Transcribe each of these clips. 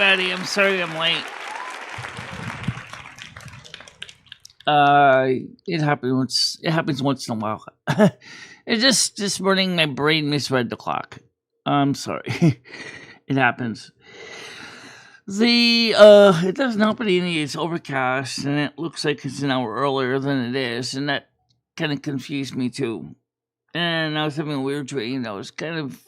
everybody. I'm sorry I'm late. It happens once in a while. It just this morning my brain misread the clock. I'm sorry. It happens. It doesn't help any. It's overcast and it looks like it's an hour earlier than it is, and that kind of confused me too. And I was having a weird dream that was kind of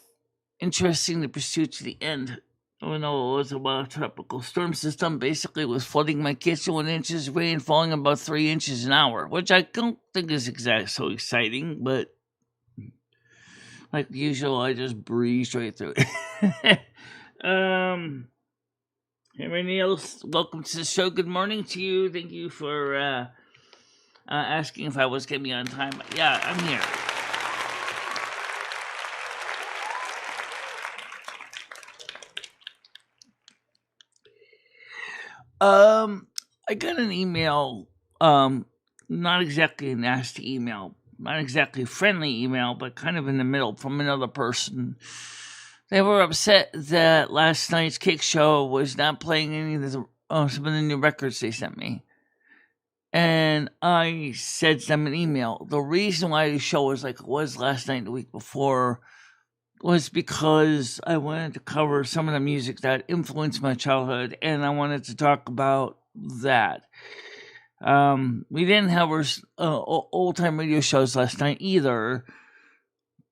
interesting to pursue to the end. Even though it was a wild tropical storm system, basically was flooding my kitchen with inches of rain falling about 3 inches an hour, which I don't think is exactly so exciting, but like usual, I just breezed right through it. Everybody else, welcome to the show. Good morning to you. Thank you for asking if I was going to be on time. Yeah, I'm here. I got an email, not exactly a nasty email, not exactly a friendly email, but kind of in the middle from another person. They were upset that last night's Kick Show was not playing any of some of the new records they sent me. And I said to them an email. The reason why the show was like it was last night and the week before was because I wanted to cover some of the music that influenced my childhood, and I wanted to talk about that. We didn't have our old-time radio shows last night either,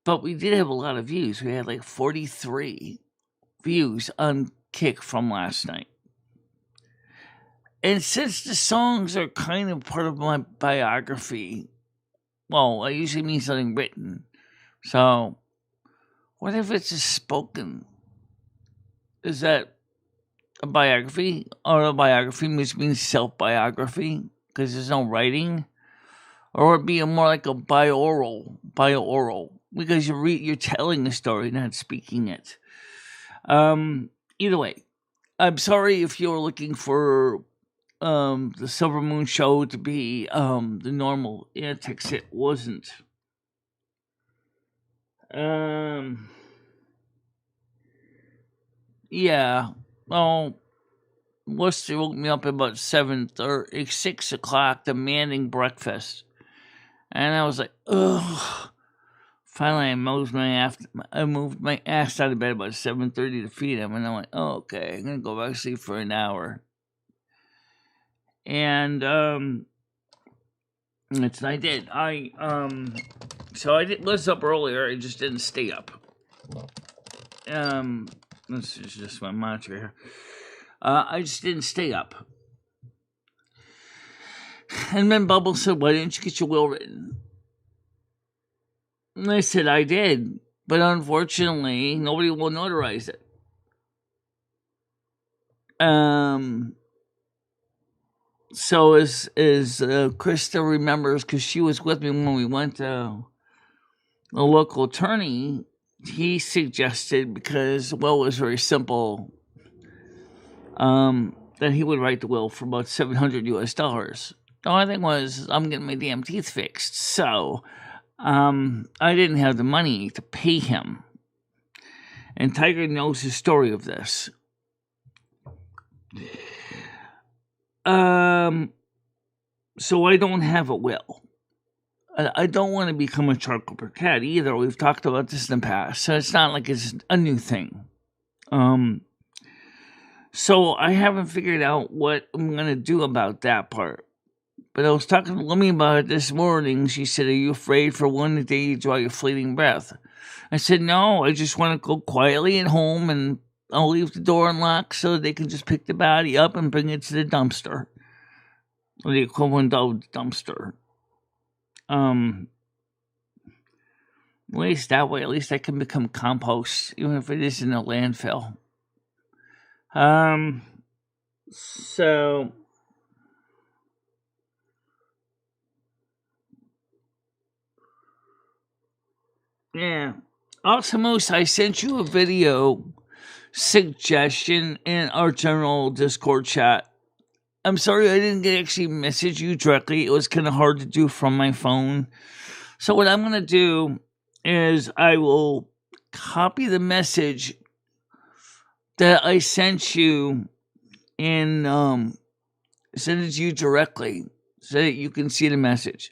but we did have a lot of views. We had like 43 views on Kick from last night. And since the songs are kind of part of my biography, well, I usually mean something written. So, what if it's just spoken? Is that a biography? Autobiography, which means self-biography, because there's no writing? Or it'd be more like a bioral, because you're telling the story, not speaking it. Either way, I'm sorry if you're looking for the Silver Moon show to be the normal antics. It wasn't. Yeah. Well, Worcester woke me up about 6 o'clock, demanding breakfast, and I was like, ugh. Finally, I moved my ass out of bed about 7:30 to feed him, and I'm like, oh, okay, I'm gonna go back to sleep for an hour. And that's what I did. So I was up earlier. I just didn't stay up. This is just my mantra here. I just didn't stay up. And then Bubble said, why didn't you get your will written? And I said, I did. But unfortunately, nobody will notarize it. So as Krista remembers, because she was with me when we went to a local attorney, he suggested, because will was very simple, that he would write the will for about $700 US. The only thing was, I'm getting my damn teeth fixed, so I didn't have the money to pay him. And Tiger knows the story of this. So I don't have a will. I don't want to become a charcoal cat either. We've talked about this in the past, so it's not like it's a new thing. So I haven't figured out what I'm going to do about that part. But I was talking to Lummy about it this morning. She said, are you afraid for one day you draw your fleeting breath? I said, no, I just want to go quietly at home, and I'll leave the door unlocked so they can just pick the body up and bring it to the dumpster. Or the equivalent of the dumpster. At least that way, at least I can become compost, even if it is in a landfill. So yeah. Also, Moose, I sent you a video suggestion in our general Discord chat. I'm sorry I didn't actually message you directly. It was kind of hard to do from my phone. So what I'm going to do is I will copy the message that I sent you and send it to you directly so that you can see the message.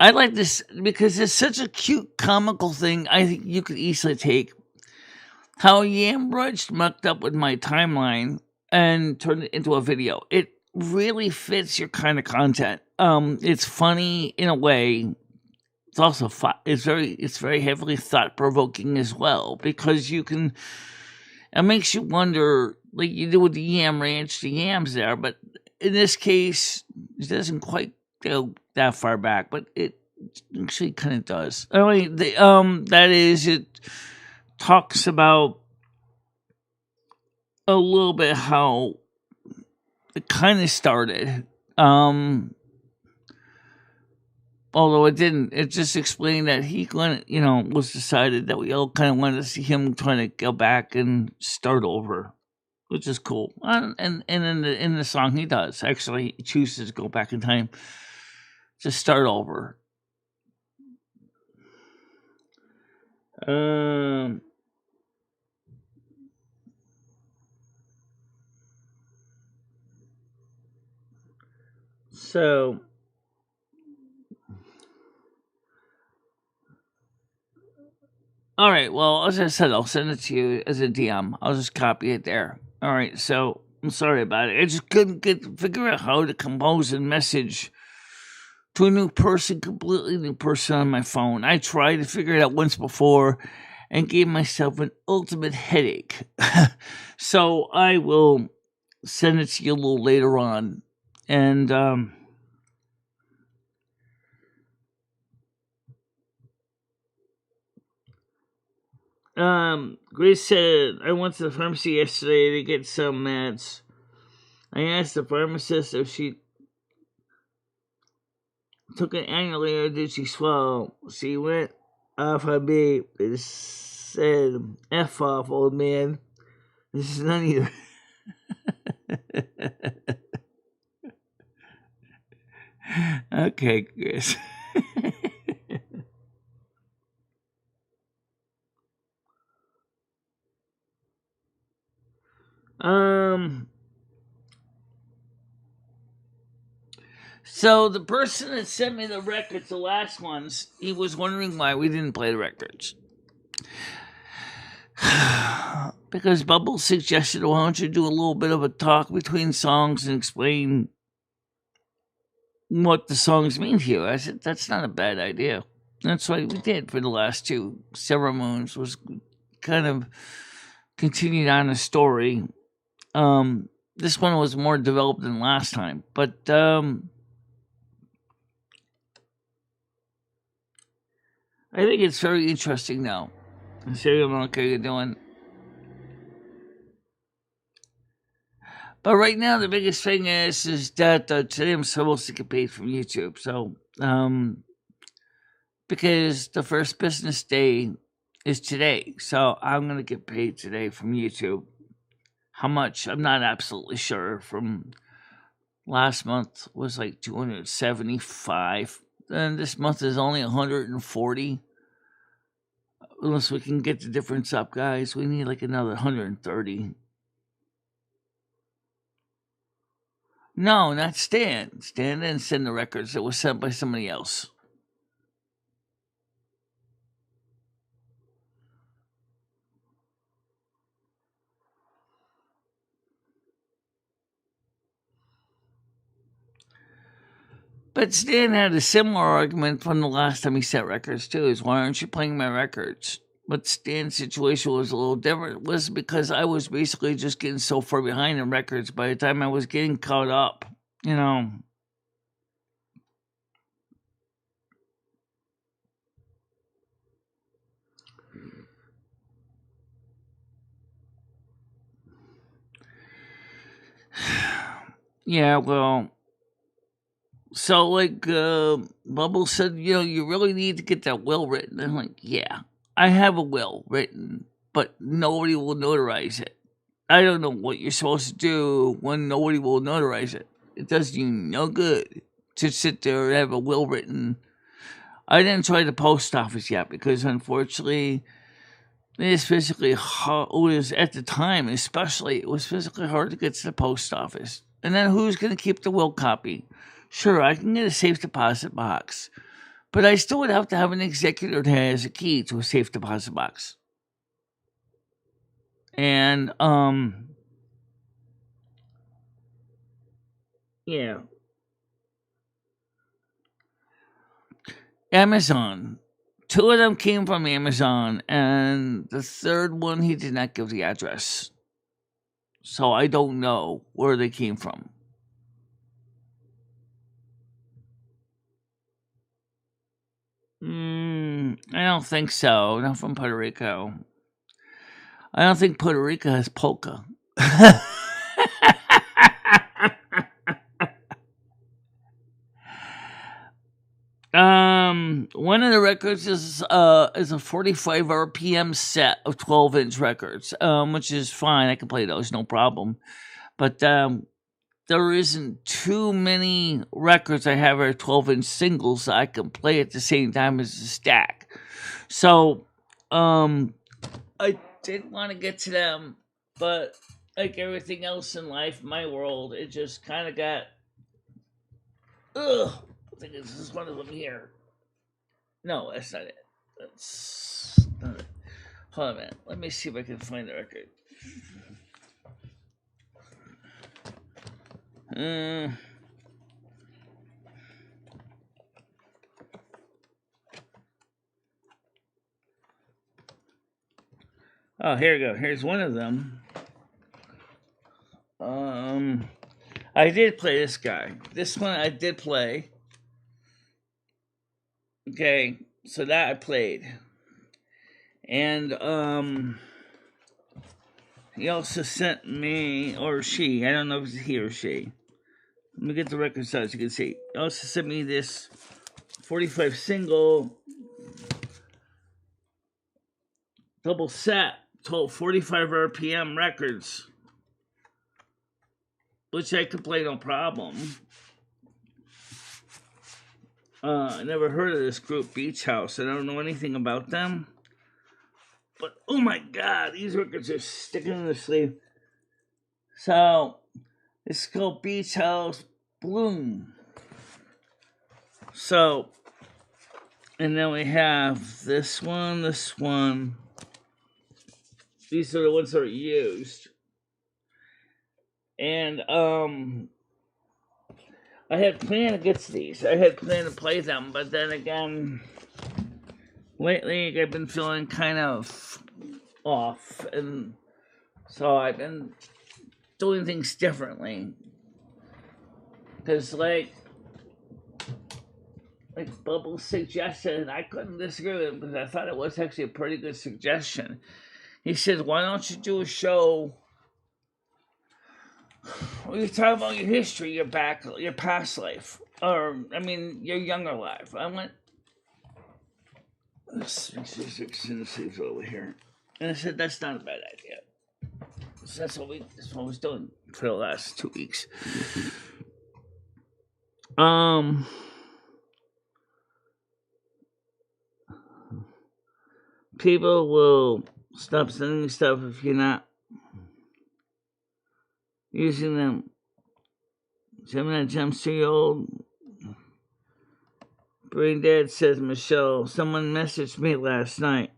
I like this because it's such a cute, comical thing. I think you could easily take how Yambrudge mucked up with my timeline and turned it into a video. It really fits your kind of content. It's funny in a way. It's also it's very heavily thought provoking as well, because you can. It makes you wonder, like you do with the Yam Ranch, the yams there, but in this case, it doesn't quite go that far back, but it actually kind of does. I mean, that is, it talks about a little bit how it kind of started. Although it didn't, it just explained that he was decided that we all kind of wanted to see him trying to go back and start over, which is cool. And in the song he does actually he chooses to go back in time to start over. So all right, well, as I said, I'll send it to you as a DM. I'll just copy it there. All right, so I'm sorry about it. I just couldn't figure out how to compose a message to a new person, completely new person on my phone. I tried to figure it out once before and gave myself an ultimate headache. So I will send it to you a little later on. And Grace said, I went to the pharmacy yesterday to get some meds. I asked the pharmacist if she took an annually or did she swallow. She went off on me and said, F off, old man. This is none of your... Okay, Chris. So the person that sent me the records, the last ones, he was wondering why we didn't play the records. Because Bubble suggested, why don't you do a little bit of a talk between songs and explain what the songs mean to you. I said, that's not a bad idea. That's what we did for the last two ceremonies, was kind of continued on a story. This one was more developed than last time, but I think it's very interesting now. Serial Monica, you're doing. But right now, the biggest thing is that today I'm supposed to get paid from YouTube. So, because the first business day is today, so I'm gonna get paid today from YouTube. How much? I'm not absolutely sure. From last month was like 275, and this month is only 140. Unless we can get the difference up, guys, we need like another 130. No, not Stan. Stan didn't send the records. It was sent by somebody else. But Stan had a similar argument from the last time he sent records too. Is why aren't you playing my records? But Stan's situation was a little different. It was because I was basically just getting so far behind in records by the time I was getting caught up. You know. Yeah, well. So, like, Bubble said, you really need to get that will written. I'm like, yeah, I have a will written, but nobody will notarize it. I don't know what you're supposed to do when nobody will notarize it. It does you no good to sit there and have a will written. I didn't try the post office yet because, unfortunately, It's physically hard. It was at the time, especially, it was physically hard to get to the post office. And then who's going to keep the will copy? Sure, I can get a safe deposit box, but I still would have to have an executor that has a key to a safe deposit box. And yeah, Amazon. Two of them came from Amazon, and the third one he did not give the address. So I don't know where they came from. I don't think so. Not from Puerto Rico. I don't think Puerto Rico has polka. One of the records is a 45 RPM set of 12-inch records, which is fine. I can play those, no problem. But there isn't too many records I have are 12-inch singles that I can play at the same time as the stack. So, I did want to get to them, but like everything else in life, my world, it just kind of got. Ugh. I think this is one of them here. No, that's not it. That's not it. Hold on a minute. Let me see if I can find the record. Oh, here we go. Here's one of them. I did play this guy. This one I did play. Okay, so that I played. And he also sent me, or she, I don't know if it's he or she. Let me get the record size so you can see. He also sent me this 45 single double set, 45 RPM records, which I could play no problem. I never heard of this group, Beach House. I don't know anything about them. But, oh my God, these records are sticking in the sleeve. So, it's called Beach House Bloom. So, and then we have this one. These are the ones that are used. And, I had planned to get these. I had planned to play them, but then again, lately I've been feeling kind of off, and so I've been doing things differently. Because, like Bubble suggested, I couldn't disagree with him because I thought it was actually a pretty good suggestion. He said, why don't you do a show where you talk about your history, your past life, or, I mean, your younger life? I went, let's see over here. And I said, that's not a bad idea. So that's what I was doing for the last 2 weeks. People will stop sending stuff if you're not using them. 7 jumps 2-year-old. Brain Dad says, Michelle, someone messaged me last night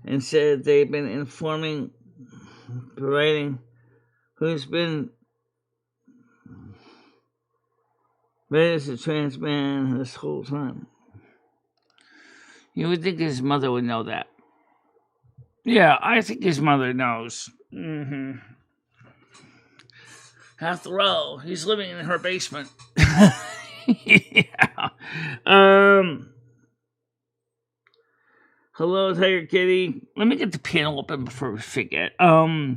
and said they've been informing, providing who's been read as a trans man this whole time. You would think his mother would know that. Yeah, I think his mother knows. After all, he's living in her basement. Yeah. Hello, Tiger Kitty. Let me get the panel open before we forget. So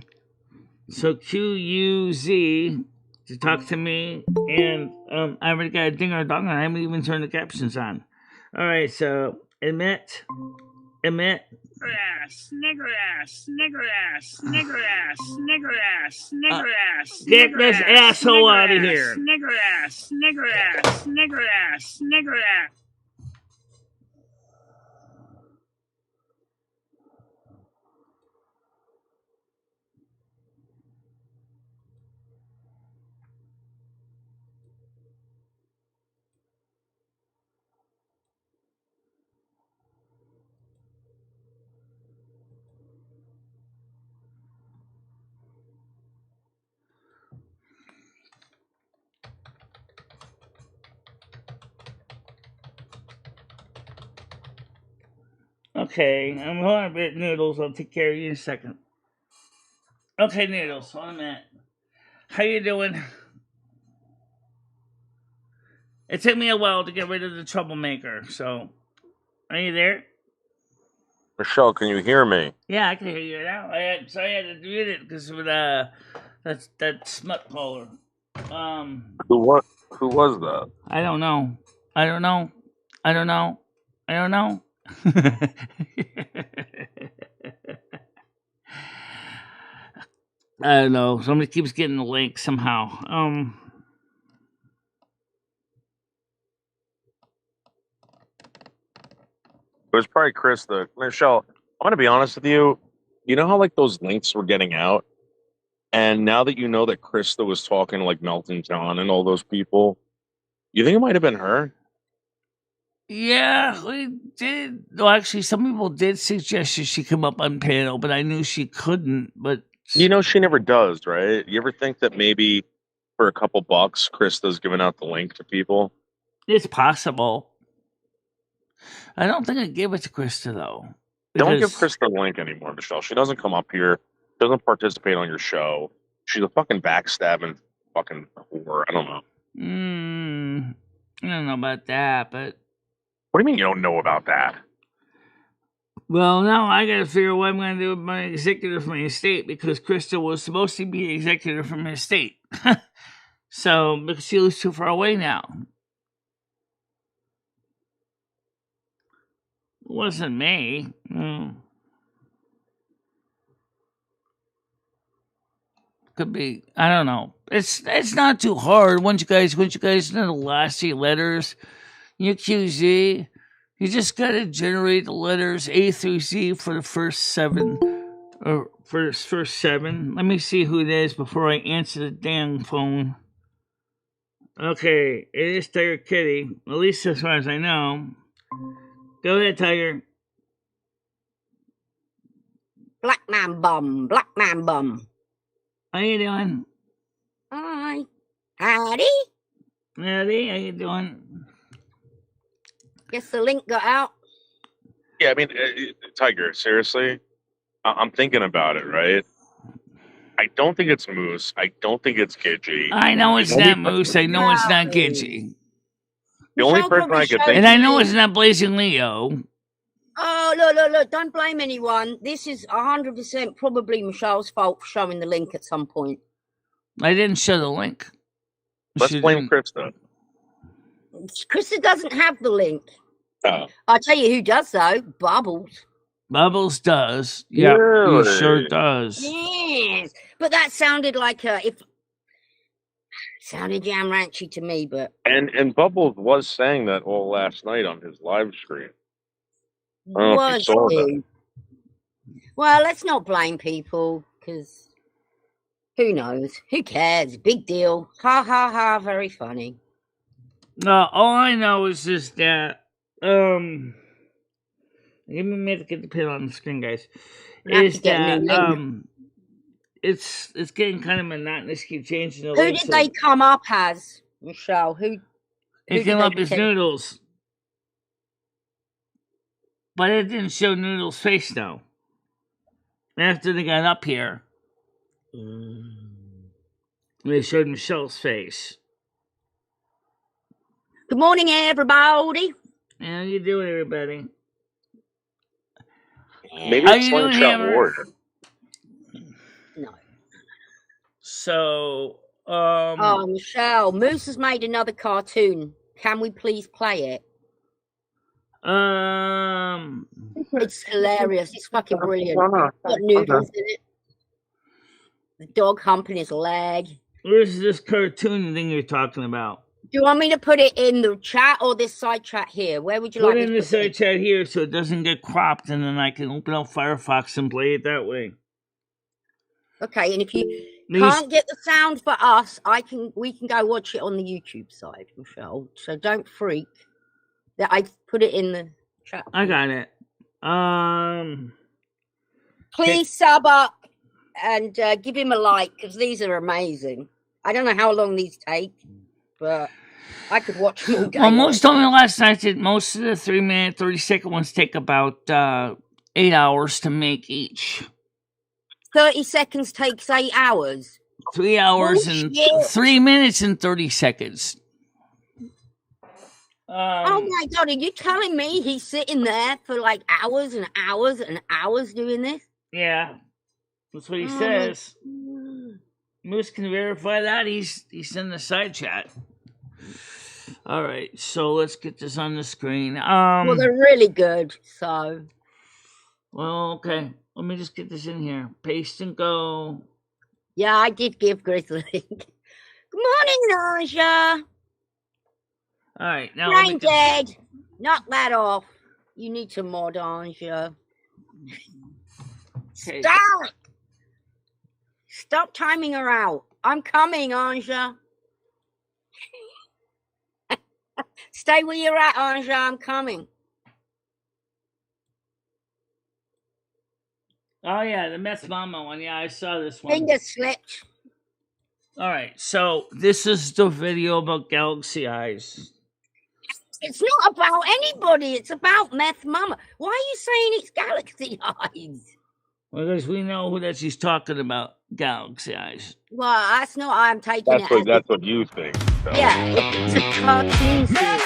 QUZ to talk to me, and I already got a dinger dong, and I haven't even turned the captions on. All right, so emit. Get this asshole out of here. Okay, I'm hold on a bit, Noodles. I'll take care of you in a second. Okay, Noodles, hold on a minute. How you doing? It took me a while to get rid of the troublemaker, so are you there? Michelle, can you hear me? Yeah, I can hear you now. I had to mute it because of that smut caller. Who what? Who was that? I don't know. I don't know. I don't know. I don't know. I don't know. Somebody keeps getting the link somehow. It was probably Chris. Michelle, I'm gonna be honest with you. You know how like those links were getting out, and now that you know that Krista was talking to like Melton John and all those people, you think it might have been her? Yeah, we did. Well, actually, some people did suggest that she come up on panel, but I knew she couldn't. But You know she never does, right? You ever think that maybe for a couple bucks, Krista's giving out the link to people? it's possible. I don't think I gave it to Krista though, Don't give because Krista the link anymore, Michelle. She doesn't come up here, doesn't participate on your show. She's a fucking backstabbing fucking whore. I don't know. I don't know about that. But What do you mean you don't know about that? well, now I got to figure out what I'm going to do with my executor for my estate because Krista was supposed to be executor for my estate. So because she lives too far away now. It wasn't me. Could be. I don't know. It's not too hard. Once you guys know the last 8 letters, you QZ, you just gotta generate the letters A through Z for the first 7 or first 7. Let me see who it is before I answer the damn phone. Okay, it is Tiger Kitty. At least as far as I know. Go ahead, Tiger. Black man bum. How you doing? Hi. Howdy. Howdy, how you doing? Guess the link got out. Yeah, I mean, Tiger, seriously, I'm thinking about it, right? I don't think it's Moose. I don't think it's Gidgey. I know it's not Moose. I know it's not Gidgey. The only Michelle person probably I could showed think And I the know link. it's not Blazing Leo. Oh, look. Don't blame anyone. This is 100% probably Michelle's fault for showing the link at some point. I didn't show the link. Let's blame Krista. Krista doesn't have the link. Oh. I'll tell you who does, though. Bubbles. Bubbles does. Yeah, Really? he sure does. Yes. But that sounded like sounded jam ranchy to me, but... And Bubbles was saying that all last night on his live stream. I don't know if you saw that. Well, let's not blame people, because who knows? Who cares? Big deal. Ha, ha, ha. Very funny. No, all I know is just that, give me a minute to get the pin on the screen, guys. Is that, it's getting kind of monotonous, keep changing the Who did they come up as, Michelle? Who came up as Noodles. But it didn't show Noodles' face, though. After they got up here, they showed Michelle's face. Good morning, everybody. How you doing, everybody? Maybe it's Slingshot Warrior. No. So, oh, Michelle, Moose has made another cartoon. Can we please play it? It's hilarious. It's fucking brilliant. Got Noodles in it. The dog humping his leg. Where's this cartoon thing you're talking about? Do you want me to put it in the chat or this side chat here? Where would you like me to put it in the side chat here so it doesn't get cropped, and then I can open up Firefox and play it that way. Okay, and if you can't get the sound for us, we can go watch it on the YouTube side, Michelle. So don't freak that I put it in the chat. I got it. Please sub up and give him a like, because these are amazing. I don't know how long these take, but I could watch them all day. Well, most told me last night that most of the 3-minute, 30-second ones take about 8 hours to make each. 30 seconds takes 8 hours. 3 hours and 3 minutes and 30 seconds. Oh my God, are you telling me he's sitting there for like hours and hours and hours doing this? Yeah, that's what he says. Moose can verify that. He's in the side chat. All right, so let's get this on the screen. Well, they're really good, so. Well, okay. Let me just get this in here. Paste and go. Yeah, I did give Grizzly. Good morning, Naja. All right, now Brain dead. Knock that off. You need to mod, Anja. Okay. Stop timing her out. I'm coming, Anja. Stay where you're at, Anja. I'm coming. Oh, yeah, the Meth Mama one. Yeah, I saw this one. Finger slipped. All right, so this is the video about Galaxy Eyes. It's not about anybody. It's about Meth Mama. Why are you saying it's Galaxy Eyes? Well, because we know that she's talking about Galaxy Eyes. Well, that's not how I'm taking it. That's what you think. So. Yeah, it's a cartoon series.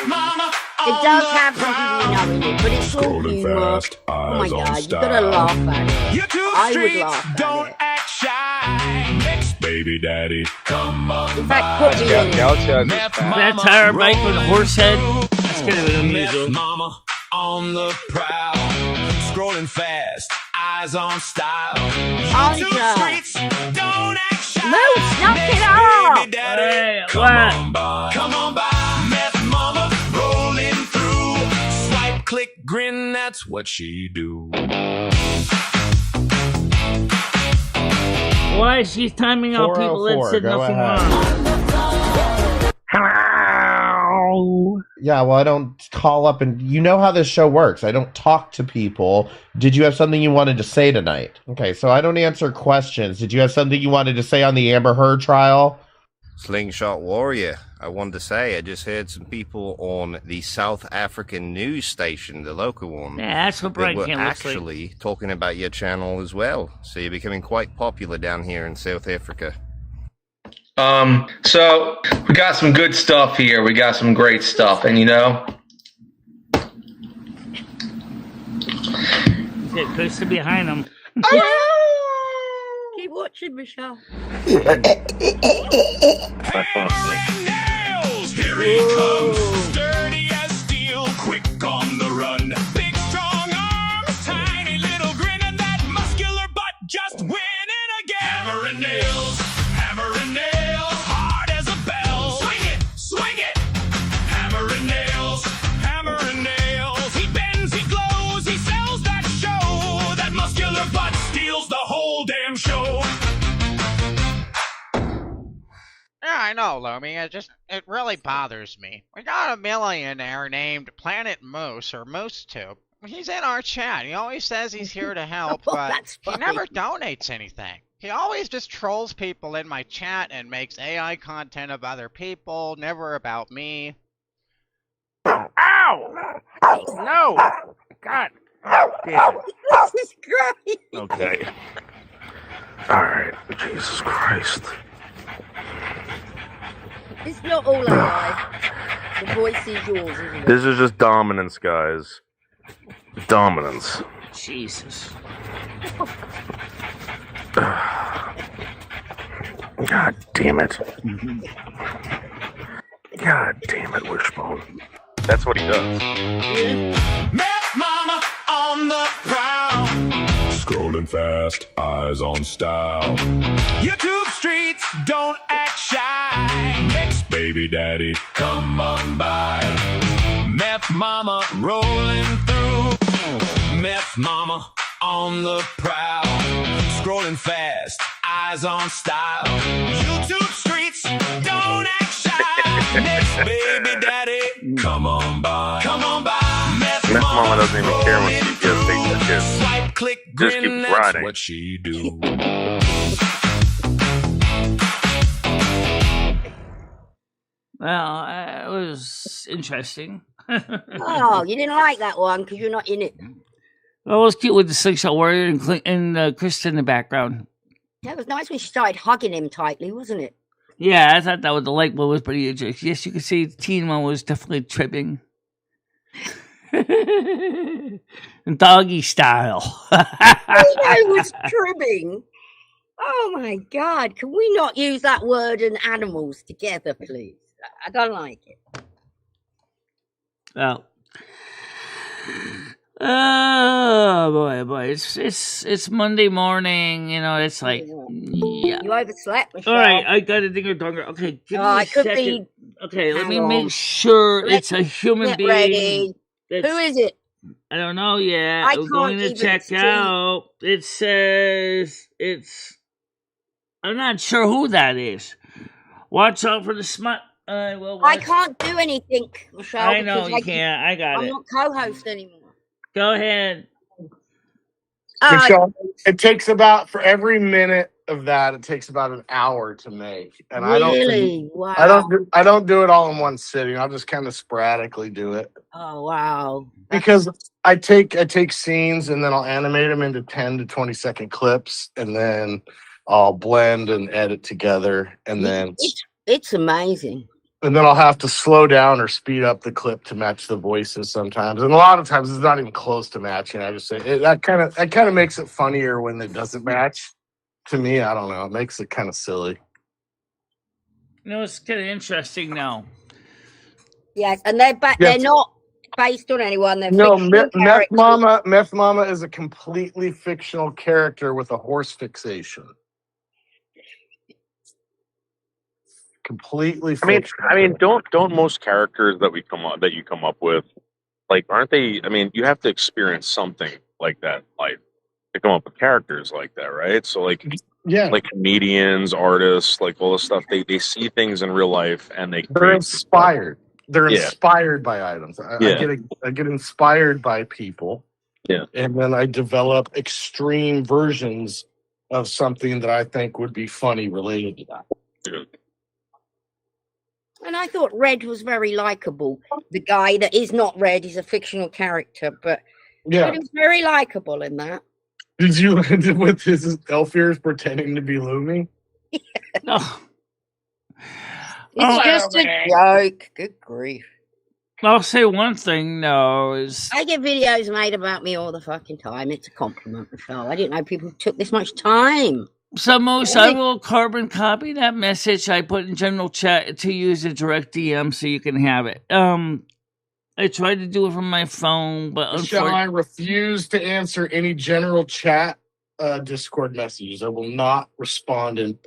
It does have some people you know in it, but it's all humor. Oh my God, you gotta laugh at it. I would laugh at it. Next baby daddy, come on. In fact, put me in it. That tire bike with a horse head. That's kind of amusing. Mama on the prowl, scrolling fast, eyes on style. Anja. Don't act shy. Moose, knock it off. Baby daddy, Hey, come what? on by. Come on by. Meth mama rolling through. Swipe, click, grin, that's what she do. Why is she timing out people that said nothing wrong? Yeah, well, I don't call up and you know how this show works. I don't talk to people. Did you have something you wanted to say tonight? Okay, so I don't answer questions. Did you have something you wanted to say on the Amber Heard trial? Slingshot Warrior, I wanted to say, I just heard some people on the South African news station, the local one, Yeah, that's what that Bright were Cam looks like. actually talking about your channel as well. So you're becoming quite popular down here in South Africa. So we got some good stuff here. We got some great stuff, and you know. Get Chris behind him. Keep watching, Michelle. Here he comes, sturdy as steel, quick on the run. Big strong arms, tiny little grin, and that muscular butt just winning again. Hammer and nails, hard as a bell. Swing it, hammer and nails. He bends, he glows, he sells that show. That muscular butt steals the whole damn show. Yeah, I know, Lomi. It really bothers me. We got a millionaire named Planet Moose, or MooseTube. He's in our chat. He always says he's here to help, but That's he funny. never donates anything. He always just trolls people in my chat and makes AI content of other people, never about me. Ow! No! God damn it. This is great. Okay. Alright. Jesus Christ. It's not all AI. The voice is yours, isn't it? This is just dominance, guys. Dominance. Jesus. God damn it. God damn it, Wishbone. That's what he does. Meth mama on the prowl, scrolling fast, eyes on style. YouTube streets don't act shy. Next baby daddy, come on by. Meth mama rolling through. Meth mama on the prowl, scrolling fast, eyes on style. YouTube streets don't act shy. Next baby daddy, come on by. Meth Mama doesn't even care when she gets things to Swipe, click, Just grin, keep that's riding. what she do. Well, it was interesting. Oh, you didn't like that one because you're not in it. Well, it was cute with the slingshot warrior and Krista in the background. That was nice when she started hugging him tightly, wasn't it? Yeah, I thought that was the light one was pretty interesting. Yes, you could see the teen one was definitely tripping. Doggy style. I was tripping. Oh my God! Can we not use that word and animals together, please? I don't like it. Well, oh boy! It's Monday morning. You know, it's like yeah. You overslept, Michelle. All right, I got a dinger donger. Okay, give me a second. Okay, let me make sure it's a human being. Ready. Who is it? I don't know yet. We're going to check out. It says it's. I'm not sure who that is. Watch out for the smut. I can't do anything, Michelle. I know you can't. I got it. I'm not co-host anymore. Go ahead. Michelle, it takes about, for every minute of that, it takes about an hour to make. And really? Wow. I don't do it all in one sitting. I'll just kind of sporadically do it. Oh wow. Because I take scenes and then I'll animate them into 10 to 20 second clips, and then I'll blend and edit together, and then it's amazing. And then I'll have to slow down or speed up the clip to match the voices sometimes. And a lot of times it's not even close to matching. I just say that kind of makes it funnier when it doesn't match. To me, I don't know. It makes it kind of silly. You know, it's kind of interesting now. Yes, and they're not based on anyone. They're Meth Mama is a completely fictional character with a horse fixation. Completely fictional. I mean, don't most characters that you come up with, like, aren't they? I mean, you have to experience something like that, like, to come up with characters like that, right? So, like, yeah, like comedians, artists, like all this stuff, they see things in real life and they're inspired. They're inspired by items. I get inspired by people. Yeah, and then I develop extreme versions of something that I think would be funny related to that. Yeah. And I thought Red was very likable. The guy that is not Red is a fictional character, but Red was very likable in that. Did you, with his elf ears pretending to be Lumi? No. It's just a joke. Good grief. I'll say one thing, though, is... I get videos made about me all the fucking time. It's a compliment, Michelle. I didn't know people took this much time. So, Moose, I will carbon copy that message I put in general chat to use a direct DM so you can have it. I tried to do it from my phone, but unfortunately, I refuse to answer any general chat Discord messages. I will not respond,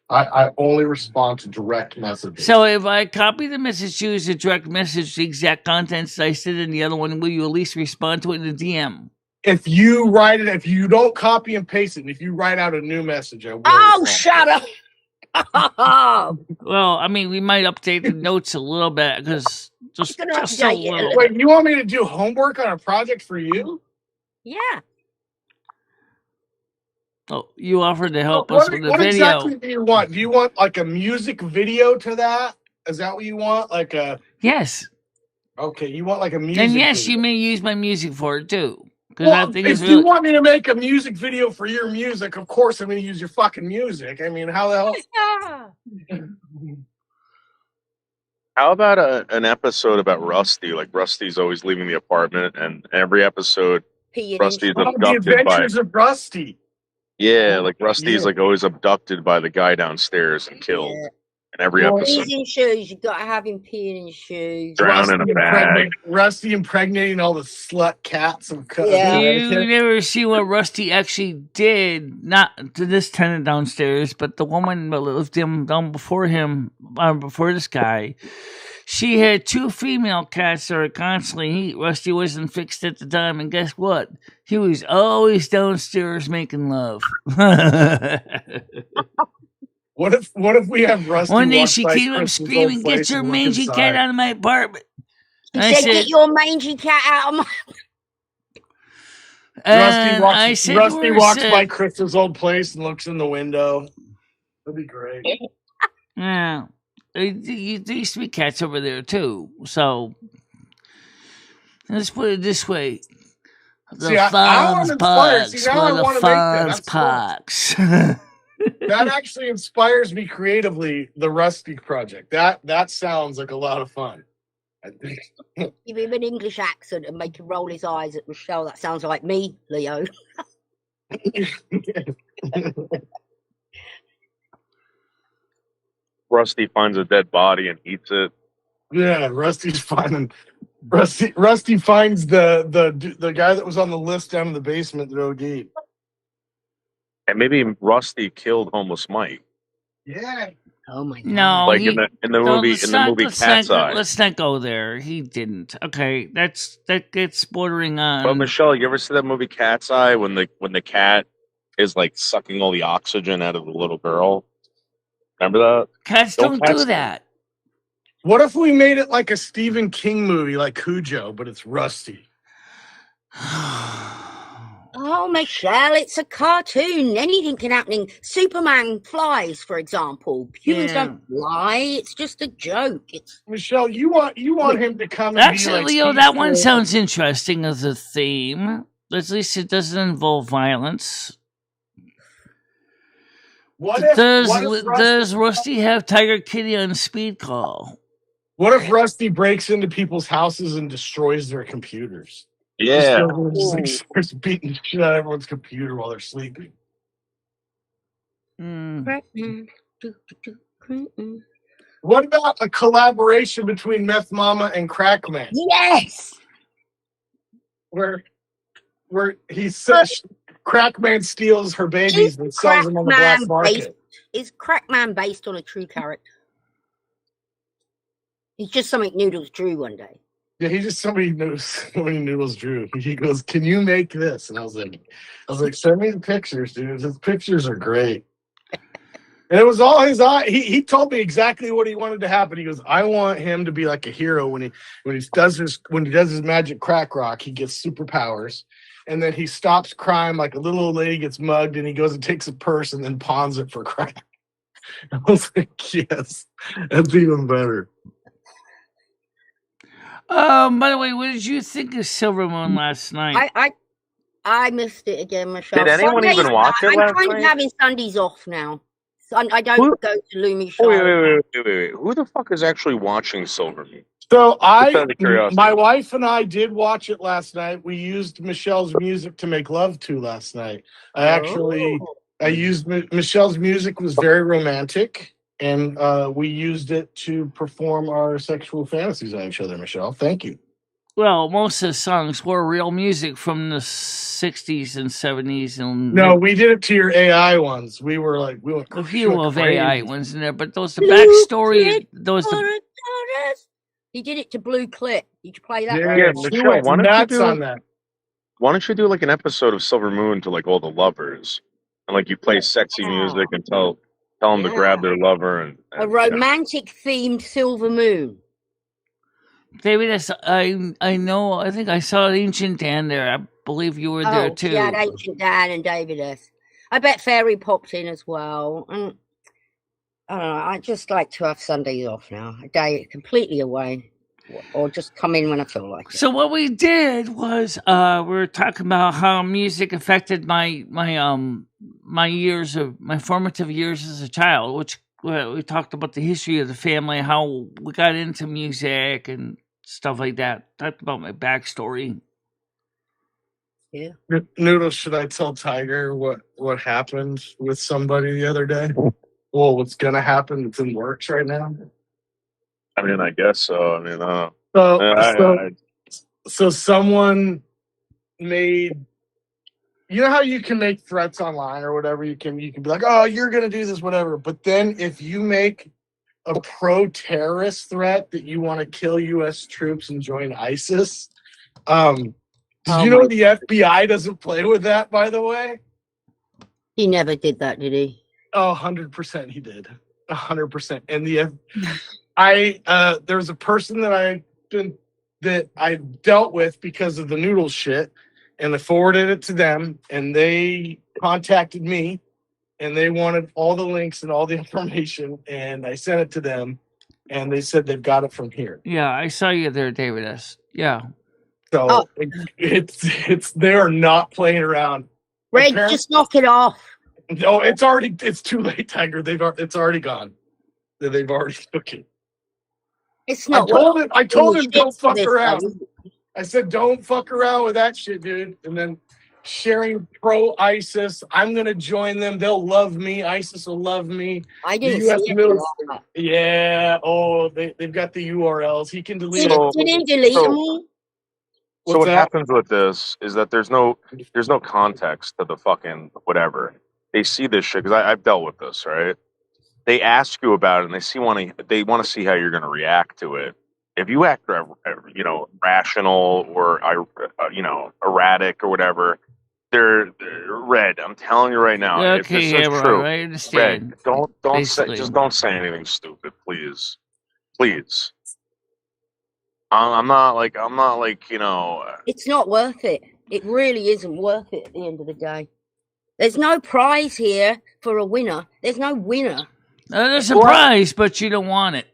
I only respond to direct messages. So, if I copy the message, use a direct message, the exact contents I said in the other one, will you at least respond to it in the DM? If you write it, if you don't copy and paste it, and if you write out a new message, I will. Oh, shut up! Well, I mean, we might update the notes a little bit because just a little. Wait, you want me to do homework on a project for you? Yeah. Oh, you offered to help us with the video. What exactly do you want? Do you want like a music video to that? Is that what you want? Like a yes. Okay, you want like a music. And yes, video. You may use my music for it too. Well, I think if you want me to make a music video for your music, of course I'm going to use your fucking music. I mean, how the hell? How about an episode about Rusty? Like, Rusty's always leaving the apartment, and every episode, Rusty's abducted by... The Adventures of Rusty. Yeah, like Rusty's like always abducted by the guy downstairs and killed. In every episode. He's in shoes. You got to have him peeing in shoes. Drown in a bag. Rusty impregnating all the slut cats. You never see what Rusty actually did. Not to this tenant downstairs, but the woman that lived down before him, before this guy. She had 2 female cats that were constantly heat. Rusty wasn't fixed at the time, and guess what? He was always downstairs making love. What if we have Rusty? One day she came up screaming, "Get your mangy cat out of my apartment!" I said, "Get your mangy cat out of my." Rusty walks by Chris's old place and looks in the window. That'd be great. Yeah. There used to be cats over there too. So let's put it this way: the I'm inspired. See, Fonz now I for the want to make that. Fonz That's fun. Pox. That actually inspires me creatively. The Rusty project. That sounds like a lot of fun. I think. Give him an English accent and make him roll his eyes at Michelle. That sounds like me, Leo. Rusty finds a dead body and eats it. Yeah, Rusty finds the guy that was on the list down in the basement that OD'd. And maybe Rusty killed homeless Mike. Yeah. Oh my god. No, like in the movie Cat's Eye. Let's not go there. He didn't. Okay, that gets bordering on. Well, Michelle, you ever see that movie Cat's Eye when the cat is like sucking all the oxygen out of the little girl? Remember that? Cats don't do that. What if we made it like a Stephen King movie, like Cujo, but it's Rusty? Oh, Michelle, it's a cartoon. Anything can happen. Superman flies, for example. Humans don't fly. It's just a joke. It's Michelle. You want him to come and actually, be like Leo. That one sounds interesting as a theme. At least it doesn't involve violence. Does Rusty have Tiger Kitty on speed call? What if Rusty breaks into people's houses and destroys their computers? Yeah. Just starts beating the shit out of everyone's computer while they're sleeping. What about a collaboration between Meth Mama and Crackman? Yes. Where he's such Crackman steals her babies and sells them on the black market. Is Crackman based on a true character? He's just something Noodles drew one day. Yeah, he's just somebody Noodles drew. He goes, "Can you make this?" And I was like, "Send me the pictures, dude. His pictures are great." And it was all his eye. He told me exactly what he wanted to happen. He goes, "I want him to be like a hero when he does his magic crack rock. He gets superpowers, and then he stops crime like a little old lady gets mugged, and he goes and takes a purse and then pawns it for crack." I was like, "Yes, that's even better." By the way, what did you think of Silver Moon last night? I missed it again, Michelle. Did anyone even watch it last I'm night? kind of having Sundays off now. I don't go to Lumi show. Wait. Who the fuck is actually watching Silver Moon? So my wife and I did watch it last night. We used Michelle's music to make love to last night. I used Michelle's music was very romantic, and we used it to perform our sexual fantasies on each other. Michelle, thank you. Well, most of the songs were real music from the 60s and 70s. No, we did it to your AI ones. We went a few of crazy. AI ones in there, but the backstory, He did it to Blue Clip. Did you play that? Yeah, Michelle, why don't you do like an episode of Silver Moon to like all the lovers, and like you play sexy music and tell them to grab their lover and a romantic themed Silver Moon. David, I know. I think I saw Ancient Dan there. I believe you were there too. Yeah, Ancient Dan and David S. I bet Fairy popped in as well. And I don't know. I just like to have Sundays off now. A day completely away, or just come in when I feel like it. So what we did was we were talking about how music affected my formative years as a child, which we talked about the history of the family, how we got into music and stuff like that. Talked about my backstory. Yeah. Noodles, should I tell Tiger what happened with somebody the other day? Well, what's gonna happen? It's in works right now. I mean, I guess so. I mean, so someone made. You know how you can make threats online or whatever? You can be like, "Oh, you're gonna do this, whatever." But then if you make a pro-terrorist threat that you want to kill U.S. troops and join ISIS, did you know the FBI doesn't play with that? By the way, he never did that, did he? Oh, 100% he did. 100%. And there was a person that I dealt with because of the noodle shit. And I forwarded it to them, and they contacted me, and they wanted all the links and all the information, and I sent it to them. and they said they've got it from here. Yeah, I saw you there, David S. Yeah. So Oh. it's they are not playing around. Red, just knock it off. No, it's too late, Tiger. It's already gone. They've already took it. It's not. I told him don't fuck around. I said don't fuck around with that shit, dude. And then sharing pro ISIS. I'm gonna join them. They'll love me. ISIS will love me. I didn't see it. Yeah. Oh, they've got the URLs. He can delete it. Did he delete them all? So what happens with this is that there's no context to the fucking whatever. They see this shit because I've dealt with this, right? They ask you about it and they want to see how you're going to react to it. If you act, rational or erratic or whatever, they're red. I'm telling you right now. Okay, if this is true, I understand. Red, don't say anything stupid, please. I'm not like It's not worth it. It really isn't worth it at the end of the day. There's no prize here for a winner. There's no winner. There's a prize, but you don't want it.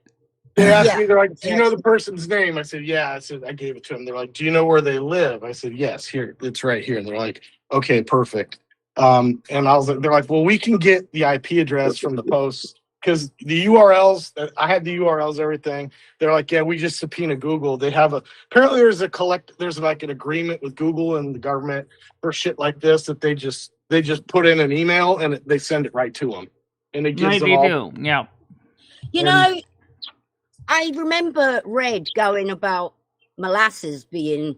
They asked me, they're like, do you know the person's name? I said, yeah. I said, I gave it to them. They're like, do you know where they live? I said, yes, here, it's right here. And they're like, okay, perfect. And I was like, they're like, well, we can get the IP address from the post because the URLs, I had the URLs, everything. They're like, yeah, we just subpoena Google. They have apparently there's like an agreement with Google and the government for shit like this that they just put in an email and they send it right to them. And it gives them all. Yeah. You know, I remember Red going about molasses being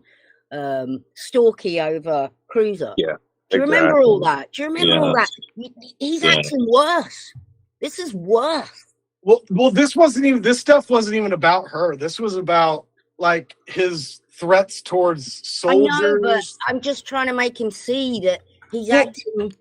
stalky over Cruiser. Yeah. Do you remember all that? Do you remember all that? He's acting worse. This is worse. Well, this stuff wasn't even about her. This was about like his threats towards soldiers. I know, but I'm just trying to make him see that he's acting.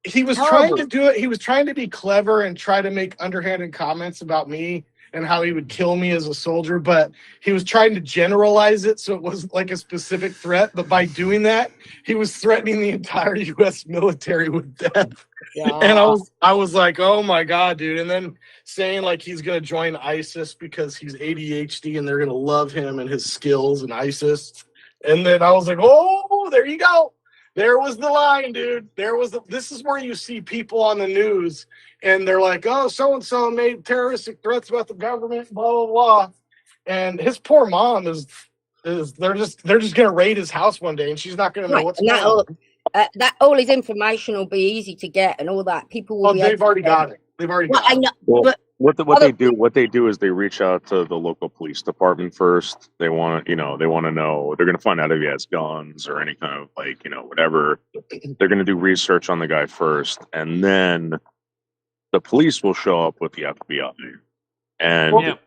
He was trying to do it. He was trying to be clever and try to make underhanded comments about me and how he would kill me as a soldier, but he was trying to generalize it so it wasn't like a specific threat. But by doing that, he was threatening the entire U.S. military with death. Yeah. And I was like, oh my God, dude. And then saying like he's gonna join ISIS because he's ADHD and they're gonna love him and his skills and ISIS. And then I was like, oh, there you go. There was the line, dude. This is where you see people on the news and they're like, oh, so-and-so made terroristic threats about the government, blah, blah, blah. And his poor mom they're just going to raid his house one day and she's not going to know what's going on. That all his information will be easy to get and all that. People will they've already got it. They've already got it. I know, well, but what they do is they reach out to the local police department first. They want to know, they're going to find out if he has guns or any kind of whatever. They're going to do research on the guy first, and then the police will show up with the FBI. And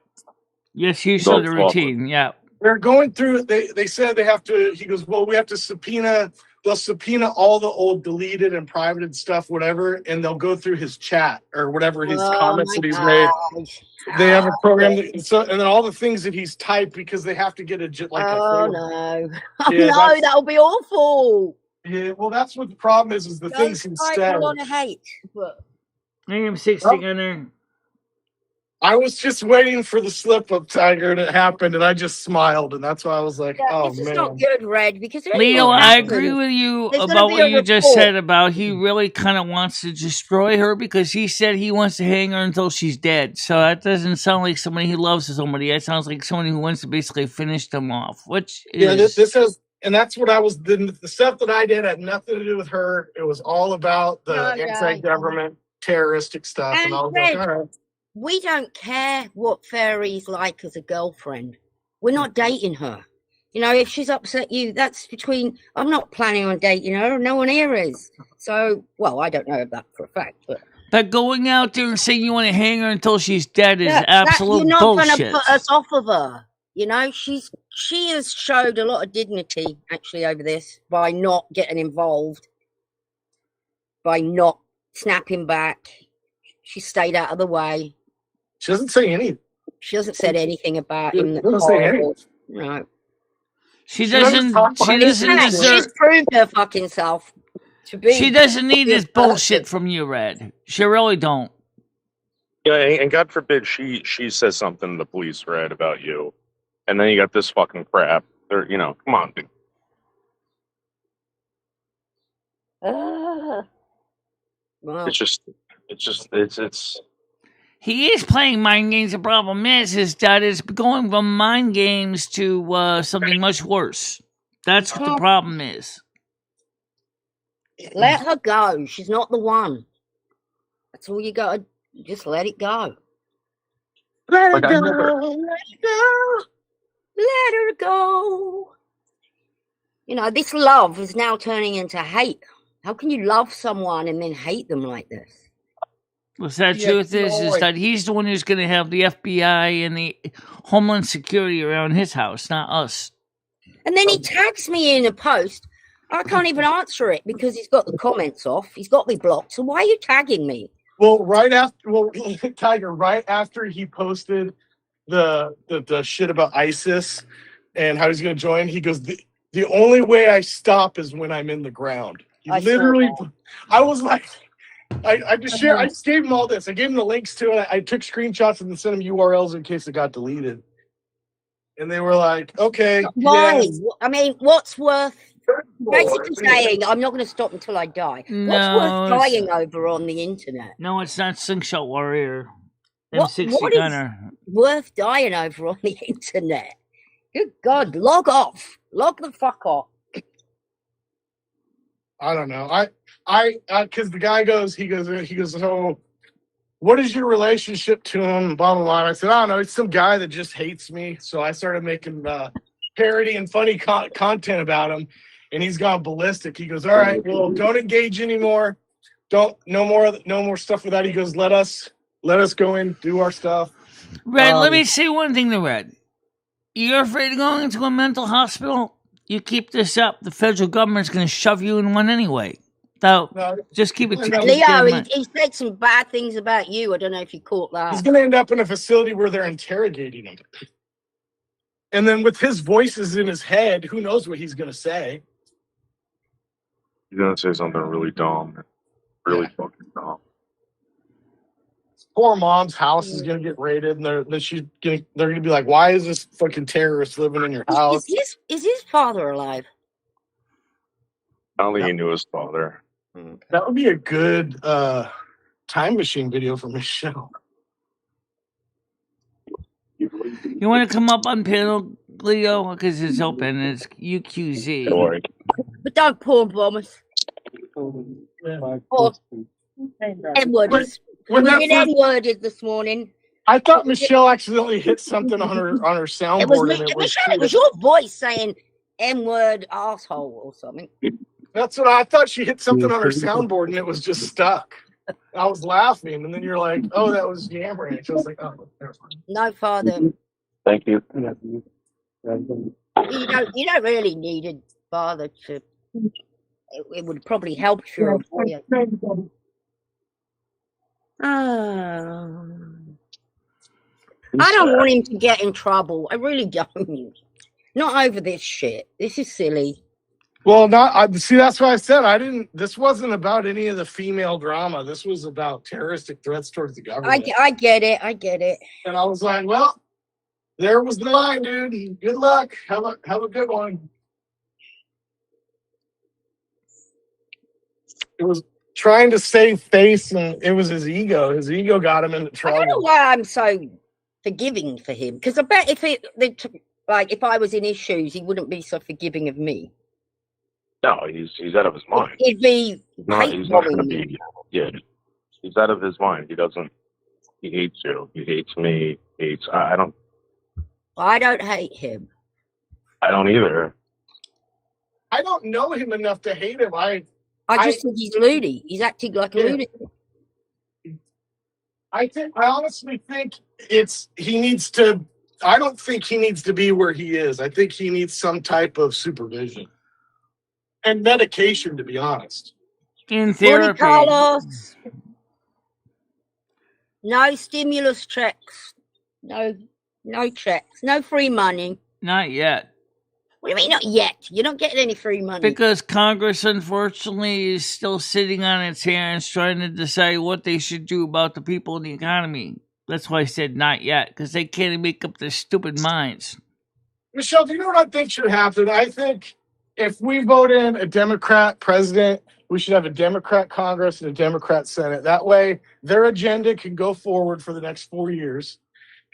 yes, you saw the routine. Yeah, they're going through. They said they have to. He goes, well, we have to subpoena. They'll subpoena all the old deleted and privated stuff, whatever, and they'll go through his chat or whatever his comments that he's made. They have a program, and then all the things that he's typed because they have to get no, that'll be awful. Yeah, well, that's what the problem is the things he said. A lot of hate, but I am 60 gunner. I was just waiting for the slip up, Tiger, and it happened, and I just smiled, and that's why I was like, "Oh this man." It's not good, Red, because Leo, I agree with you about what you just said about he really kind of wants to destroy her because he said he wants to hang her until she's dead. So that doesn't sound like somebody who loves somebody. That sounds like somebody who wants to basically finish them off. Which is this has, and that's what I was. The stuff that I did had nothing to do with her. It was all about the anti-government terroristic stuff, and I was like, all right. We don't care what Fairy's like as a girlfriend. We're not dating her. If she's upset you, that's between. I'm not planning on dating her. No one here is. So, well, I don't know that for a fact, but going out there and saying you want to hang her until she's dead is absolute bullshit. You're not going to put us off of her. She has showed a lot of dignity actually over this by not getting involved, by not snapping back. She stayed out of the way. She doesn't say anything. She hasn't said anything about him. She doesn't say anything. No. She doesn't She's proved her fucking self to be. She doesn't need this bullshit from you, Red. She really don't. Yeah, and God forbid she says something to the police, right, about you, and then you got this fucking crap. They're, come on, dude. Well, It's He is playing mind games. The problem is that it's going from mind games to something much worse. That's what the problem is. let her go. She's not the one. That's all you got to just let it go. Let Like, it I go. never- Let it go. Let her go. You know, this love is now turning into hate. How can you love someone and then hate them like this? The sad Yeah, truth is that he's the one who's going to have the FBI and the Homeland Security around his house, not us. And then he tags me in a post. I can't even answer it because he's got the comments off. He's got me blocked. So why are you tagging me? Well, Tiger, right after he posted the shit about ISIS and how he's going to join, he goes, the only way I stop is when I'm in the ground. He literally, I was like, I just gave him all this. I gave him the links to it. I took screenshots and sent him URLs in case it got deleted. And they were like, okay. Why? Yeah. I mean, what's worth basically saying I'm not going to stop until I die? What's worth dying over on the internet? No, it's not Slingshot Warrior. What M60 Gunner. is worth dying over on the internet? Good God, log off. Log the fuck off. I don't know. Because the guy goes, he goes, so what is your relationship to him? Blah, blah, blah. I said, I don't know. It's some guy that just hates me. So I started making parody and funny content about him. And he's gone ballistic. He goes, all right, well, don't engage anymore. No more stuff with that. He goes, let us go in, do our stuff. Red, let me say one thing to Red. You're afraid of going into a mental hospital? You keep this up, the federal government's going to shove you in one anyway. So just keep it. Leo, he said some bad things about you. I don't know if you caught that. He's going to end up in a facility where they're interrogating him. And then with his voices in his head, who knows what he's going to say? He's going to say something really dumb. Really fucking dumb. Poor mom's house is going to get raided, and they're going to be like, why is this fucking terrorist living in your house? Is his father alive? I don't think he knew his father. That would be a good time machine video for Michelle. You want to come up on panel, Leo? Because it's open. It's UQZ. But don't porn bomb us. N-worded. We did N-worded this morning. I thought Michelle accidentally hit something on her soundboard. Michelle, it was your voice saying N-word asshole or something. That's what I thought. She hit something on her soundboard and it was just stuck. I was laughing, and then you're like, "Oh, that was yammering." I was like, "Oh, never mind." No, Father. Thank you. You don't really need a father to. It would probably help you. I don't want him to get in trouble. I really don't. Not over this shit. This is silly. Well, see. That's why I said this wasn't about any of the female drama. This was about terroristic threats towards the government. I get it. And I was like, well, there was the line, dude. Good luck. Have a good one. It was trying to save face, and it was his ego. His ego got him into trouble. I don't know why I'm so forgiving for him, because I bet if I was in his shoes, he wouldn't be so forgiving of me. No, he's out of his mind. He'd be he's not going to be. Yeah, he's out of his mind. He hates you. He hates me. I don't hate him. I don't either. I don't know him enough to hate him. I just think he's loony. He's acting like a loony. I honestly think he needs to. I don't think he needs to be where he is. I think he needs some type of supervision and medication, to be honest. In therapy. Carlos. No stimulus checks. No checks. No free money. Not yet. What do you mean not yet? You're not getting any free money. Because Congress, unfortunately, is still sitting on its hands trying to decide what they should do about the people in the economy. That's why I said not yet, because they can't make up their stupid minds. Michelle, do you know what I think should happen? I think if we vote in a Democrat president, we should have a Democrat Congress and a Democrat Senate. That way, their agenda can go forward for the next 4 years.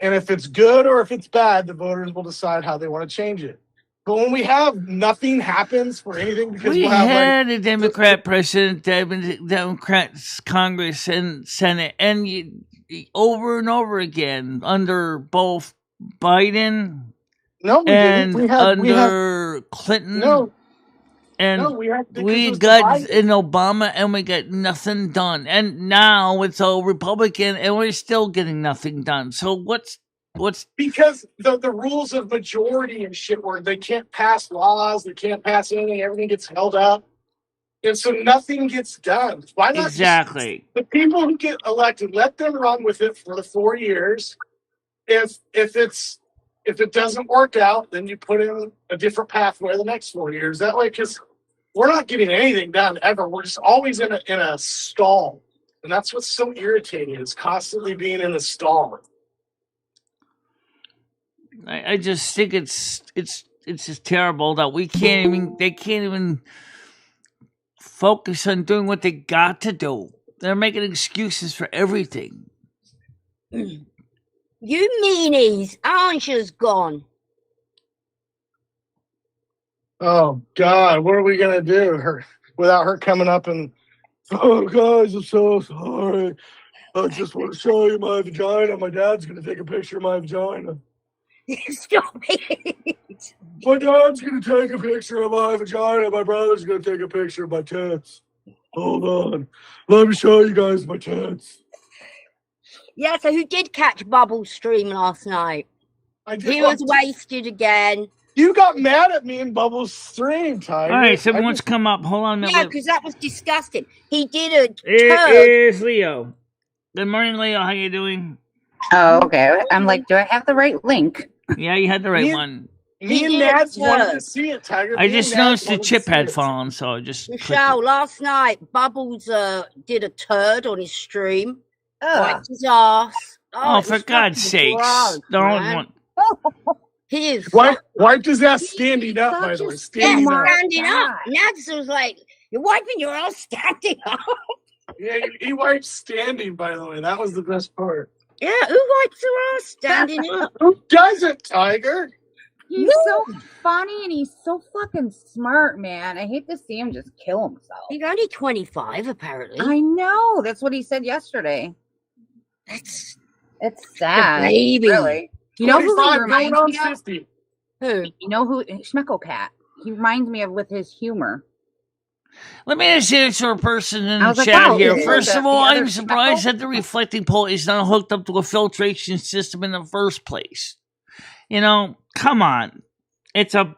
And if it's good or if it's bad, the voters will decide how they want to change it. But when we have nothing happens for anything, because We we'll have had a Democrat president, Democrats Congress and Senate, and over and over again under both Biden no, we and didn't. under Clinton. No, and no, we had because it we was got divided. an Obama and we got nothing done. And now it's a Republican and we're still getting nothing done. So what's Because the rules of majority and shit where they can't pass laws, they can't pass anything, everything gets held up. And so nothing gets done. Why not exactly the people who get elected, let them run with it for the 4 years. If it doesn't work out, then you put in a different pathway the next 4 years. That way, because we're not getting anything done ever. We're just always in a stall. And that's what's so irritating, is constantly being in a stall. I just think it's just terrible that they can't even focus on doing what they got to do. They're making excuses for everything. You meanies, Anja's gone. Oh God, what are we gonna do without her coming up and, oh guys, I'm so sorry. I just want to show you my vagina. My dad's gonna take a picture of my vagina. Stop it. My dad's gonna take a picture of my vagina. My brother's gonna take a picture of my tits. Hold on. Let me show you guys my tits. Yeah, so who did catch Bubble's stream last night? He was wasted again. You got mad at me in Bubble's stream, Tiger. All right, someone's come up. Hold on a minute. Yeah, because that was disgusting. He did a turd. It is Leo. Good morning, Leo. How you doing? Oh, okay. I'm like, do I have the right link? Yeah, you had the right one. Me and Nads wanted to see it, Tiger. I just noticed the chip had fallen, so I just Michelle, last night, Bubbles did a turd on his stream. Wiped his ass. Oh, for God's sakes. Don't. He is. Wiped his ass standing up, by the way. Standing up. Nads was like, you're wiping your ass standing up. Yeah, he wiped standing, by the way. That was the best part. Yeah, who wipes their ass standing up? Who doesn't, Tiger? He's so funny and he's so fucking smart, man. I hate to see him just kill himself. He's only 25, apparently. I know. That's what he said yesterday. It's sad. Baby. Really. You know who he reminds me of? 50. Who? You know who? Schmeckle Cat. He reminds me of with his humor. Let me just answer a person in the like, chat wow, here. First of all, I'm other surprised Schmeckle? that the reflecting pole is not hooked up to a filtration system in the first place. You know, come on. It's a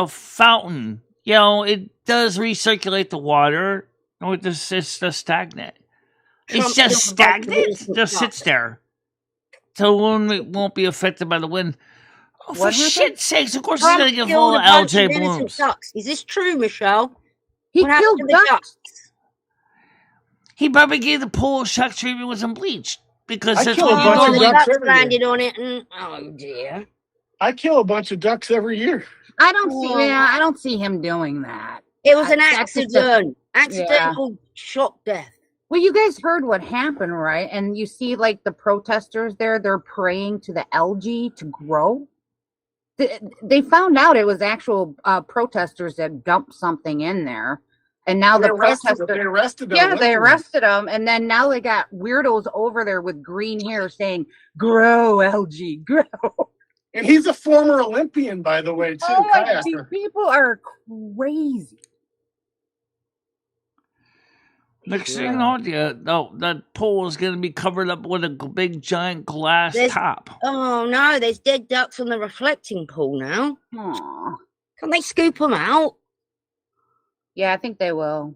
fountain. You know, it does recirculate the water. No, it's just stagnant. It's just stagnant. It just sits there. So it won't be affected by the wind. Oh, for shit's sakes, of course it's going to get full of algae blooms. Ducks. Is this true, Michelle? He killed ducks. He probably gave the pool shock treatment with some bleach. Because I that's kill a what bunch of ducks every landed year. on it and, oh dear. I kill a bunch of ducks every year. I don't see him doing that. It was an accident. Accidental shock death. Well, you guys heard what happened, right? And you see, like, the protesters there, they're praying to the algae to grow. They found out it was actual protesters that dumped something in there. And now they arrested them. Yeah, they arrested them. And then now they got weirdos over there with green hair saying, grow, algae, grow. And he's a former Olympian, by the way, too. Oh, these people are crazy. Next thing you know, that pole is going to be covered up with a big, giant glass top. Oh, no, there's dead ducks on the reflecting pool now. Aww. Can they scoop them out? Yeah, I think they will.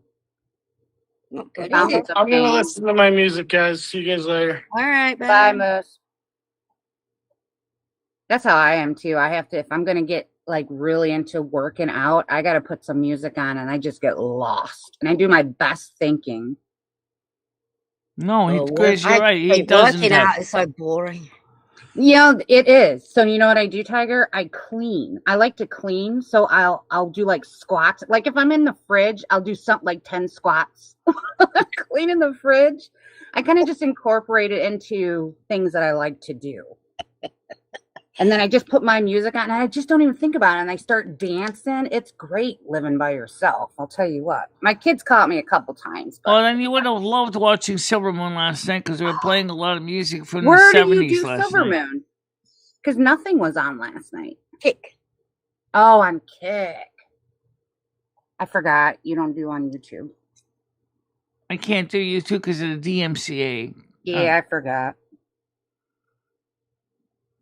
Not good, I'm going to listen to my music, guys. See you guys later. All right, bye, Moose. That's how I am, too. I have to, if I'm going to get like really into working out, I got to put some music on and I just get lost. And I do my best thinking. No, Chris, you're right. He doesn't working have. out is so boring. Yeah, it is. So you know what I do, Tiger? I clean. I like to clean, so I'll do like squats. Like if I'm in the fridge, I'll do something like 10 squats. Cleaning the fridge. I kind of just incorporate it into things that I like to do. And then I just put my music on and I just don't even think about it. And I start dancing. It's great living by yourself. I'll tell you what. My kids caught me a couple times. But... Oh, then you would have loved watching Silver Moon last night because they were playing a lot of music from Where the 70s did you do last Silver night. Moon? Because nothing was on last night. Kick. Oh, on Kick. I forgot. You don't do on YouTube. I can't do YouTube because of the DMCA. Yeah, I forgot.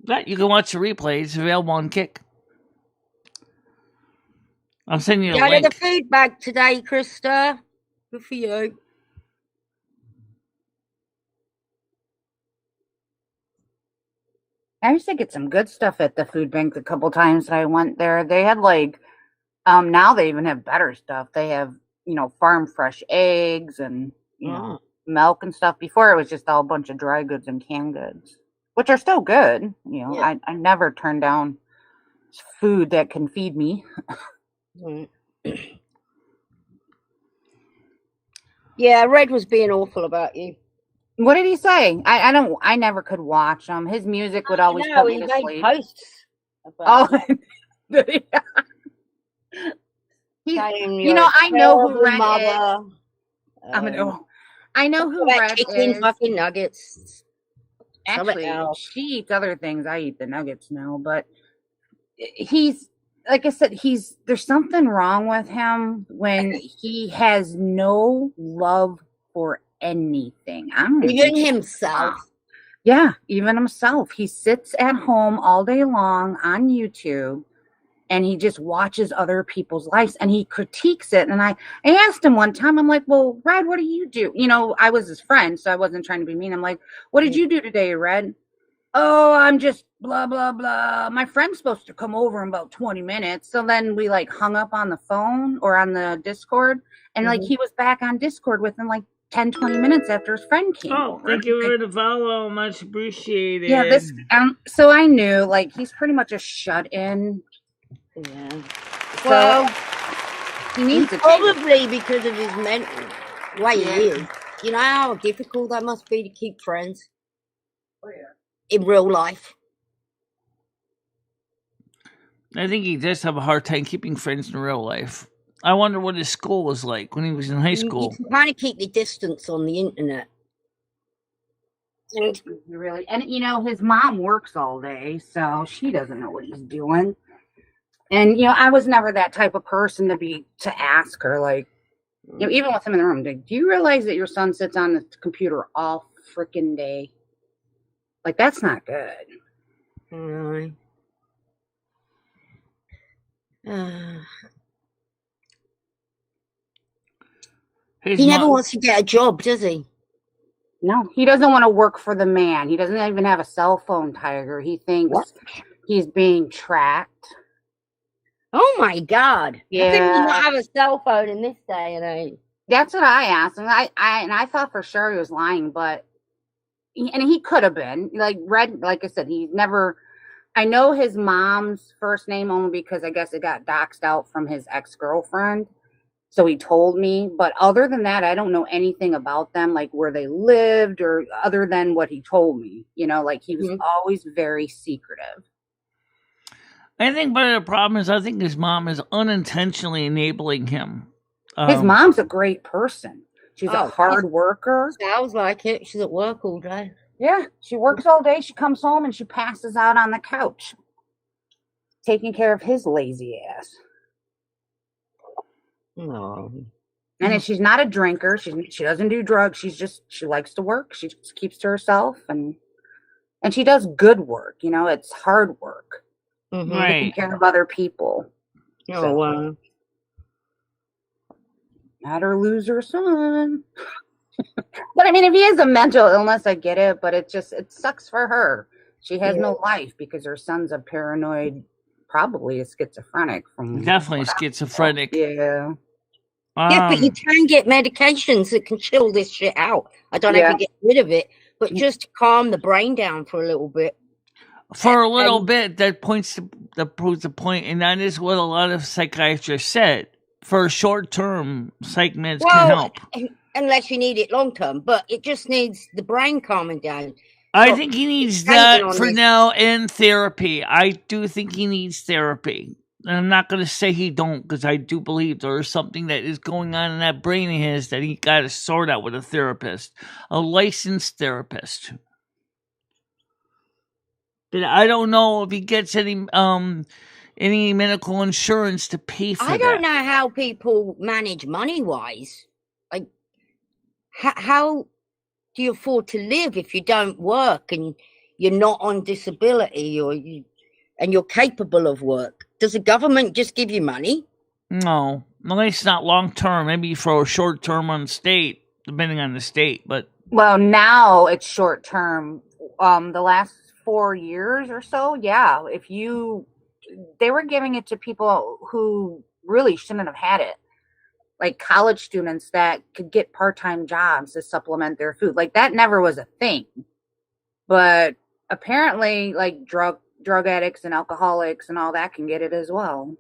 But you can watch the replay. It's available on Kick. I'll send you a Go to link. the food bag today, Krista. Good for you. I used to get some good stuff at the food bank a couple times that I went there. They had like, now they even have better stuff. They have, farm fresh eggs and, milk and stuff. Before it was just all a bunch of dry goods and canned goods, which are still good. I never turn down food that can feed me. Yeah, Red was being awful about you. What did he say? I never could watch him. His music would always put me to sleep. Posts Oh, he's, I know who Red mother. is. I know who Red is. Fucking nuggets. Actually, she eats other things. I eat the nuggets now, but he's, like I said, there's something wrong with him when he has no love for anything. Even himself. Yeah, even himself. He sits at home all day long on YouTube and he just watches other people's lives and he critiques it. And I asked him one time, I'm like, well, Red, what do you do? I was his friend, so I wasn't trying to be mean. I'm like, what did you do today, Red? Oh, I'm just blah, blah, blah. My friend's supposed to come over in about 20 minutes. So then we like hung up on the phone or on the Discord. And like he was back on Discord within like 10, 20 minutes after his friend came over. Thank you for the follow. Much appreciated. Yeah, so I knew like he's pretty much a shut-in. Yeah. So Well, he needs to probably because of his mental way he is. You know how difficult that must be to keep friends? Oh, yeah. In real life. I think he does have a hard time keeping friends in real life. I wonder what his school was like when he was in high school. You can kind of keep your distance on the internet. Really, and his mom works all day, so she doesn't know what he's doing. And I was never that type of person to ask her, like, even with him in the room, do you realize that your son sits on the computer all freaking day? Like, that's not good. Really? He never wants to get a job, does he? No, he doesn't want to work for the man. He doesn't even have a cell phone, Tiger. He thinks he's being tracked. Oh my God! Yeah. How can you not have a cell phone in this day and age? That's what I asked him. I thought for sure he was lying, but he could have been. Like Red, like I said, he's never. I know his mom's first name only because I guess it got doxed out from his ex-girlfriend. So he told me, but other than that, I don't know anything about them, like where they lived or other than what he told me. Like he was always very secretive. I think part of the problem is I think his mom is unintentionally enabling him. His mom's a great person. She's a hard worker. Sounds like it. She's at work all day. Yeah, she works all day. She comes home and she passes out on the couch, taking care of his lazy ass. No. And she's not a drinker. She doesn't do drugs. She likes to work. She just keeps to herself and she does good work. It's hard work. Right. Taking care of other people. Oh, wow. Not her loser son. But I mean, if he has a mental illness, I get it. But it sucks for her. She has no life because her son's a paranoid probably a schizophrenic. From Definitely schizophrenic. Yeah. Yeah, but you can get medications that can chill this shit out. I don't have to get rid of it, but just to calm the brain down for a little bit. For a little bit, that proves the point, and that is what a lot of psychiatrists said. For short term, psych meds can help. Unless you need it long term, but it just needs the brain calming down. I think he needs that for now and therapy. I do think he needs therapy. And I'm not going to say he don't, because I do believe there is something that is going on in that brain of his that he got to sort out with a therapist, a licensed therapist. But I don't know if he gets any medical insurance to pay for that. I don't know how people manage money-wise. Like, how do you afford to live if you don't work and you're not on disability and you're capable of work? Does the government just give you money? No, at least not long term. Maybe for a short term on state, depending on the state. But well, now it's short term. The last 4 years or so, yeah. They were giving it to people who really shouldn't have had it, like college students that could get part-time jobs to supplement their food. Like that never was a thing, but apparently, like drug addicts and alcoholics and all that can get it as well.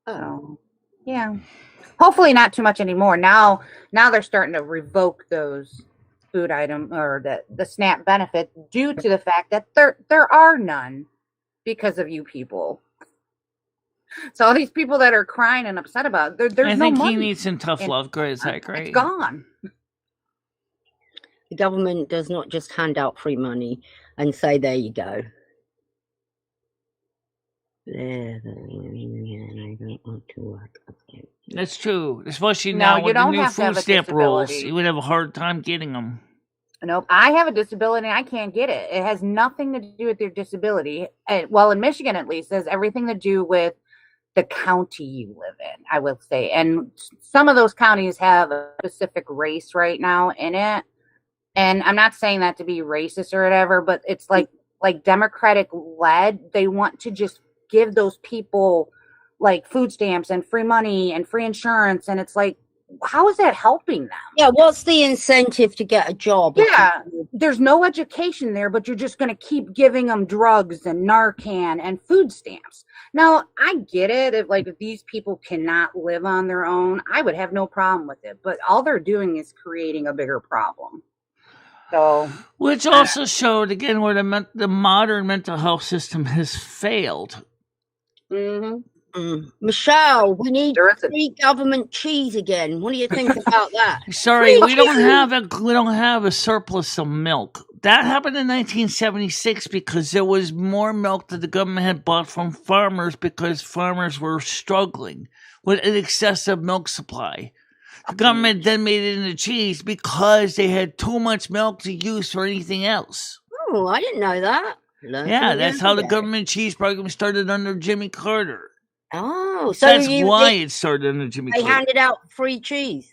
So, yeah. Hopefully not too much anymore. Now they're starting to revoke those food item or the SNAP benefit due to the fact that there are none because of you people. So all these people that are crying and upset about it, there's no money. I think he needs some tough love. Great, is that great? It's gone. The government does not just hand out free money and say, there you go. I don't want to work. Okay. That's true, especially now with the new food stamp rules. You would have a hard time getting them. Nope, I have a disability and I can't get it. It has nothing to do with your disability. Well, in Michigan at least, it has everything to do with the county you live in, I will say. And some of those counties have a specific race right now in it. And I'm not saying that to be racist or whatever, but it's like Democratic led. They want to just give those people like food stamps and free money and free insurance. And it's like, how is that helping them? Yeah, what's the incentive to get a job? Yeah, there's no education there, but you're just going to keep giving them drugs and Narcan and food stamps. Now, I get it. If these people cannot live on their own, I would have no problem with it. But all they're doing is creating a bigger problem. So, which also showed, again, where the modern mental health system has failed. Mm-hmm. Michelle, we need free government cheese again. What do you think about that? Sorry, we don't have a surplus of milk. That happened in 1976 because there was more milk that the government had bought from farmers because farmers were struggling with an excessive milk supply. The government then made it into cheese because they had too much milk to use for anything else. Oh, I didn't know that. Yeah, that's how the government cheese program started under Jimmy Carter. Oh, so that's why it started under Jimmy Carter. They handed out free cheese.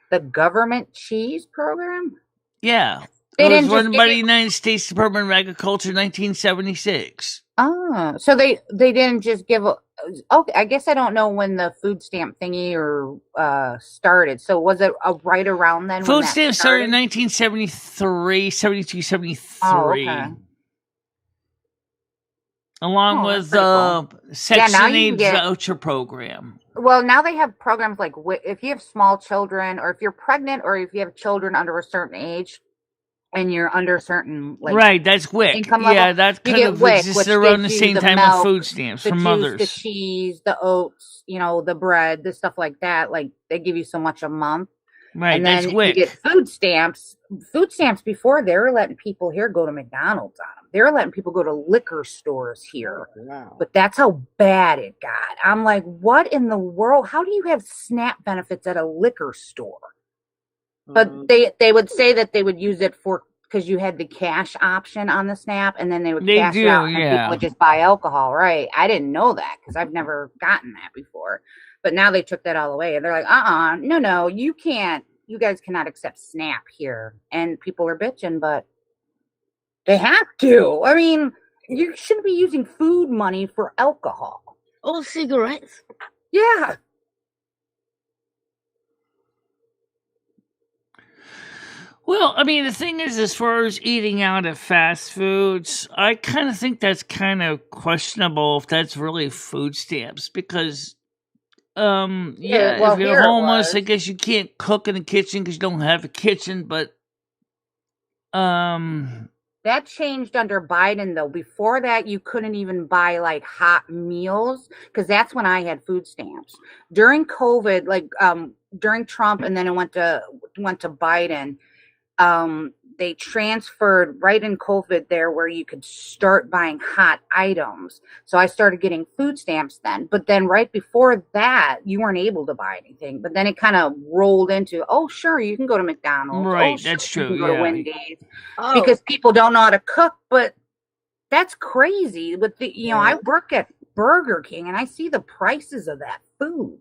The government cheese program? Yeah. It was run by the United States Department of Agriculture in 1976. Oh, so they didn't just give okay, I guess I don't know when the food stamp thingy started. So was it right around then? Food stamp started in 1973, 72, 73. Oh, okay. Along with the Section 8 voucher program. Well, now they have programs like if you have small children or if you're pregnant or if you have children under a certain age and you're under a certain right, that's WIC. Income level, yeah, that kind of exists around the same time with food stamps for mothers. The cheese, the oats, the bread, the stuff like that. Like they give you so much a month. Right, and that's then WIC. You get food stamps. Food stamps before they were letting people here go to McDonald's on them. They were letting people go to liquor stores here. Wow. But that's how bad it got. I'm like, what in the world? How do you have SNAP benefits at a liquor store? But they would say that they would use it for because you had the cash option on the SNAP, and then they would cash it out, and people would just buy alcohol. Right? I didn't know that because I've never gotten that before. But now they took that all away, and they're like, no, you can't. You guys cannot accept SNAP here, and people are bitching, but they have to. I mean, you shouldn't be using food money for alcohol. Or cigarettes. Yeah. Well, I mean, the thing is, as far as eating out at fast foods, I kind of think that's kind of questionable if that's really food stamps because, yeah, Well, if you're here it homeless, I was. guess you can't cook in the kitchen because you don't have a kitchen, but, That changed under Biden, though. Before that, you couldn't even buy like hot meals because that's when I had food stamps. During COVID, like during Trump, and then it went to Biden. They transferred right in COVID there where you could start buying hot items. So I started getting food stamps then. But then right before that, you weren't able to buy anything. But then it kind of rolled into, oh, sure, you can go to McDonald's. Oh, right, sure, that's you true, can go to yeah. Wendy's. Oh, Because people don't know how to cook. But that's crazy. With the, Yeah. I work at Burger King and I see the prices of that food.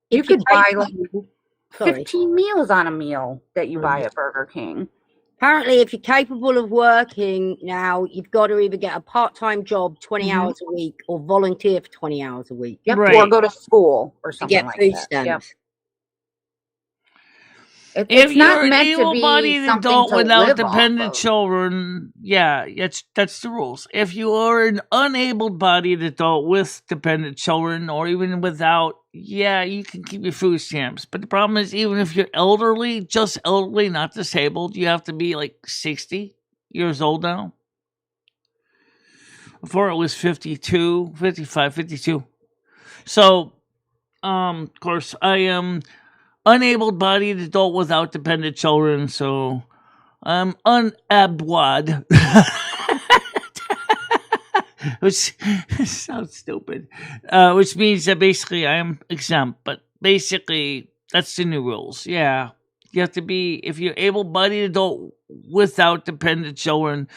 You If you could buy take- like Sorry. 15 meals on a meal that you buy at Burger King. Apparently, if you're capable of working now, you've got to either get a part-time job, 20 Mhm. hours a week, or volunteer for 20 hours a week Yep, Right. or go to school or to something get like food that. stamps. Yep. If It's not you're an meant to be able-bodied something adult to without live dependent off of. children, yeah, that's the rules. If you are an unable-bodied adult with dependent children, or even without, yeah, you can keep your food stamps. But the problem is, even if you're elderly, just elderly, not disabled, you have to be like 60 years old now. Before it was 52, 55, 52. So, of course, I am unable-bodied adult without dependent children, so I'm unabwad. Which sounds stupid. Which means that basically I am exempt, but basically that's the new rules. Yeah. You have to be, if you're able-bodied adult without dependent children,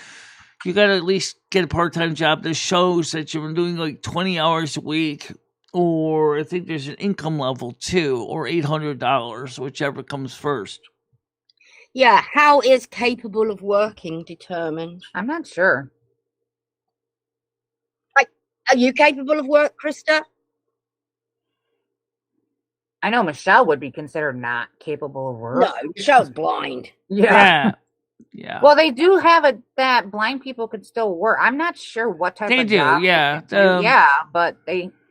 you got to at least get a part-time job that shows that you're doing like 20 hours a week, or I think there's an income level too, or $800, whichever comes first. Yeah, how is capable of working determined? I'm not sure. Are you capable of work, Krista? I know Michelle would be considered not capable of work. No, Michelle's blind. Yeah. Yeah. Well, they do have it that blind people could still work. I'm not sure what type They of do, job yeah. they can do. Yeah, but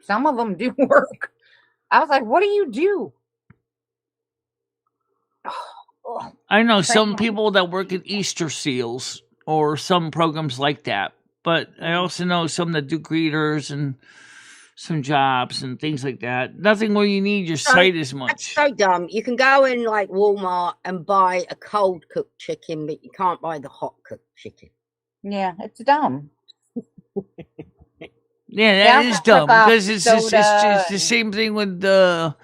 some of them do work. I was like, what do you do? I know some people that work at Easter Seals or some programs like that, but I also know some that do greeters and some jobs and things like that. Nothing where you need your sight as much. That's so dumb. You can go in like Walmart and buy a cold cooked chicken, but you can't buy the hot cooked chicken. Yeah, it's dumb. Yeah, that is dumb because it's the same thing with the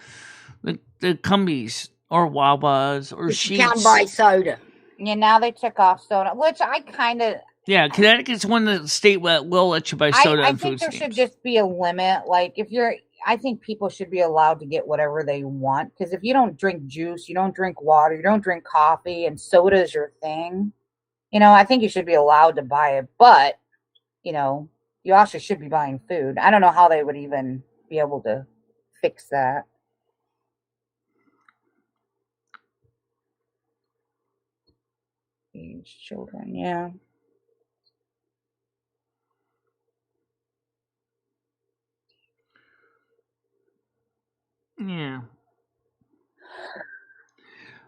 Cumbies or Wawas or Sheets. You can buy soda. Yeah, now they took off soda, which I kind of... Yeah, Connecticut's one of the state that will let you buy soda and food I think there stamps. should just be a limit. Like, I think people should be allowed to get whatever they want. Because if you don't drink juice, you don't drink water, you don't drink coffee, and soda is your thing, I think you should be allowed to buy it. But, you also should be buying food. I don't know how they would even be able to fix that. Aged children, yeah. Yeah.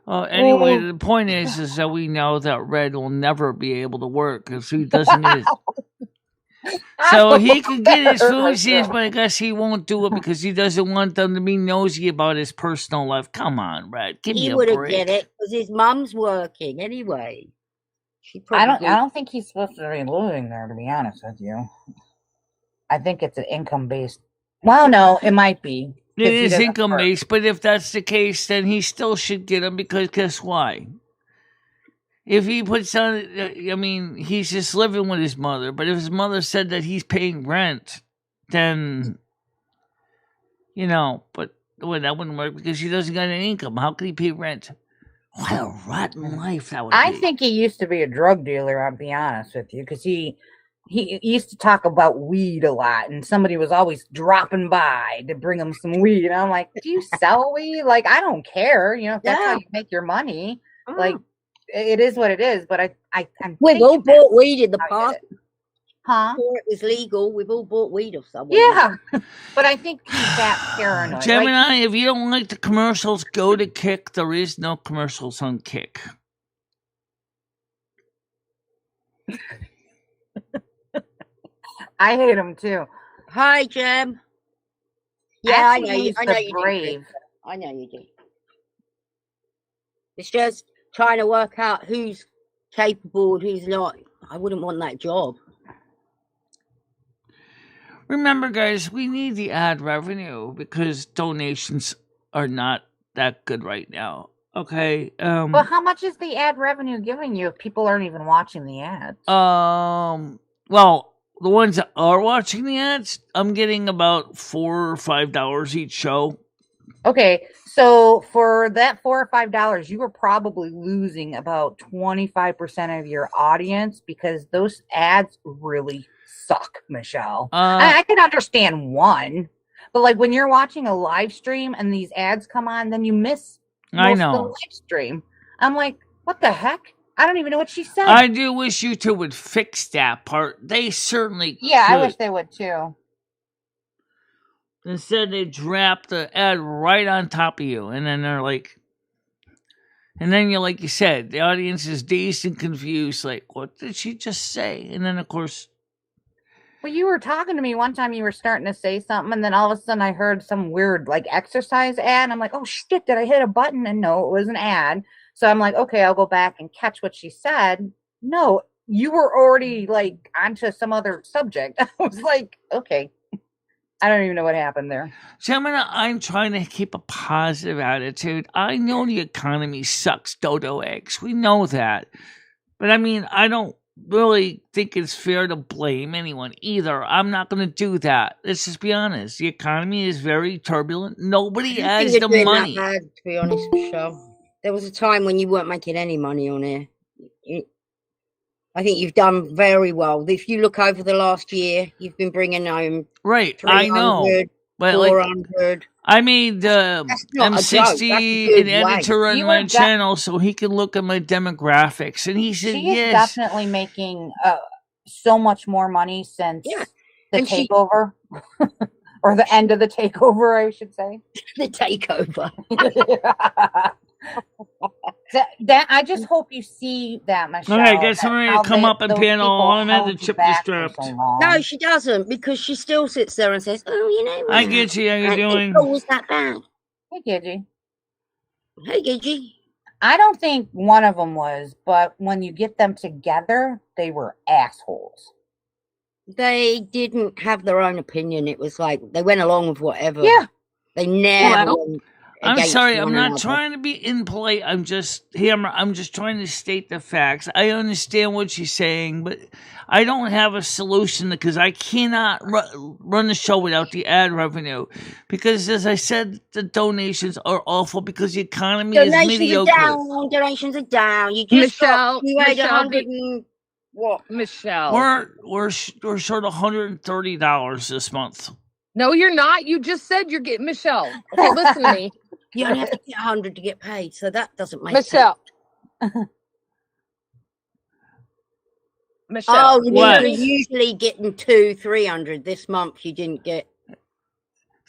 Anyway, the point is that we know that Red will never be able to work because he doesn't get his... So he can get his food stamps, but I guess he won't do it because he doesn't want them to be nosy about his personal life. Come on, Red, give me a break. He would get it because his mum's working anyway. I don't think he's supposed to be living there, to be honest with you. I think it's an income based. Well, no, it might be. It is income based, but if that's the case, then he still should get them because guess why? If he puts on, he's just living with his mother. But if his mother said that he's paying rent, then, but that wouldn't work because he doesn't got any income. How could he pay rent? What a rotten life that would be. I think he used to be a drug dealer, I'll be honest with you, because he he used to talk about weed a lot, and somebody was always dropping by to bring him some weed. And I'm like, do you sell weed? Like, I don't care. You know, if that's how you make your money. Like, it is what it is. But we've all bought weed in the past. Huh? Before it was legal, we've all bought weed of someone. Yeah, but I think he's that paranoid. Gemini, if you don't like the commercials, go to Kick. There is no commercials on Kick. I hate him too. Hi, Gem. Yeah, I know you. I know you do. I know you do. It's just trying to work out who's capable and who's not. I wouldn't want that job. Remember, guys, we need the ad revenue because donations are not that good right now. Okay. Well, how much is the ad revenue giving you if people aren't even watching the ads? Well, the ones that are watching the ads, I'm getting about $4 or $5 each show. Okay, so for that $4 or $5, you were probably losing about 25% of your audience because those ads really suck, Michelle. I can understand one, but like when you're watching a live stream and these ads come on, then you miss most of the live stream. I'm like, what the heck? I don't even know what she said. I do wish YouTube would fix that part. They certainly could. I wish they would too. Instead, they drop the ad right on top of you, and then they're like, and then you, like you said, the audience is dazed and confused. Like, what did she just say? And then, of course, well, you were talking to me one time. You were starting to say something, and then all of a sudden, I heard some weird like exercise ad. And I'm like, oh shit! Did I hit a button? And no, it was an ad. So I'm like, okay, I'll go back and catch what she said. No, you were already like onto some other subject. I was like, okay. I don't even know what happened there. Gemini, I'm trying to keep a positive attitude. I know the economy sucks dodo eggs. We know that. But I mean, I don't really think it's fair to blame anyone either. I'm not going to do that. Let's just be honest. The economy is very turbulent. Nobody has the money. That bad, to be honest, Michelle. There was a time when you weren't making any money on here. I think you've done very well. If you look over the last year, you've been bringing home I know, but 400. Like, I made M60 an editor on my channel so he could look at my demographics, and he said, "She is definitely making so much more money since the takeover." Or the end of the takeover, I should say. The takeover. that I just hope you see that, Michelle. Okay, get somebody to come up and panel. I'm at the chip distract. No, she doesn't, because she still sits there and says, "Oh, you know what? Hi, Gidgy. How you doing? It was that bad." Hey, Gidgy. Hey, Gidgy. I don't think one of them was, but when you get them together, they were assholes. They didn't have their own opinion. It was like they went along with whatever. Yeah. They never went I'm against sorry, one I'm not another. trying to be impolite. I'm just trying to state the facts. I understand what she's saying, but I don't have a solution because I cannot run the show without the ad revenue. Because, as I said, the donations are awful because the economy is mediocre. Donations are down. You just Michelle, you had Michelle, 100 and what? Michelle, we're short $130 this month. No, you're not. You just said you're getting Michelle. Okay, listen to me. You only have to get 100 to get paid, so that doesn't make Michelle. sense. Michelle. Oh, you're usually getting 200-300. This month you didn't get.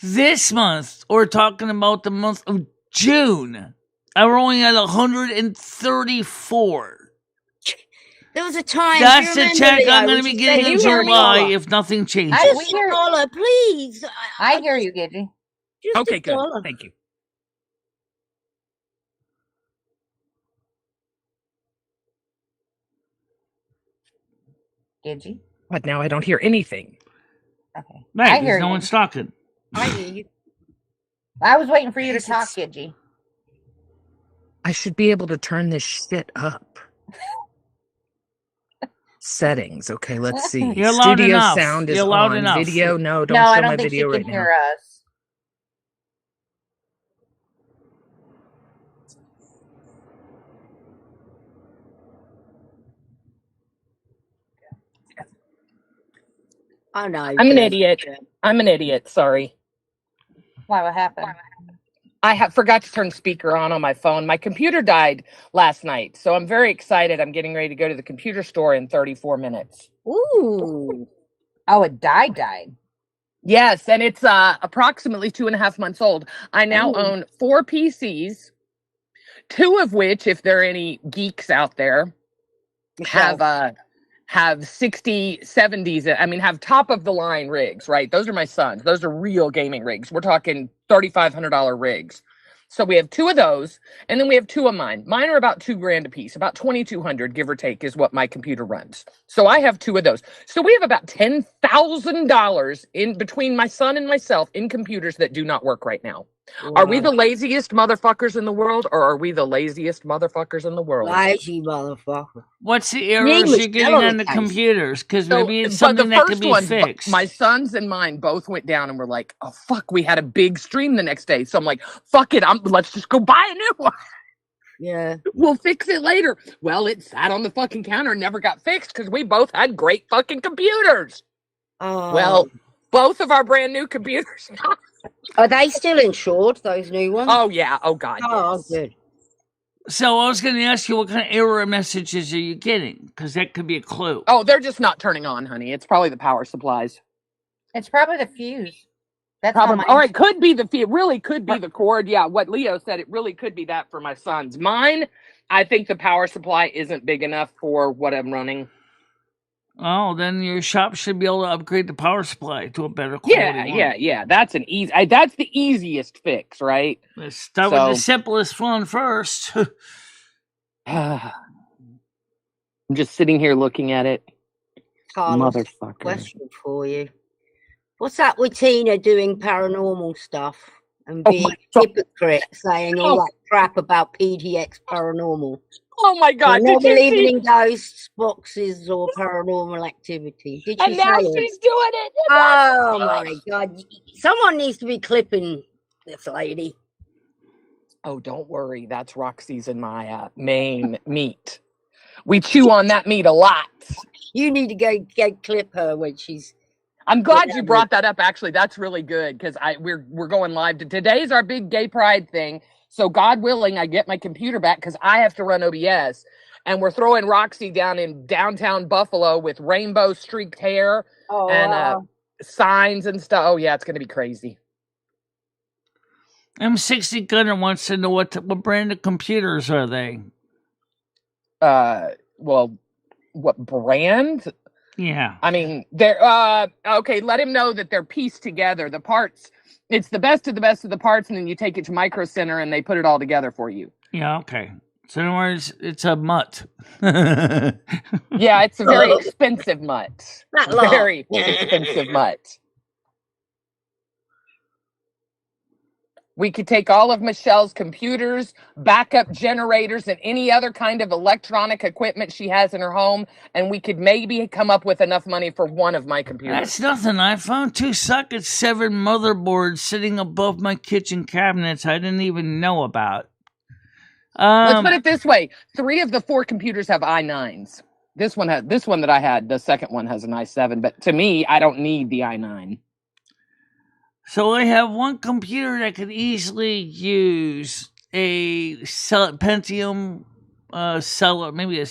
This month, we're talking about the month of June. We're only at 134. There was a time. That's the check I'm going to be getting in July if nothing changes. Just a dollar, please. I hear you, Gidgy. Okay, good. Thank you. Gidgy? But now I don't hear anything. Okay. Right, because no one's talking. I hear you. I was waiting for you to talk, Gidgy. I should be able to turn this shit up. Settings. Okay, let's see. You're loud Studio enough. sound is You're loud on. enough. Video, no, don't No, show I don't my think video she right can now. hear us. I know. I'm an idiot. I'm an idiot. Sorry. Why? What happened? I forgot to turn speaker on my phone. My computer died last night, so I'm very excited. I'm getting ready to go to the computer store in 34 minutes. Ooh. Oh, it died. Yes, and it's approximately 2.5 months old. I now Ooh. own 4 PCs, 2 of which, if there are any geeks out there, Michelle. have 60, 70s. I mean, have top of the line rigs, right? Those are my sons. Those are real gaming rigs. We're talking $3,500 rigs. So we have 2 of those, and then we have 2 of mine. Mine are about $2,000 a piece, about 2,200, give or take, is what my computer runs. So I have 2 of those. So we have about $10,000 in between my son and myself in computers that do not work right now. Wow. Are we the laziest motherfuckers in the world, or are we the laziest motherfuckers in the world? Lazy motherfucker. What's the errors you're getting on the computers? Because maybe it's something that can be fixed. My sons and mine both went down and were like, "Oh fuck, we had a big stream the next day." So I'm like, "Fuck it, let's just go buy a new one." Yeah. We'll fix it later. Well, it sat on the fucking counter and never got fixed because we both had great fucking computers. Well, both of our brand new computers. Are they still insured, those new ones? Oh yeah. Oh god. Oh, yes. good. So I was going to ask you, what kind of error messages are you getting? Because that could be a clue. Oh, they're just not turning on, honey. It's probably the power supplies. It's probably the fuse. That's probably. Or it could be it really could be the cord. Yeah, what Leo said, it really could be that for my sons. Mine, I think the power supply isn't big enough for what I'm running. Oh, then your shop should be able to upgrade the power supply to a better quality one. Yeah. That's that's the easiest fix, right? Let's start with the simplest one first. I'm just sitting here looking at it. Carlos, motherfucker. Question for you. What's up with Tina doing paranormal stuff and being a hypocrite, saying all that crap about PDX paranormal? Oh my god! Not believing in ghosts, boxes, or paranormal activity. Did she and now say she's doing it. Oh my god! Someone needs to be clipping this lady. Oh, don't worry. That's Roxy's and my main meat. We chew on that meat a lot. You need to go clip her when she's. I'm glad you brought that up. Actually, that's really good because we're going live. Today's our big gay pride thing. So God willing, I get my computer back because I have to run OBS, and we're throwing Roxy down in downtown Buffalo with rainbow streaked hair and signs and stuff. Oh yeah, it's gonna be crazy. M60 Gunner wants to know what brand of computers are they? Well, what brand? Yeah. I mean, they're okay, let him know that they're pieced together. The parts, it's the best of the parts, and then you take it to Micro Center and they put it all together for you. Yeah, okay. So in other words, it's a mutt. Yeah, it's a very expensive mutt. Very expensive mutt. We could take all of Michelle's computers, backup generators, and any other kind of electronic equipment she has in her home, and we could maybe come up with enough money for one of my computers. That's nothing. I found 2 sockets, 7 motherboards sitting above my kitchen cabinets I didn't even know about. Let's put it this way: 3 of the 4 computers have i9s. This one that I had, the second one has an i7, but to me, I don't need the i9. So I have one computer that could easily use a Pentium maybe a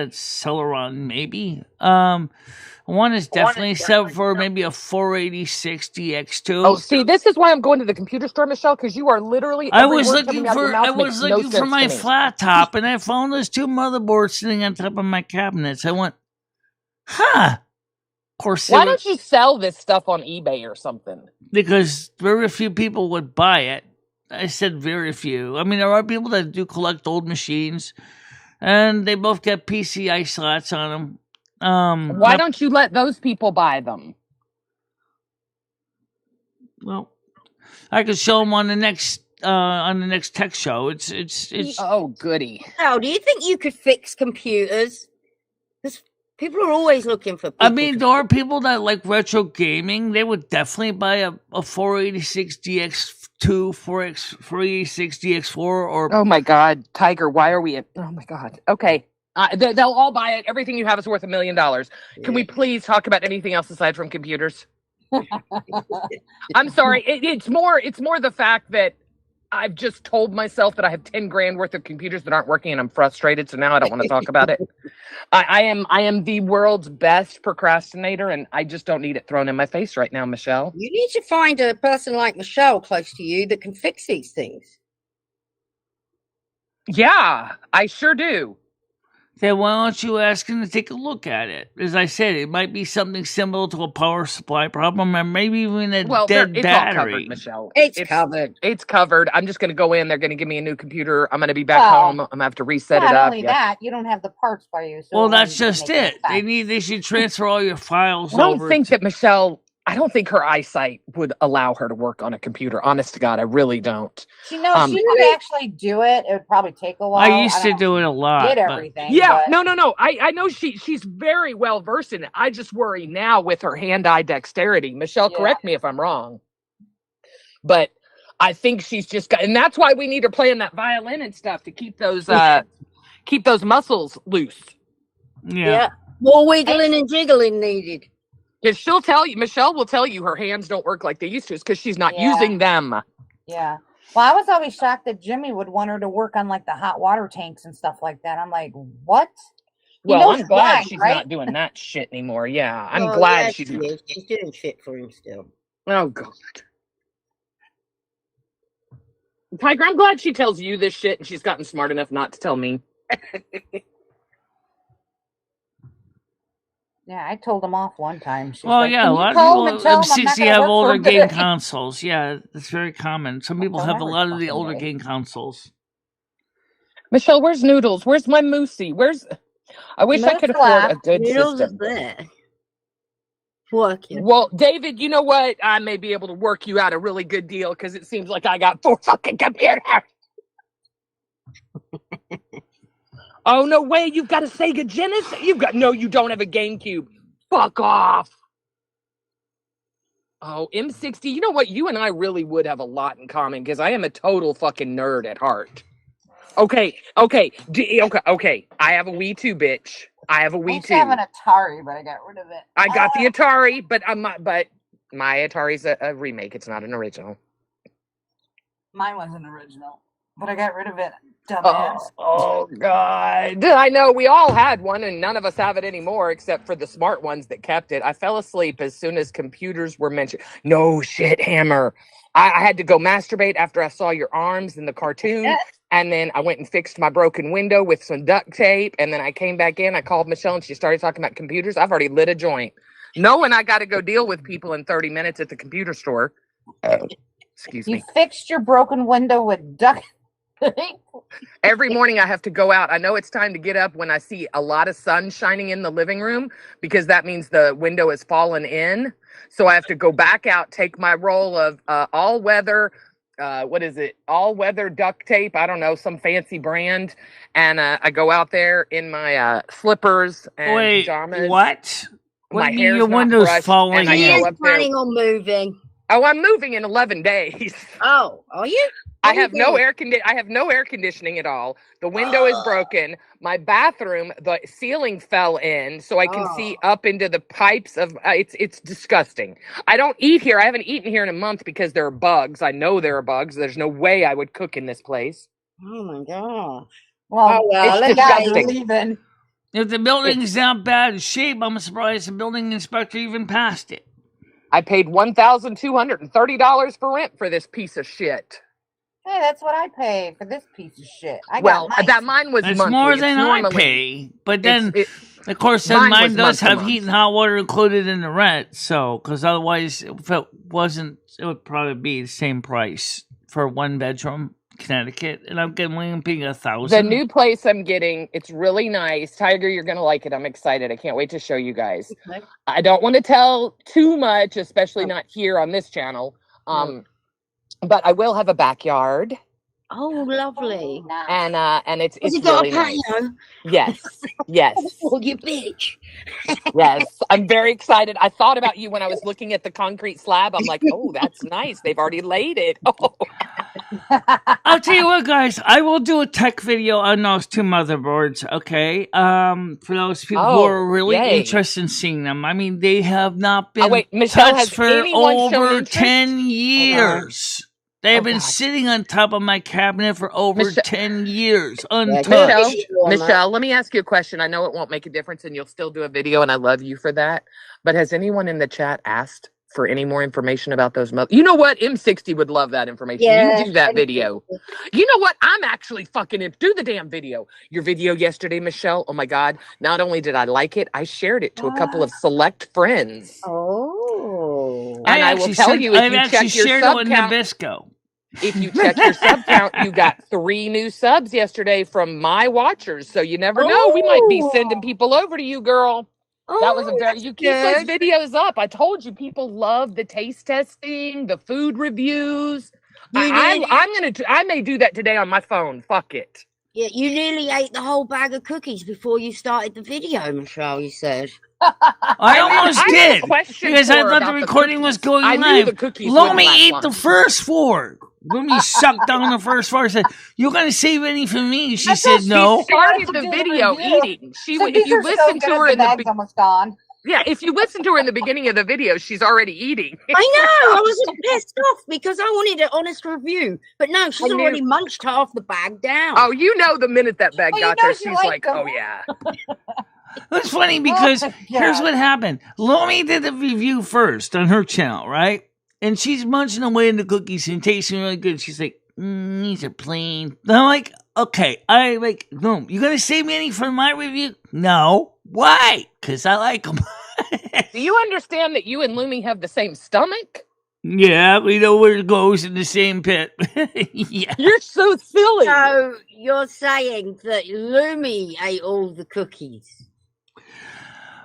Celeron, maybe. One is definitely set for maybe a 480-60X2. Oh, see, this is why I'm going to the computer store, Michelle, because you are literally. I was looking for my flat top, and I found those 2 motherboards sitting on top of my cabinets. I went, huh. Of course, why don't you sell this stuff on eBay or something? Because very few people would buy it. I said very few. I mean, there are people that do collect old machines, and they both get PCI slots on them. Why don't you let those people buy them? Well, I could show them on the next tech show. It's oh goody. Now, do you think you could fix computers? Because people are always looking for. I mean, there are people that like retro gaming. They would definitely buy a 486 DX2, 486 DX4, or. Oh my God, Tiger! Why are we? Oh my God. Okay. They'll all buy it. Everything you have is worth $1 million. Can we please talk about anything else aside from computers? I'm sorry. It's more the fact that I've just told myself that I have 10 grand worth of computers that aren't working, and I'm frustrated. So now I don't want to talk about it. I am the world's best procrastinator, and I just don't need it thrown in my face right now, Michelle. You need to find a person like Michelle close to you that can fix these things. Yeah, I sure do. Then why don't you ask him to take a look at it? As I said, it might be something similar to a power supply problem, or maybe even a dead it's battery. all covered, Michelle. It's covered. It's covered. I'm just going to go in. They're going to give me a new computer. I'm going to be back home. I'm going to have to reset it up. Not only that, you don't have the parts by you. So Well, that's just it. They should transfer all your files over. I don't think that Michelle. I don't think her eyesight would allow her to work on a computer. Honest to God, I really don't. She knows she could actually do it. It would probably take a while. I used to do it a lot. Did everything? Yeah, no. I know she's very well versed in it. I just worry now with her hand-eye dexterity. Michelle, correct me if I'm wrong, but I think she's just got, and that's why we need her playing that violin and stuff to keep those muscles loose. Yeah. More wiggling and jiggling needed. Because Michelle will tell you her hands don't work like they used to. It's because she's not using them. Yeah. Well, I was always shocked that Jimmy would want her to work on like the hot water tanks and stuff like that. I'm like, what? Well, I'm glad she's not doing that shit anymore. Yeah, I'm glad she's doing shit for him still. Oh, God. Tiger, I'm glad she tells you this shit and she's gotten smart enough not to tell me. Yeah, I told him off one time. She's well, like, yeah, a lot of people M60 have older game consoles. Yeah, that's very common. Some people have a lot of the older game consoles. Michelle, where's Noodles? Where's my Moosey? I wish I could afford a good Noodles system. Is there. Working. Well, David, you know what? I may be able to work you out a really good deal because it seems like I got 4 fucking computers. Oh, no way. You've got a Sega Genesis? No, you don't have a GameCube. Fuck off. Oh, M60. You know what? You and I really would have a lot in common because I am a total fucking nerd at heart. Okay. I have a Wii 2, bitch. I have a Wii 2. I have an Atari, but I got rid of it. I got the Atari, but my Atari's a remake. It's not an original. Mine was an original, but I got rid of it. Dumbass. Oh, God. I know we all had one and none of us have it anymore except for the smart ones that kept it. I fell asleep as soon as computers were mentioned. No shit, Hammer. I had to go masturbate after I saw your arms in the cartoon. And then I went and fixed my broken window with some duct tape. And then I came back in. I called Michelle and she started talking about computers. I've already lit a joint. Knowing I got to go deal with people in 30 minutes at the computer store. Excuse me. You fixed your broken window with duct tape? Every morning I have to go out. I know it's time to get up when I see a lot of sun shining in the living room because that means the window has fallen in. So I have to go back out, take my roll of all-weather duct tape. I don't know, some fancy brand. And I go out there in my slippers and pajamas. What? My hair's hair's your window's falling in? He is planning on moving. Oh, I'm moving in 11 days. Oh, are you? I have no air conditioning at all. The window is broken. My bathroom, the ceiling fell in, so I can see up into the pipes of. It's disgusting. I don't eat here. I haven't eaten here in a month because there are bugs. I know there are bugs. There's no way I would cook in this place. Oh my gosh. Well, it's disgusting. Leaving. If the building's not bad shape, I'm surprised the building inspector even passed it. I paid $1,230 for rent for this piece of shit. Hey, that's what I pay for this piece of shit. Mine was That's monthly. more than I pay. But then, of course, mine does have heat and hot water included in the rent. So, because otherwise, if it wasn't, it would probably be the same price for 1 bedroom, Connecticut. And I'm paying $1,000. The new place I'm getting, it's really nice. Tiger, you're going to like it. I'm excited. I can't wait to show you guys. Okay. I don't want to tell too much, especially not here on this channel. But I will have a backyard. Oh, lovely. And it's Has it really got a patio? Nice. Yes. Oh, you bitch. Yes. I'm very excited. I thought about you when I was looking at the concrete slab. I'm like, oh, that's nice. They've already laid it. Oh. I'll tell you what, guys. I will do a tech video on those two motherboards. Okay. For those people who are really yay. interested in seeing them. I mean, they have not been wait, Michelle, touched has for anyone shown over interest? 10 years. They've Oh, been God. sitting on top of my cabinet for over Michelle- 10 years, untouched. Michelle, let me ask you a question. I know it won't make a difference and you'll still do a video, and I love you for that. But has anyone in the chat asked for any more information about those? You know what? M60 would love that information. Yeah, You do that video. You know what? I'm actually fucking do the damn video. Your video yesterday, Michelle. Oh my God. Not only did I like it, I shared it to a couple of select friends. Oh. And I will tell you, if you check your shared sub it with count, Nabisco. if you check your sub count, you got 3 new subs yesterday from my watchers. So you never know. We might be sending people over to you, girl. That was a very, you keep those videos up. I told you people love the taste testing, the food reviews. I may do that today on my phone. Fuck it. Yeah, you nearly ate the whole bag of cookies before you started the video, Michelle, you said. I almost did. Because I thought the recording was going I live. knew the cookies Lomi wouldn't last ate long. the first 4. Lomi sucked down the first 4. I said, "You're going to save any for me?" She said, "No." She started the video eating. If you listen to her in the almost gone. Yeah, if you listen to her in the beginning of the video, she's already eating. I know. I was pissed off because I wanted an honest review. But no, she's already munched half the bag down. Oh, you know the minute that bag got there, she's like, them. oh, yeah. It's funny because here's what happened. Lomi did the review first on her channel, right? And she's munching away in the cookies and tasting really good. She's like, these are plain. And I'm like, okay. No, you going to save me any for my review? No. Why? Because I like them. Do you understand that you and Lumi have the same stomach? Yeah, we know where it goes in the same pit. Yeah. You're so silly. So you're saying that Lumi ate all the cookies?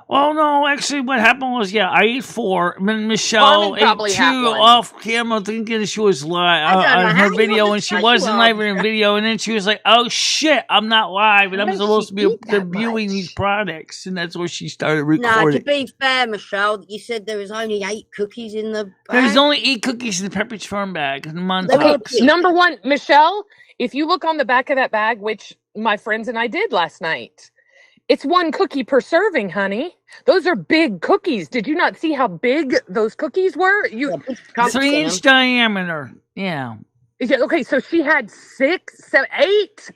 Well, no, actually, what happened was, I ate 4. Michelle ate 2 off camera, thinking she was live on her video, and she wasn't live in her video. And then she was like, "Oh shit, I'm not live, and I'm supposed to be reviewing these products." And that's where she started recording. No, to be fair, Michelle, you said there was only 8 cookies in the bag. There's only 8 cookies in the Pepperidge Farm bag. Okay, number one, Michelle, if you look on the back of that bag, which my friends and I did last night, it's 1 cookie per serving, honey. Those are big cookies. Did you not see how big those cookies were? 3-inch diameter. Yeah. Okay, so she had 6, 7, 8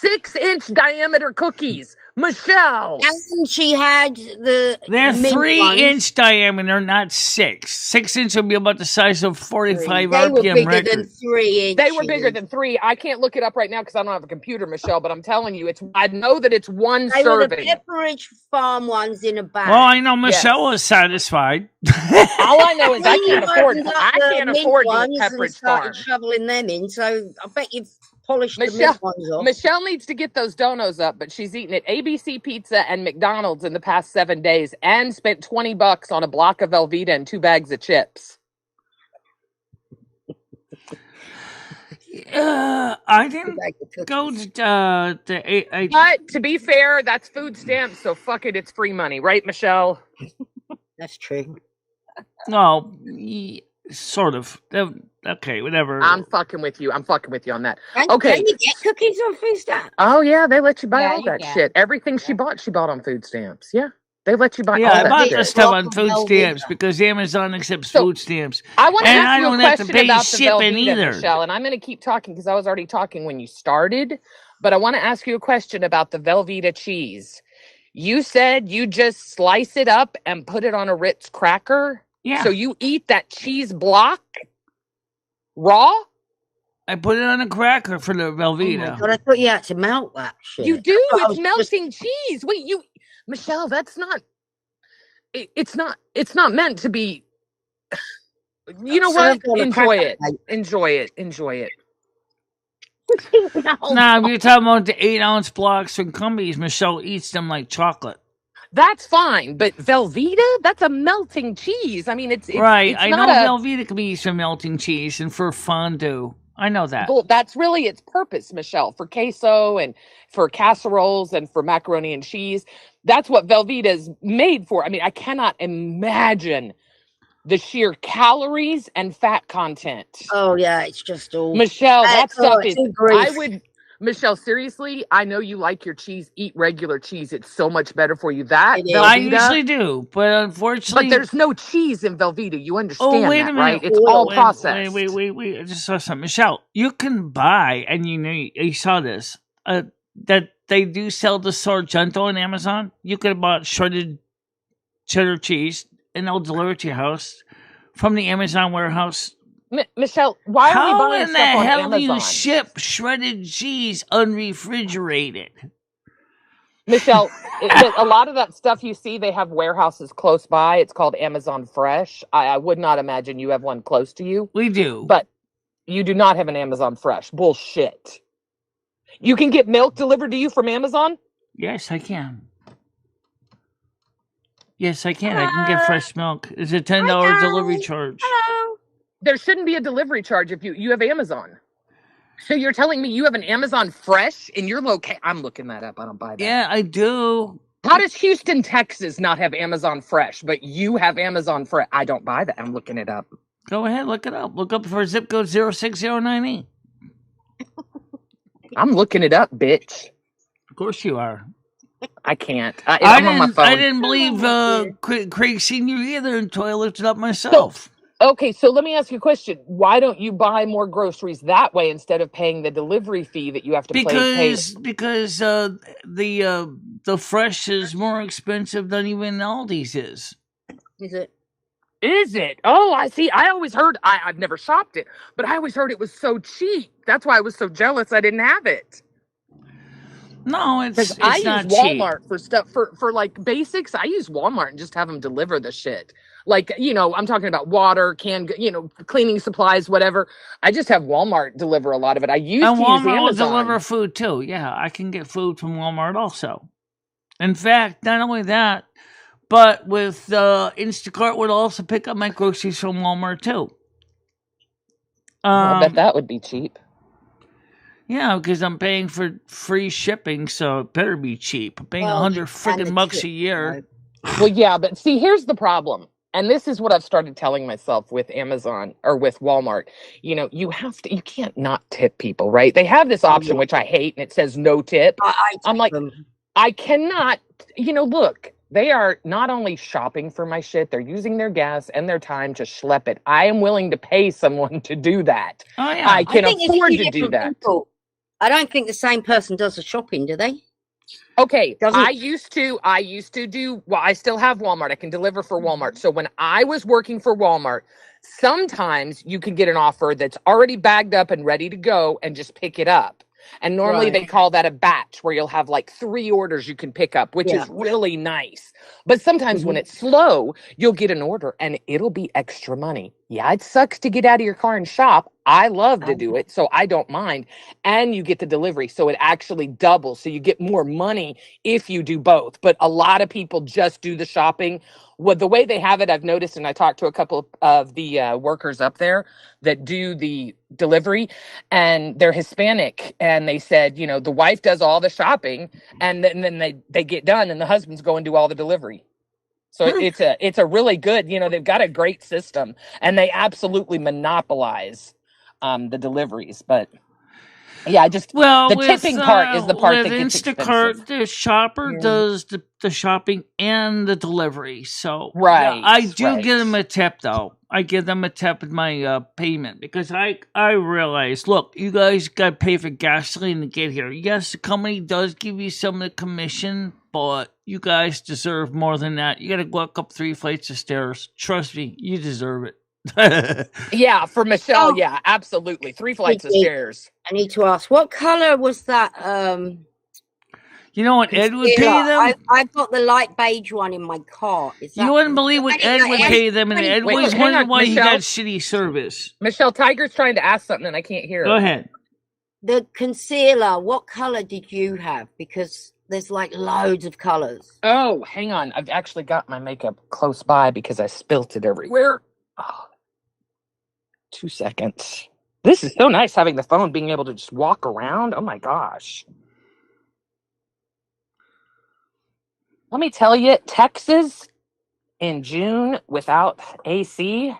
6-inch diameter cookies. Michelle. And she had They're 3-inch diameter, not 6. 6-inch would be about the size of 45 They were RPM bigger record. than 3 inches. They were bigger than 3. I can't look it up right now because I don't have a computer, Michelle, but I'm telling you, I know that it's 1 They were the serving. Pepperidge Farm ones in a bag. Well, I know Michelle was satisfied. All I know is I can't afford to ones Pepperidge and started Farm. shoveling them in, so I bet you've polished the Michelle, mint ones off. Michelle needs to get those donos up, but she's eaten at ABC Pizza and McDonald's in the past 7 days and spent $20 on a block of Velveeta and 2 bags of chips. I didn't go to But to be fair, that's food stamps, so fuck it, it's free money, right, Michelle? That's true. No, sort of. Okay, whatever. I'm fucking with you. I'm fucking with you on that. Can Okay. you get cookies on food stamps? Oh yeah, they let you buy all you that can. shit. Everything she bought on food stamps. Yeah. They let you buy all I that bought shit. the stuff on food stamps because Amazon accepts food stamps. I want to and ask I you don't a have to question pay about the shipping Velveeta, either. Michelle, and I'm going to keep talking because I was already talking when you started. But I want to ask you a question about the Velveeta cheese. You said you just slice it up and put it on a Ritz cracker. Yeah. So you eat that cheese block raw? I put it on a cracker for the Velveeta. But I thought you had to melt that shit. You do. I It's was melting cheese. Wait, Michelle, that's not. It's not meant to be. You know what? Served on a Enjoy cracker it. plate. Enjoy it. Nah, we're talking about the 8-ounce blocks from Cumbies. Michelle eats them like chocolate. That's fine, but Velveeta, that's a melting cheese. I mean, it's Right, It's I not know Velveeta can be used for melting cheese and for fondue. I know that. Well, that's really its purpose, Michelle, for queso and for casseroles and for macaroni and cheese. That's what Velveeta is made for. I mean, I cannot imagine the sheer calories and fat content. Oh yeah, it's just all Michelle, that stuff it's is, all grief. Michelle, seriously, I know you like your cheese. Eat regular cheese. It's so much better for you. That It is. I Velveeta, usually do, but unfortunately, but there's no cheese in Velveeta. You oh, understand wait a that, minute. right? It's Oil. all Wait, processed. wait. I just saw something. Michelle, you can buy, and you know, you saw this, that they do sell the Sargento on Amazon. You could have bought shredded cheddar cheese, and they'll deliver it to your house from the Amazon warehouse. Michelle, why are we How buying in the stuff on hell do you Amazon? ship shredded cheese unrefrigerated? Michelle, a lot of that stuff you see, they have warehouses close by. It's called Amazon Fresh. I would not imagine you have one close to you, We do. but you do not have an Amazon Fresh. Bullshit. You can get milk delivered to you from Amazon? Yes, I can. Yes, I can. I can get fresh milk. It's a $10 delivery charge. Hello. There shouldn't be a delivery charge if you have Amazon. So you're telling me you have an Amazon Fresh in your location? I'm looking that up. I don't buy that. Yeah, I do. How does Houston, Texas not have Amazon Fresh, but you have Amazon Fresh? I don't buy that. I'm looking it up. Go ahead, look it up. Look up for zip code 06098. I'm looking it up, bitch. Of course you are. I can't. I'm on my phone. I didn't believe Craig Sr. either until I looked it up myself. Okay, so let me ask you a question. Why don't you buy more groceries that way instead of paying the delivery fee that you have to pay? Because the fresh is more expensive than even Aldi's is. Is it? Is it? Oh, I see. I always heard, I've never shopped it, but I always heard it was so cheap. That's why I was so jealous I didn't have it. No, it's I not use cheap. Walmart for stuff, for like basics. I use Walmart and just have them deliver the shit. Like, I'm talking about water, cleaning supplies, whatever. I just have Walmart deliver a lot of it. I used to use Walmart will Amazon. deliver food too. Yeah, I can get food from Walmart also. In fact, not only that, but with Instacart would also pick up my groceries from Walmart too. I bet that would be cheap. Yeah, because I'm paying for free shipping, so it better be cheap. I'm paying $100 freaking bucks a year. Well, yeah, but see, here's the problem. And this is what I've started telling myself with Amazon or with Walmart. You can't not tip people, right? They have this option, which I hate, and it says no tip. I'm like, I cannot, look, they are not only shopping for my shit, they're using their gas and their time to schlep it. I am willing to pay someone to do that. Oh, yeah. I can afford to do that. I don't think the same person does the shopping, do they? Okay, I used to do, well, I still have Walmart. I can deliver for Walmart. So when I was working for Walmart, sometimes you can get an offer that's already bagged up and ready to go and just pick it up. And normally they call that a batch, where you'll have like 3 orders you can pick up, which is really nice. But sometimes when it's slow, you'll get an order and it'll be extra money. Yeah, it sucks to get out of your car and shop. I love to do it, so I don't mind. And you get the delivery, so it actually doubles. So you get more money if you do both. But a lot of people just do the shopping. Well, the way they have it, I've noticed, and I talked to a couple of the workers up there that do the delivery, and they're Hispanic. And they said, the wife does all the shopping, and then they get done, and the husband's go and do all the delivery. So it's a really good, they've got a great system, and they absolutely monopolize the deliveries. But yeah, the tipping part is the part that gets Instacart, expensive. the shopper does the shopping and the delivery. So right, I do give them a tip though. I give them a tip in my payment, because I realize, look, you guys got to pay for gasoline to get here. Yes, the company does give you some of the commission, but you guys deserve more than that. You got to walk up 3 flights of stairs. Trust me, you deserve it. Yeah, for Michelle, yeah, absolutely. 3 flights of stairs. I need to ask, what color was that? You know what Ed would pay them? I've got the light beige one in my car. You wouldn't believe what Ed would pay them, and Ed was wondering why he got shitty service. Michelle, Tiger's trying to ask something and I can't hear Go ahead. The concealer, what color did you have? Because there's like loads of colors. Oh, hang on. I've actually got my makeup close by because I spilt it everywhere. Oh, 2 seconds. This is so nice, having the phone, being able to just walk around. Oh my gosh. Let me tell you, Texas, in June without AC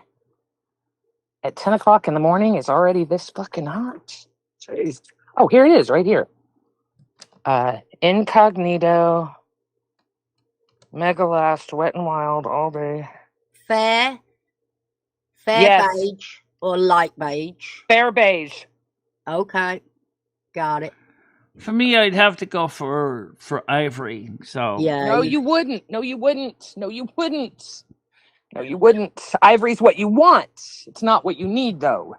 at 10 o'clock in the morning is already this fucking hot. Jeez. Oh, here it is, right here. Incognito, Megalast, Wet and Wild all day. Fair Yes. beige or light beige? Fair beige. Okay, got it. For me, I'd have to go for ivory. So Yeah. No, you wouldn't. No, you wouldn't. No, you wouldn't. No, you wouldn't. Ivory's what you want. It's not what you need, though.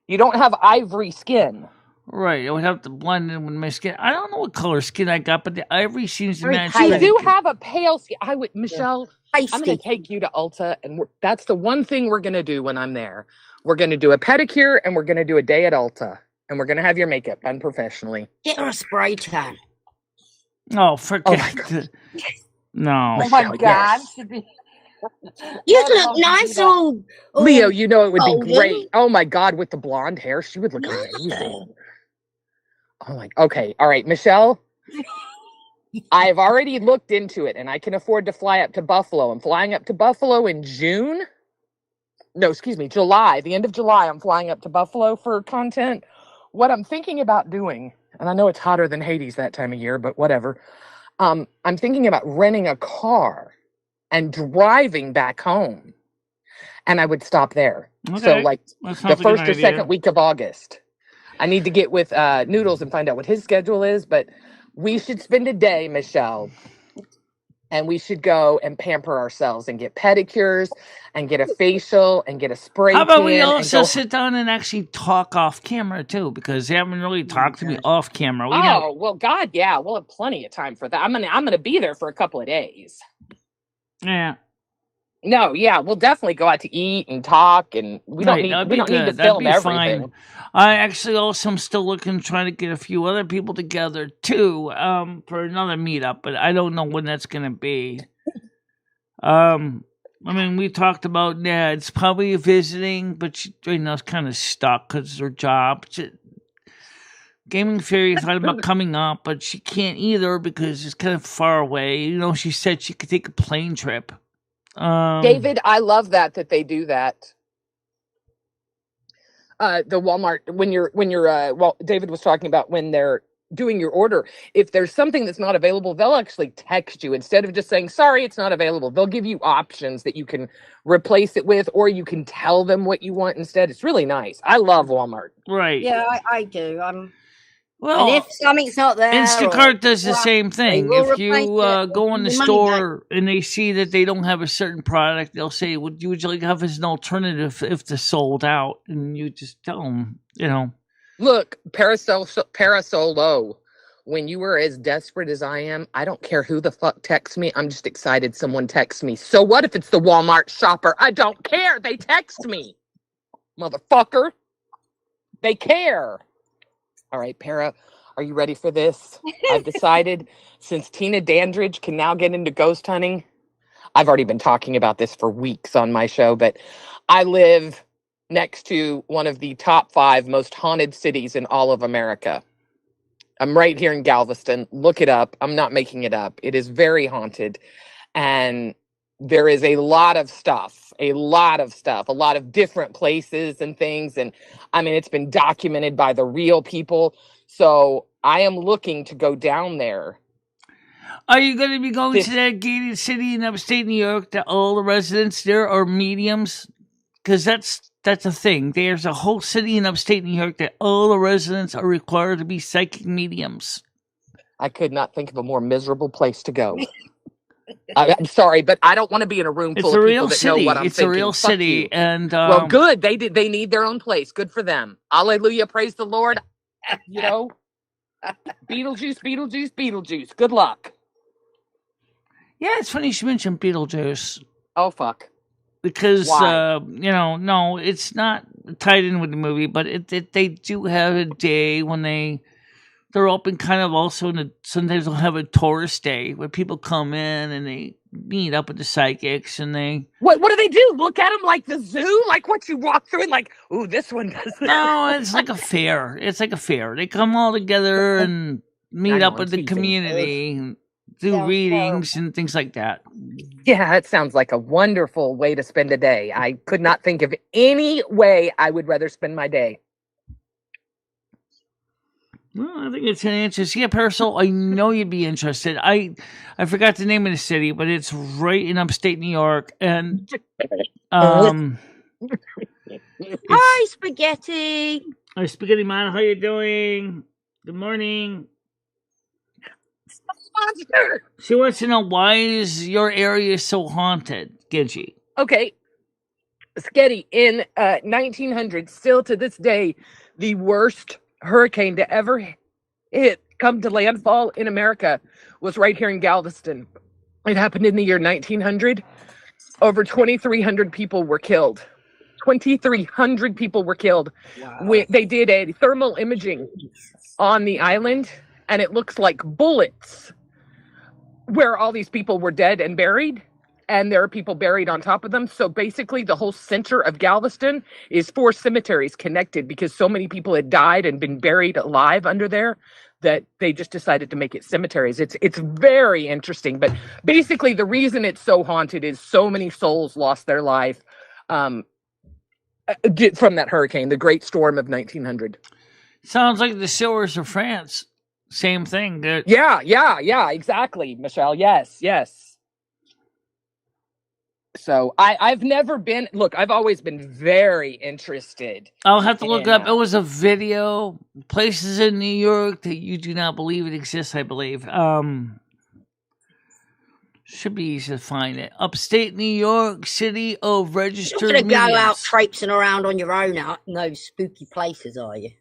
You don't have ivory skin. Right, I would have to blend in with my skin. I don't know what color skin I got, but the ivory seems to Very match. pale. You pretty do good. have a pale skin. I would, Michelle. I'm going Pasty. to take you to Ulta, and that's the one thing we're going to do when I'm there. We're going to do a pedicure, and we're going to do a day at Ulta, and we're going to have your makeup done professionally. Get her a spray tan. Oh, forget my God. it. No. Oh my God. You look nice all Leo, you know it would be golden. great. Oh my God, with the blonde hair, she would look amazing. Oh my, okay, all right, Michelle. I've already looked into it, and I can afford to fly up to Buffalo. I'm flying up to Buffalo in June. No, excuse me, July. The end of July, I'm flying up to Buffalo for content. What I'm thinking about doing, and I know it's hotter than Hades that time of year, but whatever. I'm thinking about renting a car and driving back home, and I would stop there. Okay. So, like That the sounds like an first or idea. second week of August. I need to get with Noodles and find out what his schedule is, but we should spend a day, Michelle, and we should go and pamper ourselves and get pedicures and get a facial and get a spray How about we tan and also go. sit down and actually talk off camera too? Because they haven't really talked to me off camera. We Oh well, God, yeah, we'll have plenty of time for that. I'm gonna be there for a couple of days. Yeah. No, yeah, we'll definitely go out to eat and talk, and we don't need to film everything. Fine. I actually also am still trying to get a few other people together too, for another meetup, but I don't know when that's gonna be. I mean, we talked about Ned's probably visiting, but she right now is kind of stuck because her job. Gaming Fairy thought about coming up, but she can't either because it's kind of far away. You know, she said she could take a plane trip. David, I love that they do that. The Walmart when you're well, David was talking about when they're doing your order. If there's something that's not available, they'll actually text you instead of just saying sorry, it's not available. They'll give you options that you can replace it with, or you can tell them what you want instead. It's really nice. I love Walmart. Right. Yeah, I do. Well, and if something's not there, Instacart does the same thing. will If you replace it. go in the Your money store and they see that they don't have a certain product, they'll say, would you like to have as an alternative if they're sold out? And you just tell them, you know. Look, Parasolo, when you were as desperate as I am, I don't care who the fuck texts me. I'm just excited someone texts me. So what if it's the Walmart shopper? I don't care. They text me. Motherfucker. They care. All right, Para, are you ready for this? I've decided since Tina Dandridge can now get into ghost hunting, I've already been talking about this for weeks on my show, but I live next to one of the top 5 most haunted cities in all of America. I'm right here in Galveston. Look it up. I'm not making it up. It is very haunted. And there is a lot of stuff, a lot of different places and things. And I mean, it's been documented by the real people. So I am looking to go down there. Are you going to be going to that gated city in upstate New York that all the residents there are mediums? Because that's a thing. There's a whole city in upstate New York that all the residents are required to be psychic mediums. I could not think of a more miserable place to go. I'm sorry, but I don't want to be in a room full of people that know what I'm thinking. It's a real city, and well, good. They need their own place. Good for them. Hallelujah. Praise the Lord. You know, Beetlejuice. Good luck. Yeah, it's funny you mentioned Beetlejuice. Oh fuck. Because no, it's not tied in with the movie, but they do have a day when they're open kind of also sometimes they'll have a tourist day where people come in and they meet up with the psychics and they... What do they do? Look at them like the zoo? Like what you walk through and like, ooh, this one does this. No, it's like a fair. It's like a fair. They come all together and meet up with the community. do Sounds readings and things like that. Yeah, it sounds like a wonderful way to spend a day. I could not think of any way I would rather spend my day. Well, I think it's an interesting. Yeah, Parasol, I know you'd be interested. I forgot the name of the city, but it's right in upstate New York, and Hi, Spaghetti. Hi, Spaghetti Man. How you doing? Good morning. She wants to know, why is your area so haunted, Gidgey? Okay. Sketty, in 1900, still to this day, the worst hurricane to ever come to landfall in America was right here in Galveston. It happened in the year 1900. Over 2,300 people were killed. 2,300 people were killed. Wow. They did a thermal imaging on the island, and it looks like bullets where all these people were dead and buried, and there are people buried on top of them. So basically, the whole center of Galveston is 4 cemeteries connected because so many people had died and been buried alive under there that they just decided to make it cemeteries. It's very interesting, but basically the reason it's so haunted is so many souls lost their life from that hurricane, the Great Storm of 1900. Sounds like the sewers of France. Same thing. Yeah, exactly, Michelle. Yes. So I've never been. Look, I've always been very interested. I'll have to look it up. It was a video. Places in New York that you do not believe it exists, I believe. Should be easy to find it. Upstate New York, city of registered You're not going to go out mediums. traipsing around on your own out in those spooky places, are you?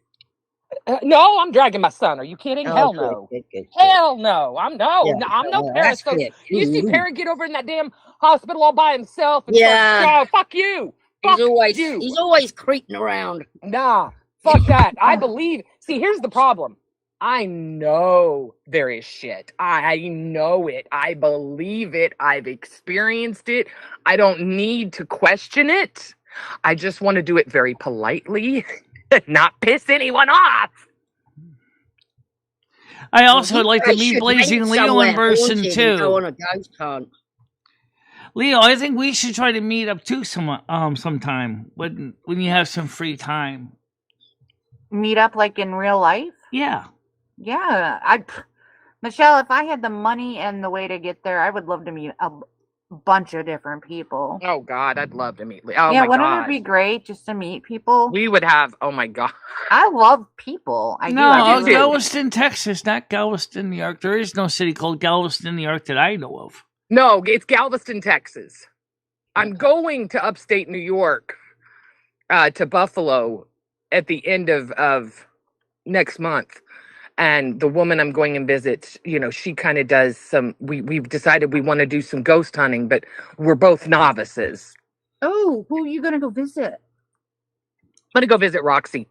No, I'm dragging my son. Are you kidding? Oh, Hell good, no. good. Hell no. I'm no That's Paris. good. You see Perry get over in that damn hospital all by himself and Yeah. start, fuck you. Fuck you. He's always creeping around. Nah, fuck that. I believe. See, here's the problem. I know there is shit. I know it. I believe it. I've experienced it. I don't need to question it. I just want to do it very politely, not piss anyone off. I also would like to meet Blazing Leo in person too. Go on a ghost hunt. Leo, I think we should try to meet up too sometime when you have some free time. Meet up like in real life? Yeah. Yeah. Michelle, if I had the money and the way to get there, I would love to meet a bunch of different people. Oh God, I'd love to meet Leo. Oh yeah, my wouldn't God. it be great just to meet people? We would have. Oh my God. I love people. I do. Galveston, Texas, not Galveston, New York. There is no city called Galveston, New York that I know of. No, it's Galveston, Texas. I'm going to upstate New York, to Buffalo at the end of next month. And the woman I'm going and visit, she kind of does some, we've decided we want to do some ghost hunting, but we're both novices. Oh, who are you going to go visit? I'm going to go visit Roxy.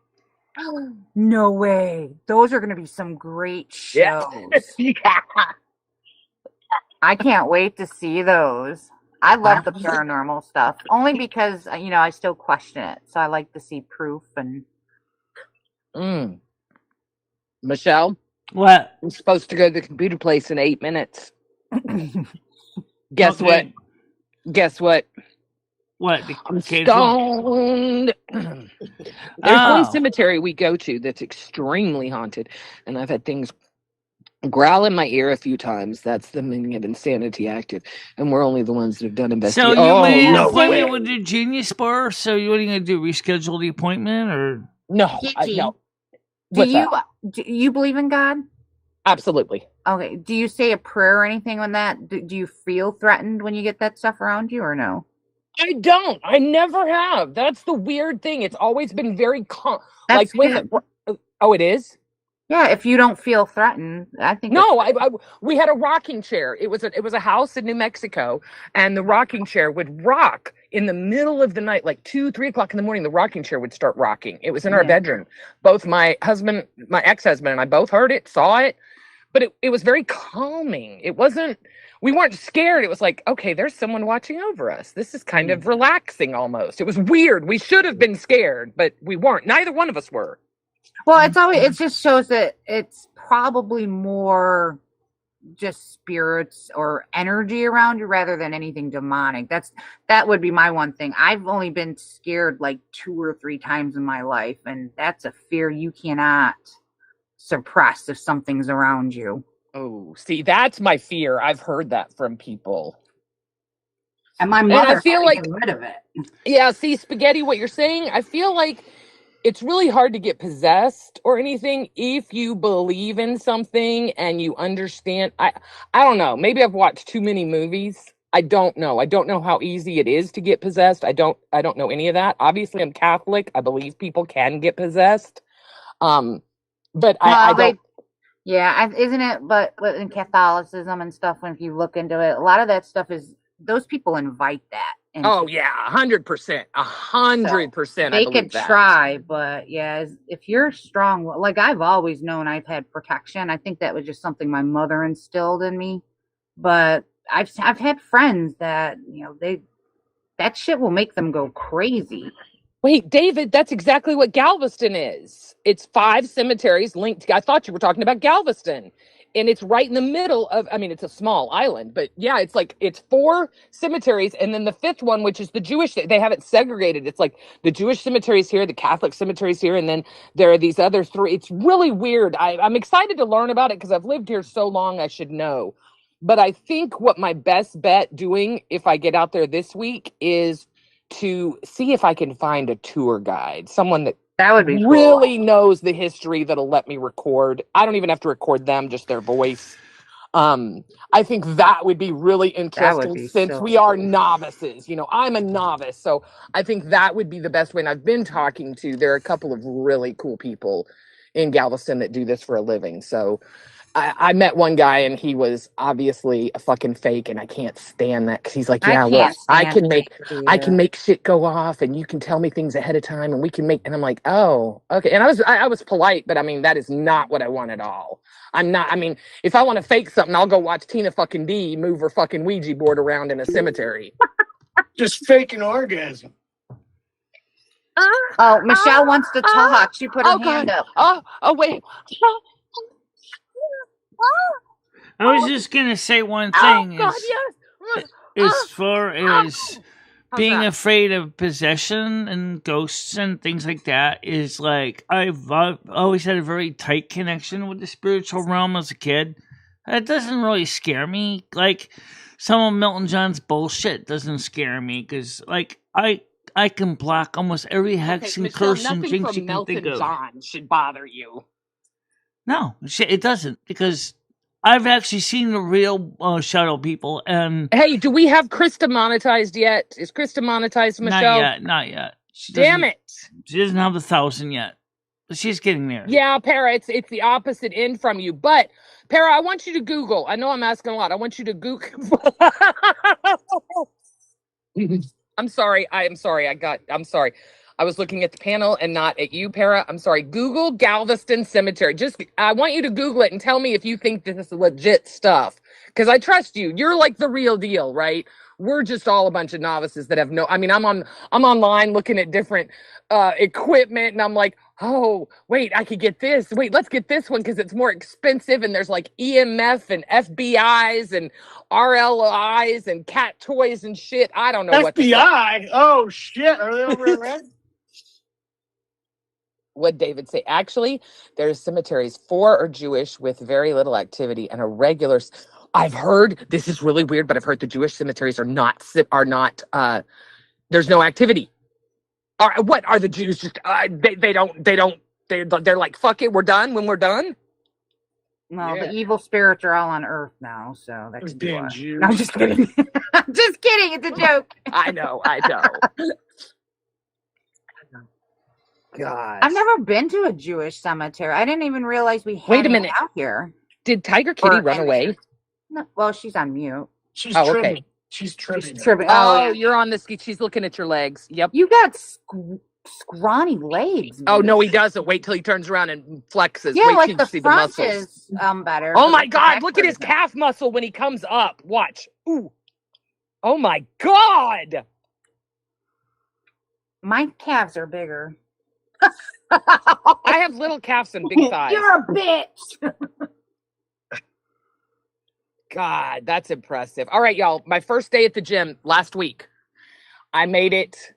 Oh, no way. Those are going to be some great shows. Yeah. I can't wait to see those. I love the paranormal stuff, only because, I still question it. So I like to see proof and... Michelle? What? I'm supposed to go to the computer place in 8 minutes. Guess what? What? I'm stoned. There's one cemetery we go to that's extremely haunted, and I've had things growl in my ear a few times. That's the meaning of insanity active, and we're only the ones that have done investigation. So you made an appointment with the Genius Bar. So what are you going to do? Reschedule the appointment or no? No. Do you believe in God? Absolutely. Okay. Do you say a prayer or anything on that? Do you feel threatened when you get that stuff around you or no? I don't. I never have. That's the weird thing. It's always been very calm. That's Oh, it is? Yeah, if you don't feel threatened, I think. No, we had a rocking chair. It was a house in New Mexico, and the rocking chair would rock in the middle of the night, like 2-3 o'clock in the morning. The rocking chair would start rocking. It was in our bedroom. Both my ex-husband, and I both heard it, saw it, but it was very calming. It wasn't. We weren't scared. It was like, okay, there's someone watching over us. This is kind of relaxing almost. It was weird. We should have been scared, but we weren't. Neither one of us were. Well, it just shows that it's probably more just spirits or energy around you rather than anything demonic. That would be my one thing. I've only been scared like 2 or 3 times in my life, and that's a fear you cannot suppress if something's around you. Oh, see, that's my fear. I've heard that from people. And my mother I feel like, get rid of it. Yeah, see, Spaghetti, what you're saying, I feel like it's really hard to get possessed or anything if you believe in something and you understand. I don't know. Maybe I've watched too many movies. I don't know. I don't know how easy it is to get possessed. I don't know any of that. Obviously, I'm Catholic. I believe people can get possessed. But I don't. Isn't it? But in Catholicism and stuff, when if you look into it, a lot of that stuff is those people invite that. Oh yeah, 100%, 100%. They could try, but yeah, if you're strong, like I've always known, I've had protection. I think that was just something my mother instilled in me. But I've had friends that that shit will make them go crazy. Wait, David, that's exactly what Galveston is. It's 5 cemeteries linked. I thought you were talking about Galveston. And it's right in the middle of, it's a small island, but yeah, it's 4 cemeteries. And then the 5th one, which is the Jewish, they have it segregated. It's like the Jewish cemeteries here, the Catholic cemeteries here. And then there are these other 3. It's really weird. I'm excited to learn about it because I've lived here so long, I should know. But I think what my best bet doing if I get out there this week is to see if I can find a tour guide, someone that would be really knows the history that'll let me record. I don't even have to record them, just their voice. I think that would be really interesting since we are novices. I'm a novice, so I think that would be the best way. And I've been talking to, there are a couple of really cool people in Galveston that do this for a living. So I met one guy and he was obviously a fucking fake, and I can't stand that because he's like, yeah, look, I can make shit go off, and you can tell me things ahead of time, and we can make. And I'm like, oh, okay. And I was polite, but that is not what I want at all. If I want to fake something, I'll go watch Tina fucking D move her fucking Ouija board around in a cemetery. Just fake an orgasm. Oh, Michelle wants to talk. She put her hand up. Oh, wait. I was just gonna say one thing as far as being afraid of possession and ghosts and things like that is like I've always had a very tight connection with the spiritual realm as a kid. It doesn't really scare me. Like some of Milton John's bullshit doesn't scare me because like I can block almost every hex and curse and jinx you can think of. John should bother you. No, it doesn't because I've actually seen the real shadow people. And hey, do we have Krista monetized yet? Is Krista monetized, Michelle? Not yet. Damn it! She doesn't have 1,000 yet. But she's getting there. Yeah, Para, it's the opposite end from you. But Para, I want you to Google. I know I'm asking a lot. I want you to Google. I'm sorry. I'm sorry. I was looking at the panel and not at you, Para. I'm sorry. Google Galveston Cemetery. I want you to Google it and tell me if you think this is legit stuff. Because I trust you. You're like the real deal, right? We're just all a bunch of novices that have no. I'm online looking at different equipment, and I'm like, oh, wait, I could get this. Wait, let's get this one because it's more expensive. And there's like EMF and FBIs and RLIs and cat toys and shit. I don't know what. FBI? Oh shit! Are they over there? What David say? Actually, there's cemeteries 4 are Jewish with very little activity, and a regular. I've heard this is really weird, but I've heard the Jewish cemeteries are not. There's no activity. What are the Jews just? They're like, fuck it, we're done when we're done. Well, the evil spirits are all on Earth now, so that's damn Jews. No, I'm just kidding. I'm just kidding. It's a joke. I know. God, I've never been to a Jewish cemetery. I didn't even realize we had. Wait a minute. Out here. Did Tiger Kitty run away? No, well, she's on mute. She's tripping. Okay. She's tripping. Oh, you're on the ski. She's looking at your legs. Yep. You got scrawny legs. Man. Oh no, he doesn't. Wait till he turns around and flexes. Yeah, wait like till the you see front the muscles. is better. Oh my God! Look at his calf muscle when he comes up. Watch. Ooh. Oh my God. My calves are bigger. I have little calves and big thighs. You're a bitch. God, that's impressive. All right, y'all. My first day at the gym last week, I made it.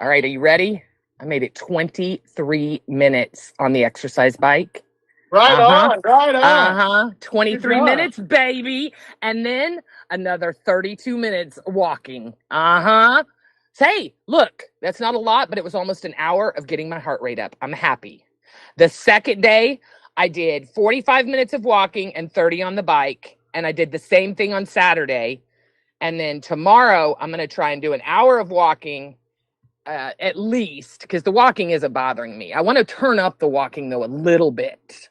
All right, are you ready? I made it 23 minutes on the exercise bike. Right on, right on. 23 minutes, baby. And then another 32 minutes walking. Hey, look, that's not a lot, but it was almost an hour of getting my heart rate up. I'm happy. The second day, I did 45 minutes of walking and 30 on the bike. And I did the same thing on Saturday. And then tomorrow, I'm going to try and do an hour of walking at least, because the walking isn't bothering me. I want to turn up the walking, though, a little bit.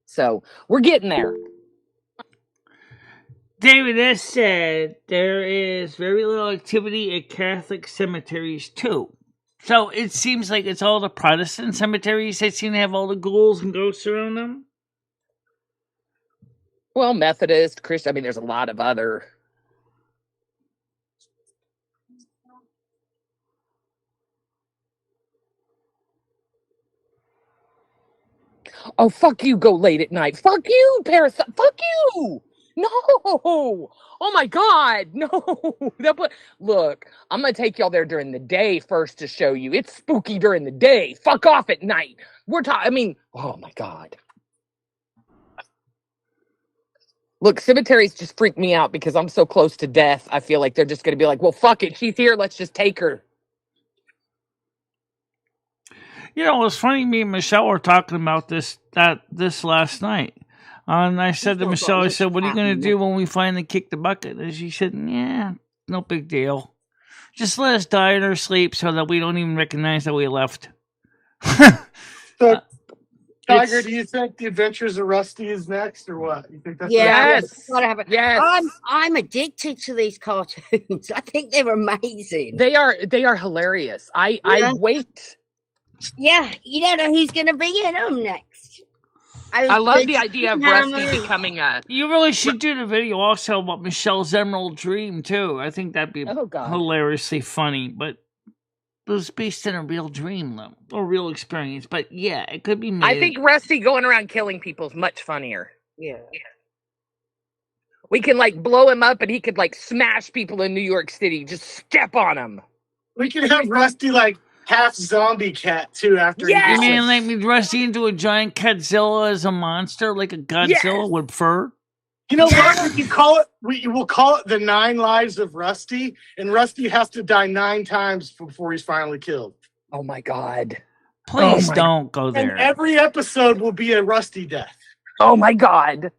So we're getting there. David S. said there is very little activity at Catholic cemeteries, too. So it seems like it's all the Protestant cemeteries that seem to have all the ghouls and ghosts around them. Well, Methodist, Christian, I mean, there's a lot of other. Oh, fuck you, go late at night. Fuck you, parasite. Fuck you. No. Oh, my God. No. Look, I'm going to take y'all there during the day first to show you. It's spooky during the day. Fuck off at night. Oh, my God. Look, cemeteries just freak me out because I'm so close to death. I feel like they're just going to be like, well, fuck it. She's here. Let's just take her. You know, it was funny. Me and Michelle were talking about this last night. And I said to Michelle, I said, what are you going to do when we finally kick the bucket? And she said, yeah, no big deal. Just let us die in our sleep so that we don't even recognize that we left. So, Tiger, do you think the Adventures of Rusty is next, or what? You think that's gotta happen? Yes. I'm addicted to these cartoons. I think they're amazing. They are hilarious. I wait. Yeah, you don't know who's going to be in them next. I love the idea of Rusty becoming a... You really should do the video also about Michelle's Emerald Dream, too. I think that'd be hilariously funny, but it was based in a real dream, though, or real experience. But yeah, it could be made. I think Rusty going around killing people is much funnier. Yeah. We can, blow him up, and he could, smash people in New York City. Just step on them. We could have Rusty, half zombie cat too after. You mean Rusty into a giant Catzilla as a monster, like a Godzilla with fur? You know what? We call it. We will call it the 9 Lives of Rusty, and Rusty has to die 9 times before he's finally killed. Oh my God! Please don't go there. And every episode will be a Rusty death. Oh my God!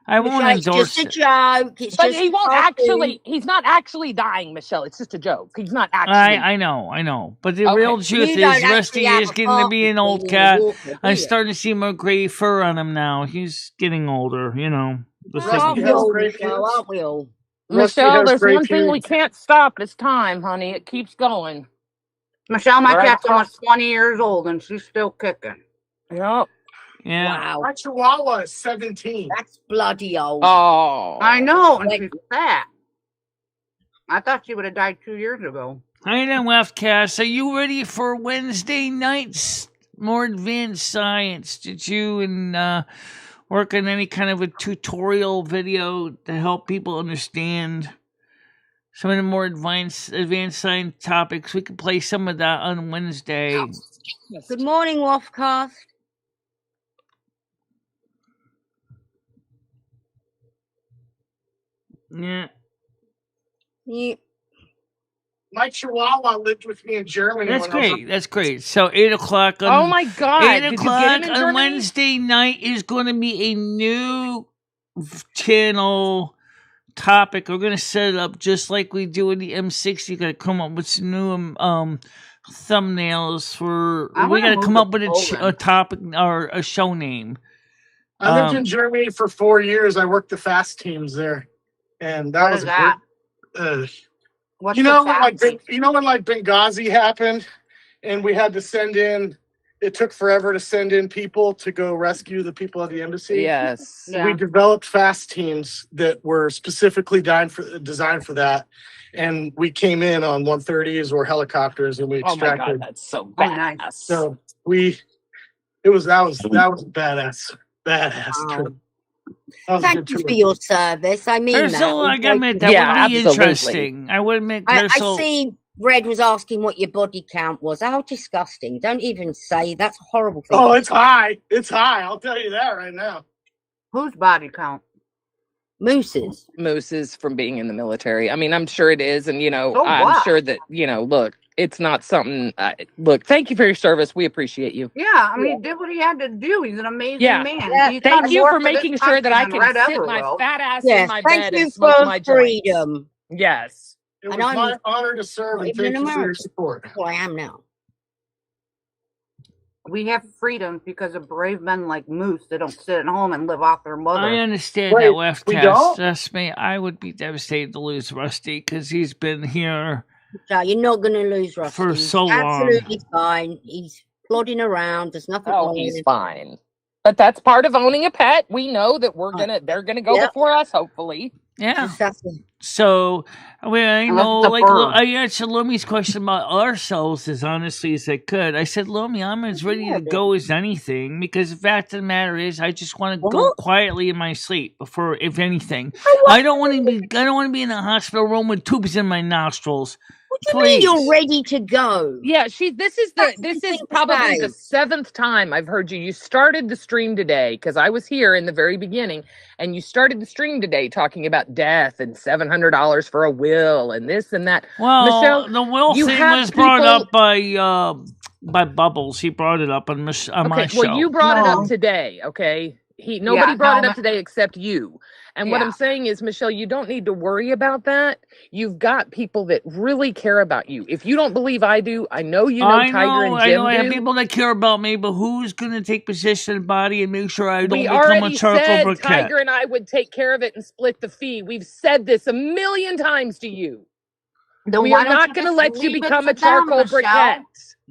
I won't endorse it. It's just a joke. But he won't actually. He's not actually dying, Michelle. It's just a joke. He's not actually. I know. But the real truth is, Rusty is getting to be an old cat. I'm starting to see more gray fur on him now. He's getting older, you know. Aren't we all? Michelle, there's one thing we can't stop. It's time, honey. It keeps going. Michelle, my cat's almost 20 years old, and she's still kicking. Yep. Yeah. Wow. My Chihuahua is 17. That's bloody old. Oh. I know, and she's fat. I thought she would have died 2 years ago. I know, FCast. Are you ready for Wednesday night's more advanced science? Did you work on any kind of a tutorial video to help people understand some of the more advanced science topics? We could play some of that on Wednesday. Good morning, Wolfcast. Yeah. My Chihuahua lived with me in Germany. That's great. So 8 o'clock on. Oh my God! 8 o'clock on Wednesday night is going to be a new channel topic. We're going to set it up just like we do in the M60. You got to come up with some new thumbnails for. We got to come up with a topic or a show name. I lived in Germany for 4 years. I worked the fast teams there, and that was that. You know when Benghazi happened, and we had to send in. It took forever to send in people to go rescue the people at the embassy. Yes, we developed fast teams that were specifically designed for that, and we came in on 130s or helicopters, and we extracted. Oh my God, that's so badass. Nice. So that was badass. Badass. Wow. Thank you for your service. I mean Ursula, that. I gotta admit, that Yeah, would be absolutely. interesting. I would admit, I Ursula. see Red was asking what your body count was. How disgusting. Don't even say that's a horrible thing. Oh, it's high. It's high. I'll tell you that right now. Whose body count? Moose's from being in the military. I mean, I'm sure it is. And, So I'm what? sure that, look, it's not something. Look, thank you for your service. We appreciate you. Yeah, I mean, he did what he had to do. He's an amazing Yeah. man. Yeah, He's Thank done you more for this making sure that I country can than Red sit my ever will. fat ass in Yes, my thank bed you and smoke for my joints. freedom. Yes. It was And I'm my honor to serve, not and even thank an you for your American. support. Well, I am now. We have freedom because of brave men like Moose that don't sit at home and live off their mother. I understand Wait, that left we test. don't? Trust me, I would be devastated to lose Rusty because he's been here So you're not going to lose Rusty. for He's so long. absolutely fine. He's plodding around. There's nothing Oh, wrong he's with him. fine. But that's part of owning a pet. We know that they're gonna go Yep. before us, hopefully. Yeah. Just have to. So, I mean, I Unless know, it's a like, bird. I answered Lumi's question about ourselves as honestly as I could. I said, Lumi, I'm as ready to go as anything because the fact of the matter is, I just want to go What? quietly in my sleep before, if anything. Oh, what I don't want to be in a hospital room with tubes in my nostrils. do you mean you're Please. ready to go? Yeah, this is That's the probably the thing. 7th time I've heard you. You started the stream today because I was here in the very beginning, and you started the stream today talking about death and $700 for a will and this and that. Well, Michelle, the will you thing have was brought people- up by Bubbles. He brought it up on my Okay, show. well, you brought it No. up today, okay? Nobody Yeah, brought no, it up today except you. And what Yeah. I'm saying is, Michelle, you don't need to worry about that. You've got people that really care about you. If you don't believe I do, I know you know Tiger and Jim I have do. people that care about me, but who's going to take possession of the body and make sure I don't We become already a charcoal said briquette? Tiger and I would take care of it and split the fee. We've said this a million times to you. Then We why are don't not you going to just let you leave it become to a charcoal them, Michelle? briquette.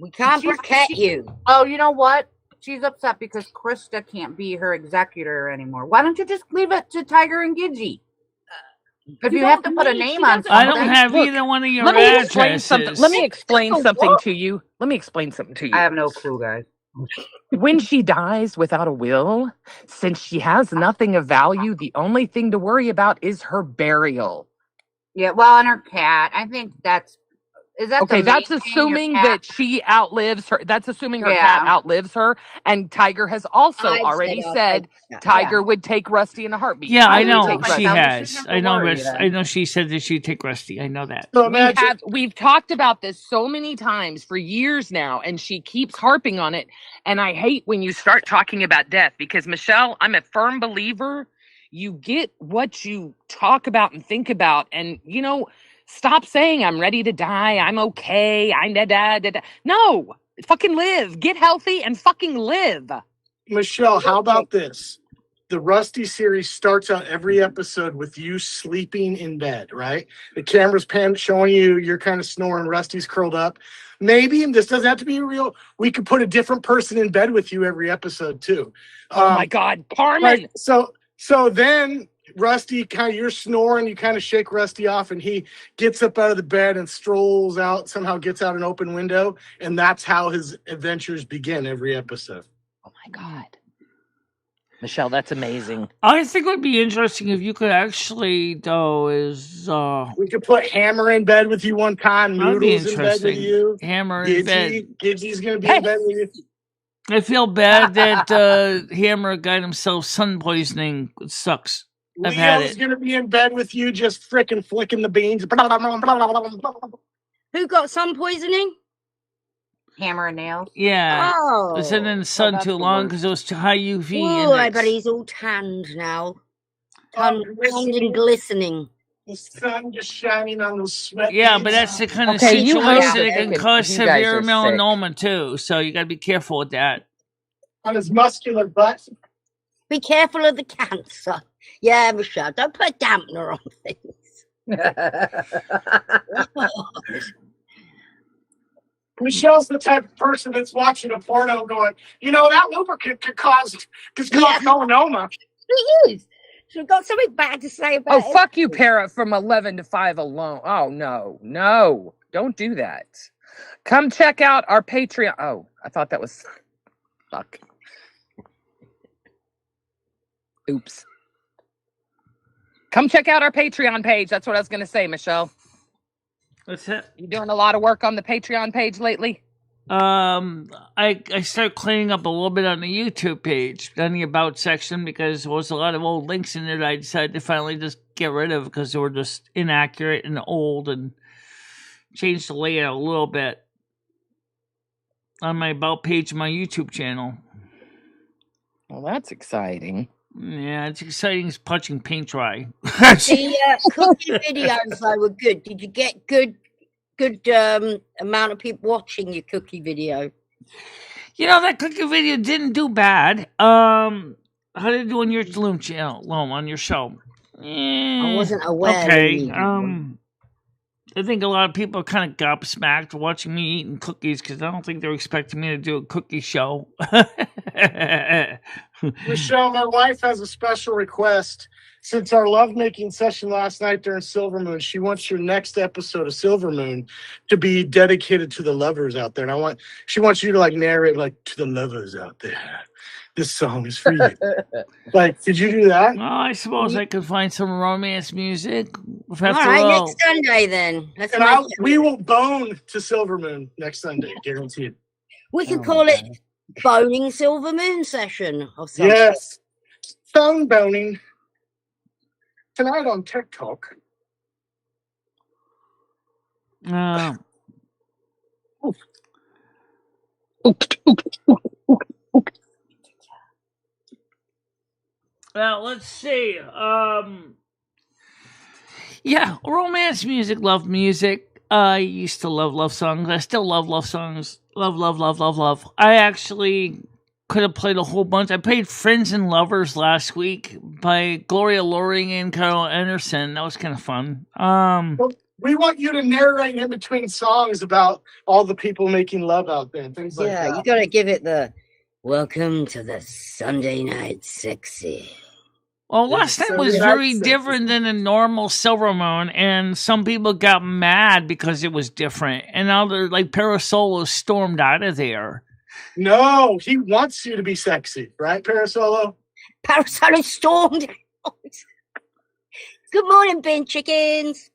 We can't briquette you. Oh, you know what? She's upset because Krista can't be her executor anymore. Why don't you just leave it to Tiger and Gidgey? If you have to put a name on I don't something. have Look, either one of your Let me explain addresses. something. Let me explain Just a something what? to you. Let me explain something to you. I have no clue, guys. When she dies without a will, since she has nothing of value, the only thing to worry about is her burial. Yeah, well, and her cat. I think that's is that Okay, the that's main thing, assuming your cat? that she outlives her. That's assuming her Yeah. cat outlives her. And Tiger has also I've already I'll said take that. Tiger would take Rusty in a heartbeat. Yeah, I would know take Rusty. she Myself, you has. shouldn't I have to know. worry I then. know she said that she'd take Rusty. I know that. So imagine, We've talked about this so many times for years now, and she keeps harping on it. And I hate when you start talking about death because, Michelle, I'm a firm believer you get what you talk about and think about. And, stop saying I'm ready to die. I'm okay. I'm da. No, fucking live. Get healthy and fucking live. Michelle, how about this? The Rusty series starts out every episode with you sleeping in bed, right? The camera's showing you, you're kind of snoring, Rusty's curled up. Maybe, and this doesn't have to be real, we could put a different person in bed with you every episode too. Oh my God, Carmen. Right, so then Rusty, you're snoring, you kind of shake Rusty off, and he gets up out of the bed and strolls out, somehow gets out an open window, and that's how his adventures begin every episode. Oh my God. Michelle, that's amazing. I think it would be interesting if you could actually, though, we could put Hammer in bed with you one time, that'd be Noodles in bed with interesting. you. Hammer in bed. Gidgey's going to be in bed with you. I feel bad that Hammer got himself sun poisoning. It sucks. I've had Leo's it. going to be in bed with you, just fricking flicking the beans. Who got sun poisoning? Hammer and nails. Yeah. Oh. It's in the sun that's too the long worst. because it was too high UV. Oh, I index. bet he's all tanned now. Oh, Tanned and glistening. The sun just shining on those sweat. Yeah, but that's the kind of Okay, you situation guys that are can sick. cause You guys severe are sick. melanoma too. So you got to be careful with that. On his muscular butt. Be careful of the cancer. Yeah, Michelle, don't put a dampener on things. Michelle's the type of person that's watching a porno going, that lubricant could cause melanoma. She is. She's got something bad to say about it. Oh, fuck you, Parrot, from 11 to 5 alone. Oh, no. Don't do that. Come check out our Patreon. Oh, I thought that was... Fuck. Oops. Come check out our Patreon page. That's what I was going to say, Michelle. What's that? You doing a lot of work on the Patreon page lately? I started cleaning up a little bit on the YouTube page, on the about section, because there was a lot of old links in there that I decided to finally just get rid of because they were just inaccurate and old, and changed the layout a little bit on my about page of my YouTube channel. Well, that's exciting. Yeah, it's exciting as punching paint dry. The cookie videos though were good. Did you get good amount of people watching your cookie video? You know, that cookie video didn't do bad. How did it do on your Loom channel, on your show? I wasn't aware. Okay. I think a lot of people are kind of gobsmacked watching me eating cookies because I don't think they're expecting me to do a cookie show. Michelle, my wife has a special request. Since our lovemaking session last night during Silver Moon, she wants your next episode of Silver Moon to be dedicated to the lovers out there. And she wants you to like narrate like, to the lovers out there, this song is for you. Like, did you do that? Well, I suppose I could find some romance music. All right, next Sunday then. We will bone to Silver Moon next Sunday, guaranteed. We can call it Boning Silver Moon Session or something. Yes. Phone boning. Tonight on TikTok. Well, let's see. Yeah, romance music, love music. I used to love songs. I still love songs. Love. I actually could have played a whole bunch. I played Friends and Lovers last week by Gloria Loring and Carol Anderson. That was kind of fun. We want you to narrate in between songs about all the people making love out there and things like that. Yeah, you got to give it the welcome to the Sunday Night Sexy. Well, last night was very different than a normal Silver Moon, and some people got mad because it was different, and other like Parasolo stormed out of there. No, he wants you to be sexy, right, Parasolo? Parasolo stormed out. Good morning, Ben Chickens.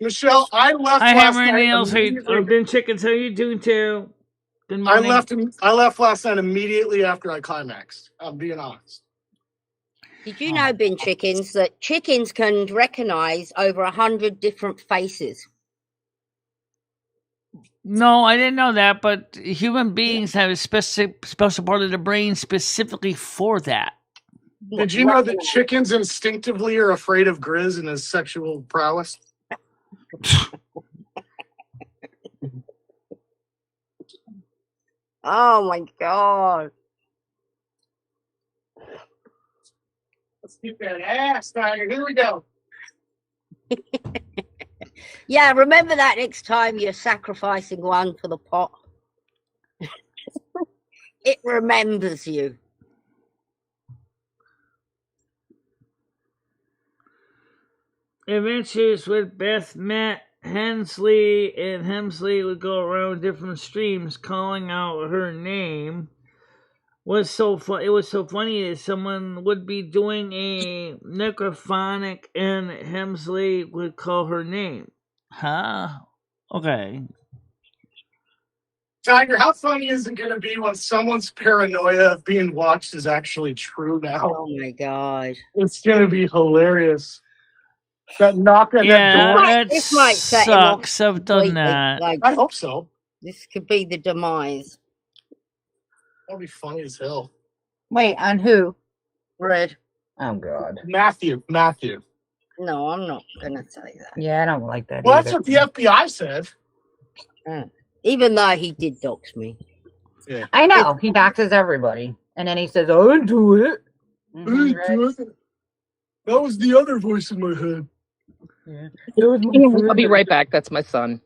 Michelle, I left Hi, last Hammer night. Nails. Ben Chickens, how you doing too? Good morning. I left last night immediately after I climaxed. I'm being honest. Did you know, Ben Chickens, that chickens can recognize over 100 different faces? No, I didn't know that, but human beings have a special part of the brain specifically for that. Did you know that chickens instinctively are afraid of Grizz and his sexual prowess? Oh my God. Let's get that ass, Tiger. Here we go. Yeah, remember that next time you're sacrificing one for the pot. It remembers you. Adventures with Beth met Hensley, and Hensley would go around different streams calling out her name. It was so funny that someone would be doing a necrophonic and Hemsley would call her name. Huh? Okay. Tiger, how funny is it going to be when someone's paranoia of being watched is actually true now? Oh my God. It's going to be hilarious. That knock on that door. This might set sucks. him off I've done completely. that. Like, I hope so. This could be the demise. That'll be funny as hell. Wait, on who? Red. Oh God. Matthew. No, I'm not gonna say that. Yeah, I don't like that. Well, either. that's what the FBI said. Even though he did dox me. Yeah. I know. He doxes everybody. And then he says, "Oh, I'll do it." That was the other voice in my head. Yeah. I'll be right back. That's my son.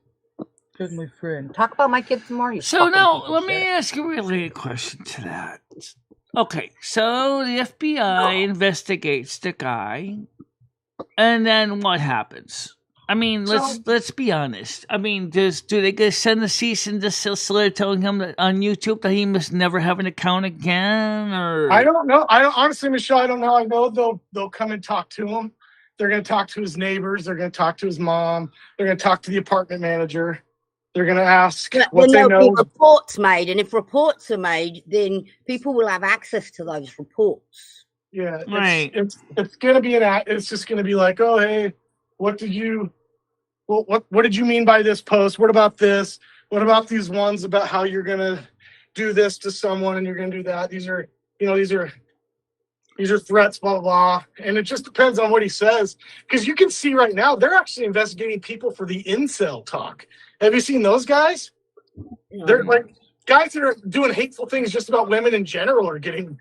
That's my friend. Talk about my kids some more. You So now, let me ask a related question to that. Okay, so the FBI investigates the guy, and then what happens? I mean, let's be honest. I mean, do they just send a cease and desist letter telling him that on YouTube that he must never have an account again? Or I don't know. Honestly, Michelle, I don't know. I know they'll come and talk to him. They're going to talk to his neighbors. They're going to talk to his mom. They're going to talk to the apartment manager. They're going to ask what then they there'll be know. reports made, and if reports are made, then people will have access to those reports. Yeah, Right. it's going to be it's just going to be like, oh, hey, what did you mean by this post? What about this? What about these ones about how you're going to do this to someone and you're going to do that? These are threats, blah, blah, blah. And it just depends on what he says. Because you can see right now, they're actually investigating people for the incel talk. Have you seen those guys? They're like guys that are doing hateful things just about women in general are getting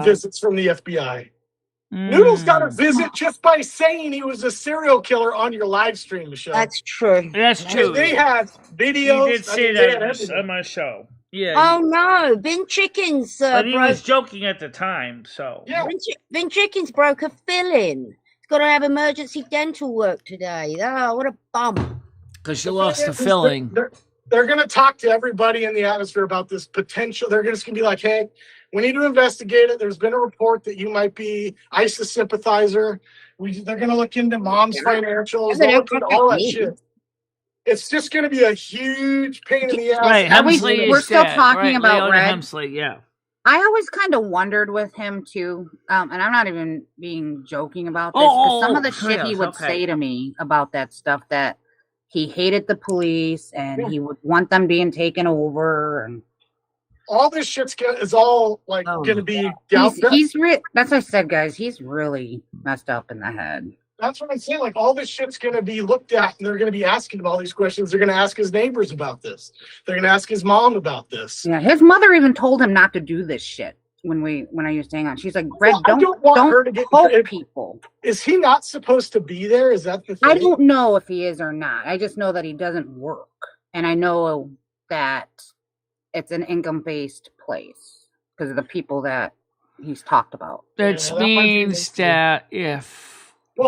visits from the FBI. Noodles got a visit just by saying he was a serial killer on your live stream, Michelle. That's true. That's true. And they had videos. You did say that on my show. Yeah. Oh no, Bin Chickens but he was joking at the time, so. Yeah. Bin Chickens broke a fill-in. He's got to have emergency dental work today. Oh, what a bum. Because she lost the filling. They're going to talk to everybody in the atmosphere about this potential. They're just going to be like, hey, we need to investigate it. There's been a report that you might be ISIS sympathizer. They're going to look into mom's financials. They'll look into all that shit. It's just going to be a huge pain in the ass. Right, we're still talking about Red. Hemsley, yeah. I always kind of wondered with him too, and I'm not even being joking about this. Some of the shit he would say to me about that stuff, that he hated the police and he would want them being taken over, and all this shit's is all like going to be. That's what I said, guys. He's really messed up in the head. That's what I'm saying. Like, all this shit's going to be looked at, and they're going to be asking him all these questions. They're going to ask his neighbors about this. They're going to ask his mom about this. Yeah, his mother even told him not to do this shit when I used to hang on. She's like, Red, don't want her to get people. Is he not supposed to be there? Is that the thing? I don't know if he is or not. I just know that he doesn't work. And I know that it's an income-based place because of the people that he's talked about. That means that if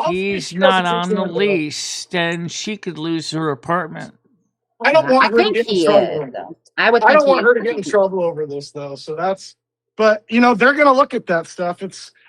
he's not on the lease, then she could lose her apartment. I don't want her to get in trouble. I don't want her to get in trouble over this, though. So but they're going to look at that stuff.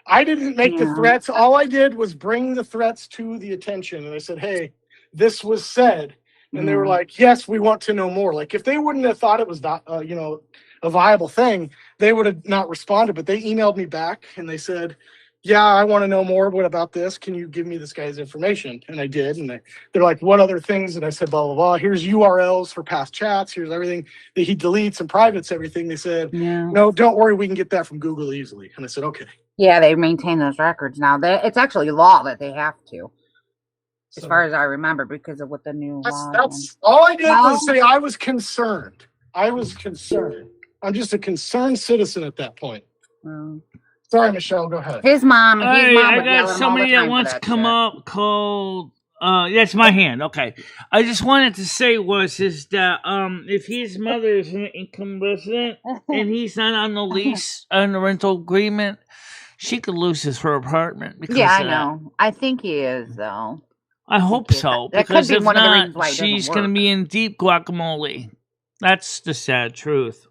I didn't make the threats. All I did was bring the threats to the attention. And I said, hey, this was said. And they were like, yes, we want to know more. Like, if they wouldn't have thought it was not, a viable thing, they would have not responded. But they emailed me back and they said, yeah, I want to know more. What about this? Can you give me this guy's information? And I did. And they're like, what other things? And I said, blah, blah, blah. Here's URLs for past chats. Here's everything that he deletes and privates everything. They said, no, don't worry. We can get that from Google easily. And I said, okay. Yeah, they maintain those records now. It's actually law that they have to, as far as I remember, because of what the new law. That's all I did was say I was concerned. I'm just a concerned citizen at that point. Sorry, Michelle, go ahead. His mom. I got somebody that wants to come up called. That's my hand. Okay. I just wanted to say is that if his mother is an income resident and he's not on the lease, on the rental agreement, she could lose her apartment. Yeah, I know. I think he is, though. I hope so. That because could be if one of the not, reasons why she's going to be in deep guacamole. That's the sad truth.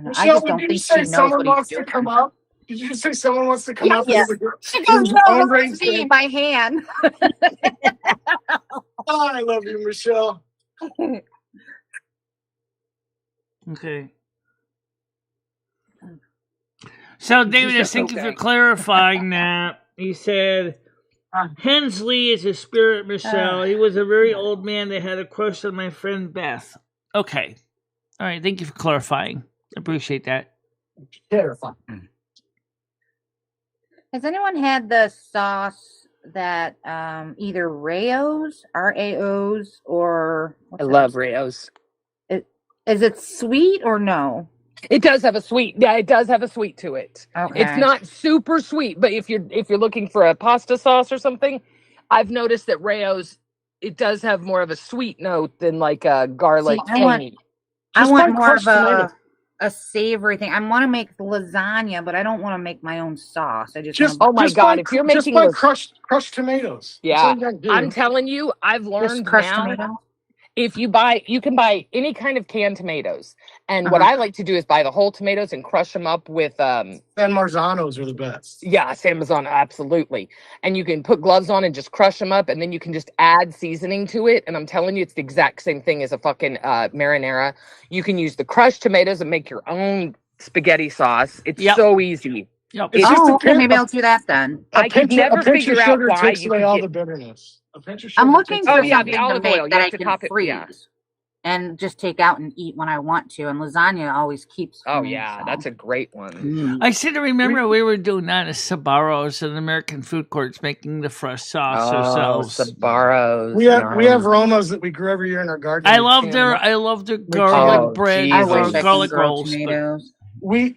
Michelle, did you say someone wants to come up? Did you say someone wants to come up? Yeah. She goes, no, see my hand. I love you, Michelle. Okay. So, David, thank you for clarifying that. He said, Hensley is a spirit, Michelle. He was a very old man that had a crush on my friend Beth. Okay. All right. Thank you for clarifying. Appreciate that. Terrifying. Has anyone had the sauce that either Rao's, R-A-O's, or... I love Rao's. Is it sweet or no? It does have a sweet. Yeah, it does have a sweet to it. Okay. It's not super sweet, but if you're looking for a pasta sauce or something, I've noticed that Rao's, it does have more of a sweet note than like a garlic. I want more of a savory thing. I want to make lasagna, but I don't want to make my own sauce. I just oh my god! If you're making crushed tomatoes, yeah, I'm telling you, I've learned now. Tomato? If you can buy any kind of canned tomatoes. And what I like to do is buy the whole tomatoes and crush them up with San Marzanos are the best. Yeah, San Marzano, absolutely. And you can put gloves on and just crush them up, and then you can just add seasoning to it. And I'm telling you, it's the exact same thing as a fucking marinara. You can use the crushed tomatoes and make your own spaghetti sauce. It's so easy. Yep. It's just okay, maybe I'll do that then. I could never figure out sugar why takes you away could all get... the bitterness. A pinch of sugar. I'm looking for the something to olive make oil. You that have I to can top it. freeze Yeah. and just take out and eat when I want to. And lasagna always keeps. Oh, for me, yeah, so. that's a great one. I seem to remember we were doing that at Sbarro's and American food courts, making the fresh sauce ourselves. Sbarro's. We have Romas that we grew every year in our garden. I love their garlic bread I or wish I garlic could grow rolls. tomatoes. We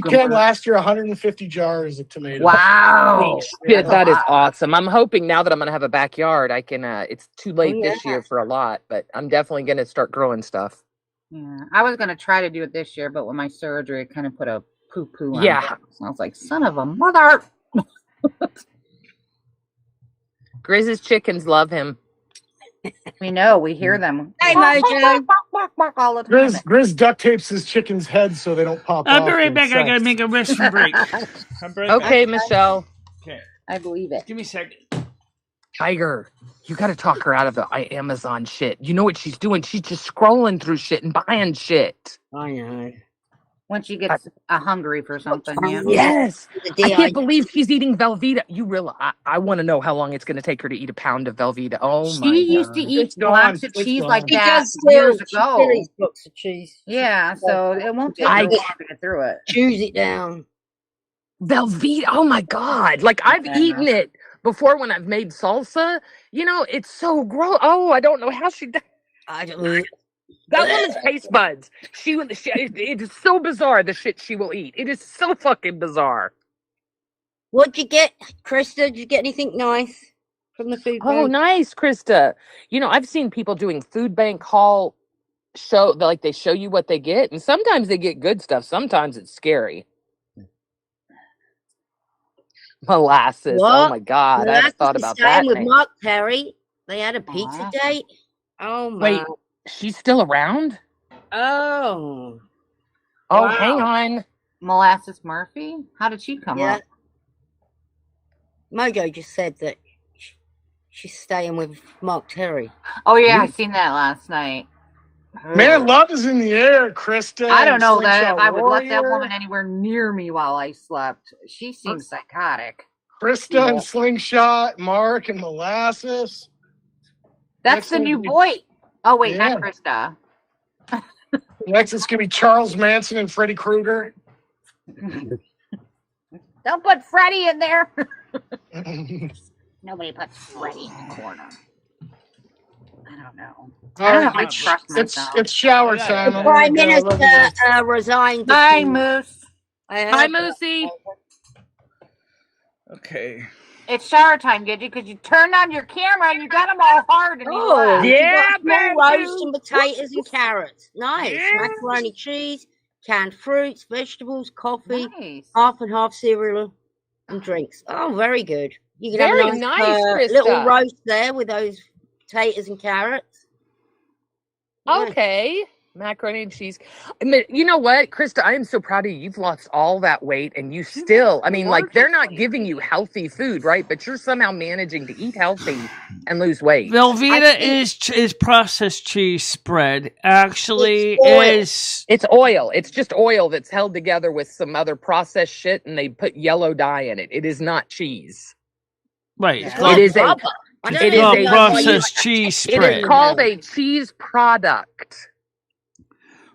canned last year 150 jars of tomatoes. Wow. Shit, that is awesome. I'm hoping now that I'm going to have a backyard, I can, it's too late this year for a lot, but I'm definitely going to start growing stuff. Yeah, I was going to try to do it this year, but with my surgery, it kind of put a poo-poo on Yeah. it. So I was like, son of a mother. Grizz's chickens love him. We know, we hear them. Hey, Mojo. All the time. Grizz duct tapes his chicken's head so they don't pop I'll off. be right during back. I got to sex. make a restroom break. Okay, Michelle. Okay. I believe it. Give me a second. Tiger, you got to talk her out of the Amazon shit. You know what she's doing? She's just scrolling through shit and buying shit. I know. When she gets hungry for something, yeah. Yes. I can't believe she's eating Velveeta. You realize, I want to know how long it's going to take her to eat a pound of Velveeta. Oh, my God. She used to eat blocks of cheese like that years ago. Blocks of cheese. Yeah, so it won't take her long to get through it. Choose it down. Velveeta. Oh, my God. Like, I've eaten it before when I've made salsa. You know, it's so gross. Oh, I don't know how she does. I don't. That woman's taste buds. It is so bizarre, the shit she will eat. It is so fucking bizarre. What'd you get, Krista? Did you get anything nice from the food bank? Oh, nice, Krista. You know, I've seen people doing food bank haul show, like they show you what they get, and sometimes they get good stuff. Sometimes it's scary. Molasses. What? Oh my God, I haven't thought about that. With Mark Terry, they had a pizza date. Oh my! Wait, she's still around? Oh. Oh, Wow. hang on. Molasses Murphy? How did she come up? Mojo just said that she's staying with Mark Terry. Oh yeah, I seen that last night. Man, love is in the air, Krista. I don't know that Slingshot if I would let that Warrior. woman anywhere near me while I slept. She seems psychotic. Krista and Slingshot, Mark and Molasses. That's the new boy. Oh wait, Yeah. not Krista. Next, it's gonna be Charles Manson and Freddy Krueger. Don't put Freddie in there. Nobody puts Freddie in the corner. I don't know. I don't know if I trust myself. It's shower time. The Prime Minister resigned. Hi, Moose. Hi, Moosey. Okay. It's shower time, Gidget, because you turned on your camera and you got them all hard. And Oh, yeah, small roast and potatoes and carrots. Nice. Macaroni cheese, canned fruits, vegetables, coffee, half and half cereal, and drinks. Oh, very good. You can Very have a nice, nice Krista. little roast there with those potatoes and carrots. Okay. Macaroni and cheese. I mean, you know what, Krista? I am so proud of you. You've lost all that weight and you still, I mean, like, they're not giving you healthy food, right? But you're somehow managing to eat healthy and lose weight. Velveeta is processed cheese spread. Actually, It's oil. It's just oil that's held together with some other processed shit, and they put yellow dye in it. It is not cheese. Right. It is a processed cheese spread. It is called a cheese product.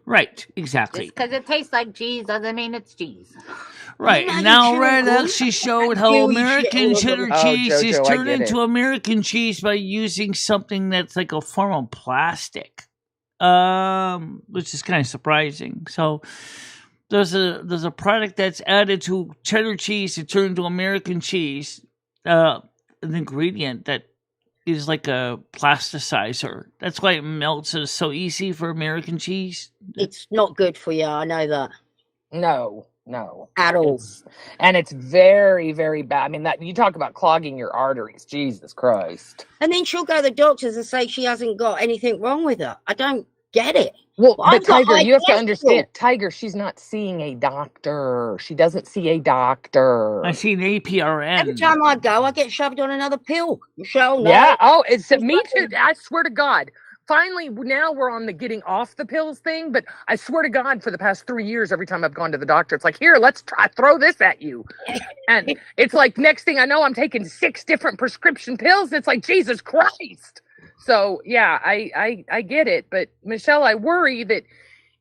Right, exactly. Because it tastes like cheese doesn't mean it's cheese. Right. Now, Red actually showed how American cheddar cheese is Jojo, I turned get into it. American cheese by using something that's like a form of plastic, which is kind of surprising. So there's a product that's added to cheddar cheese to turn into American cheese, an ingredient that is like a plasticizer. That's why it melts. It's so easy for American cheese. It's not good for you. I know that. No. No. at all. And it's very, very bad. I mean, that you talk about clogging your arteries. Jesus Christ. And then she'll go to the doctors and say she hasn't got anything wrong with her. I don't get it. Well, I've but got Tiger, high you have to cholesterol. understand, Tiger, she's not seeing a doctor. She doesn't see a doctor. I see an APRN. Every time I go, I get shoved on another pill. Michelle, no. Yeah. Oh, it's me too. I swear to God. Finally, now we're on the getting off the pills thing. But I swear to God, for the past 3 years, every time I've gone to the doctor, it's like, here, let's throw this at you. And it's like, next thing I know, I'm taking 6 different prescription pills. It's like, Jesus Christ. So, yeah, I get it. But, Michelle, I worry that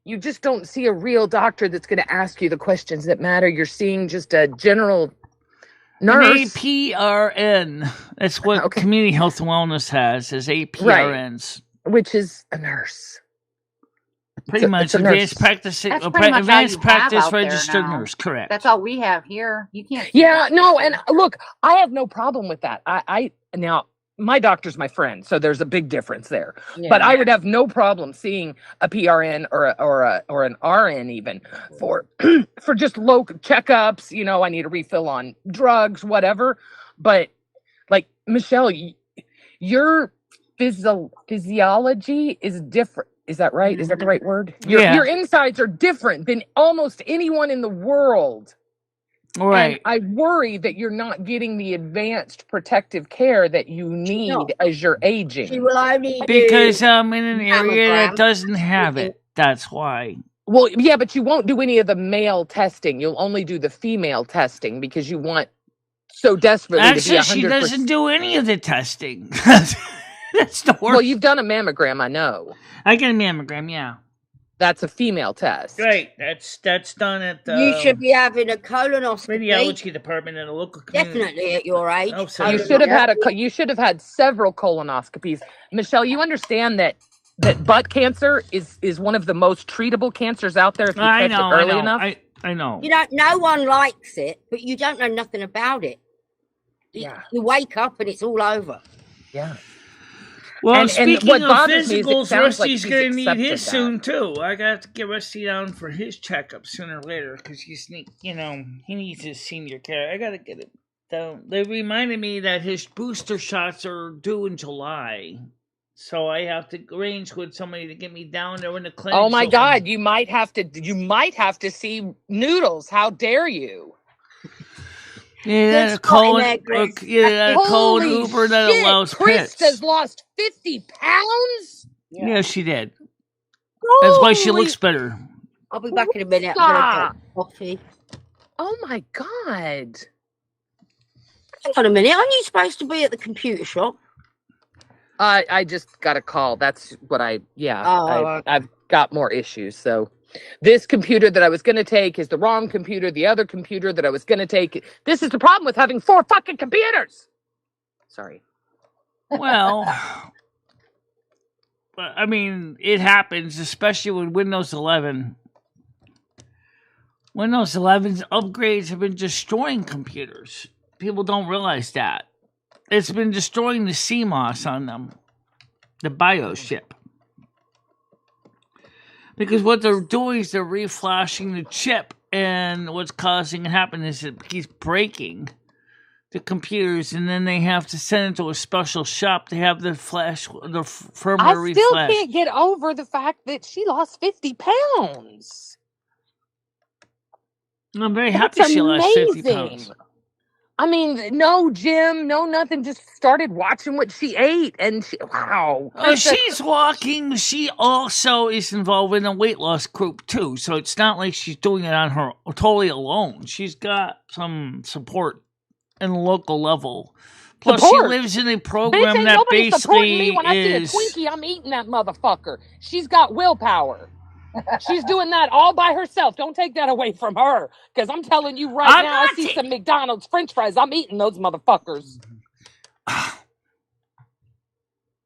you just don't see a real doctor that's going to ask you the questions that matter. You're seeing just a general nurse. An APRN. That's what Community Health and Wellness has, is APRNs. Right. Which is a nurse. Pretty much advanced practice. That's pretty much advanced all you have practice out there registered now. nurse. Correct. That's all we have here. You can't. Yeah, no, and look, I have no problem with that. I now my doctor's my friend, so there's a big difference there. Yeah. But I would have no problem seeing a PRN or an RN even for for just local checkups. You know, I need a refill on drugs, whatever. But like Michelle, your physiology is different. Is that right? Is that the right word? Your insides are different than almost anyone in the world. Right. And I worry that you're not getting the advanced protective care that you need as you're aging. She will only because I'm in an area that doesn't have it. That's why. Well, yeah, but you won't do any of the male testing. You'll only do the female testing because you want so desperately to be 100%. She doesn't do any of the testing. That's the worst. Well, you've done a mammogram, I know. I get a mammogram, yeah. That's a female test. Right. That's done at the... You should be having a colonoscopy. Radiology department in a local community. Definitely at your age. Oh, you should have had several colonoscopies. Michelle, you understand that butt cancer is one of the most treatable cancers out there if you catch it early enough? I know. You know, no one likes it, but you don't know nothing about it. Yeah. You wake up and it's all over. Yeah. Well, speaking what of bothers me is it physicals, sounds like Rusty's he's going to need accepted his that. soon, too. I got to get Rusty down for his checkup sooner or later because he needs his senior care. I got to get it down. They reminded me that his booster shots are due in July. So I have to arrange with somebody to get me down there in the clinic. Oh, my God. You might have to see Noodles. How dare you? Yeah, call an Uber that allows pets. Krista's lost 50 pounds? Yeah, she did. That's why she looks better. I'll be back in a minute. I'm going to get coffee. Oh, my God. Hang on a minute. Aren't you supposed to be at the computer shop? I just got a call. That's what I've got more issues, so... This computer that I was going to take is the wrong computer. The other computer that I was going to take. This is the problem with having 4 fucking computers. Sorry. Well, I mean, it happens, especially with Windows 11. Windows 11's upgrades have been destroying computers. People don't realize that. It's been destroying the CMOS on them, the BIOS chip. Because what they're doing is they're reflashing the chip, and what's causing it to happen is it keeps breaking the computers, and then they have to send it to a special shop to have the firmware reflash. I still can't get over the fact that she lost 50 pounds. I'm very happy she lost 50 pounds. I mean, no gym, no nothing. Just started watching what she ate, and wow. She's walking. She also is involved in a weight loss group too, so it's not like she's doing it on her totally alone. She's got some support in the local level. Plus, she lives in a program that basically me. When I see a Twinkie, I'm eating that motherfucker. She's got willpower. She's doing that all by herself. Don't take that away from her. Because I'm telling you now, I see some McDonald's French fries. I'm eating those motherfuckers.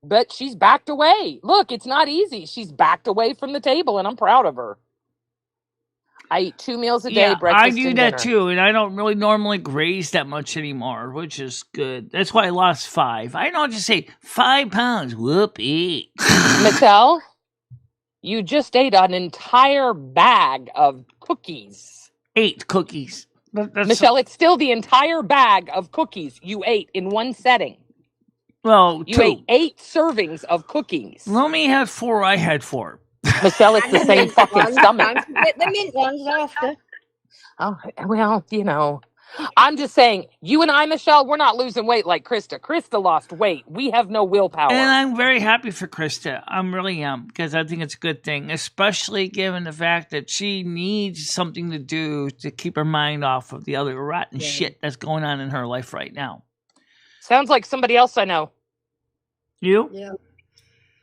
But she's backed away. Look, it's not easy. She's backed away from the table, and I'm proud of her. I eat 2 meals a day, breakfast I do and that dinner. too, and I don't really normally graze that much anymore, which is good. That's why I lost 5. I don't just say 5 pounds. Whoopee. Michelle? You just ate an entire bag of cookies. 8 cookies. That's Michelle, it's still the entire bag of cookies you ate in one setting. Well, You 2. ate 8 servings of cookies. Romy had 4. I had 4. Michelle, it's the same fucking stomach. Don't forget the mint ones after. Oh, well, you know. I'm just saying, you and I, Michelle, we're not losing weight like Krista. Krista lost weight. We have no willpower. And I'm very happy for Krista. I really am, because I think it's a good thing, especially given the fact that she needs something to do to keep her mind off of the other rotten shit that's going on in her life right now. Sounds like somebody else I know. You? Yeah.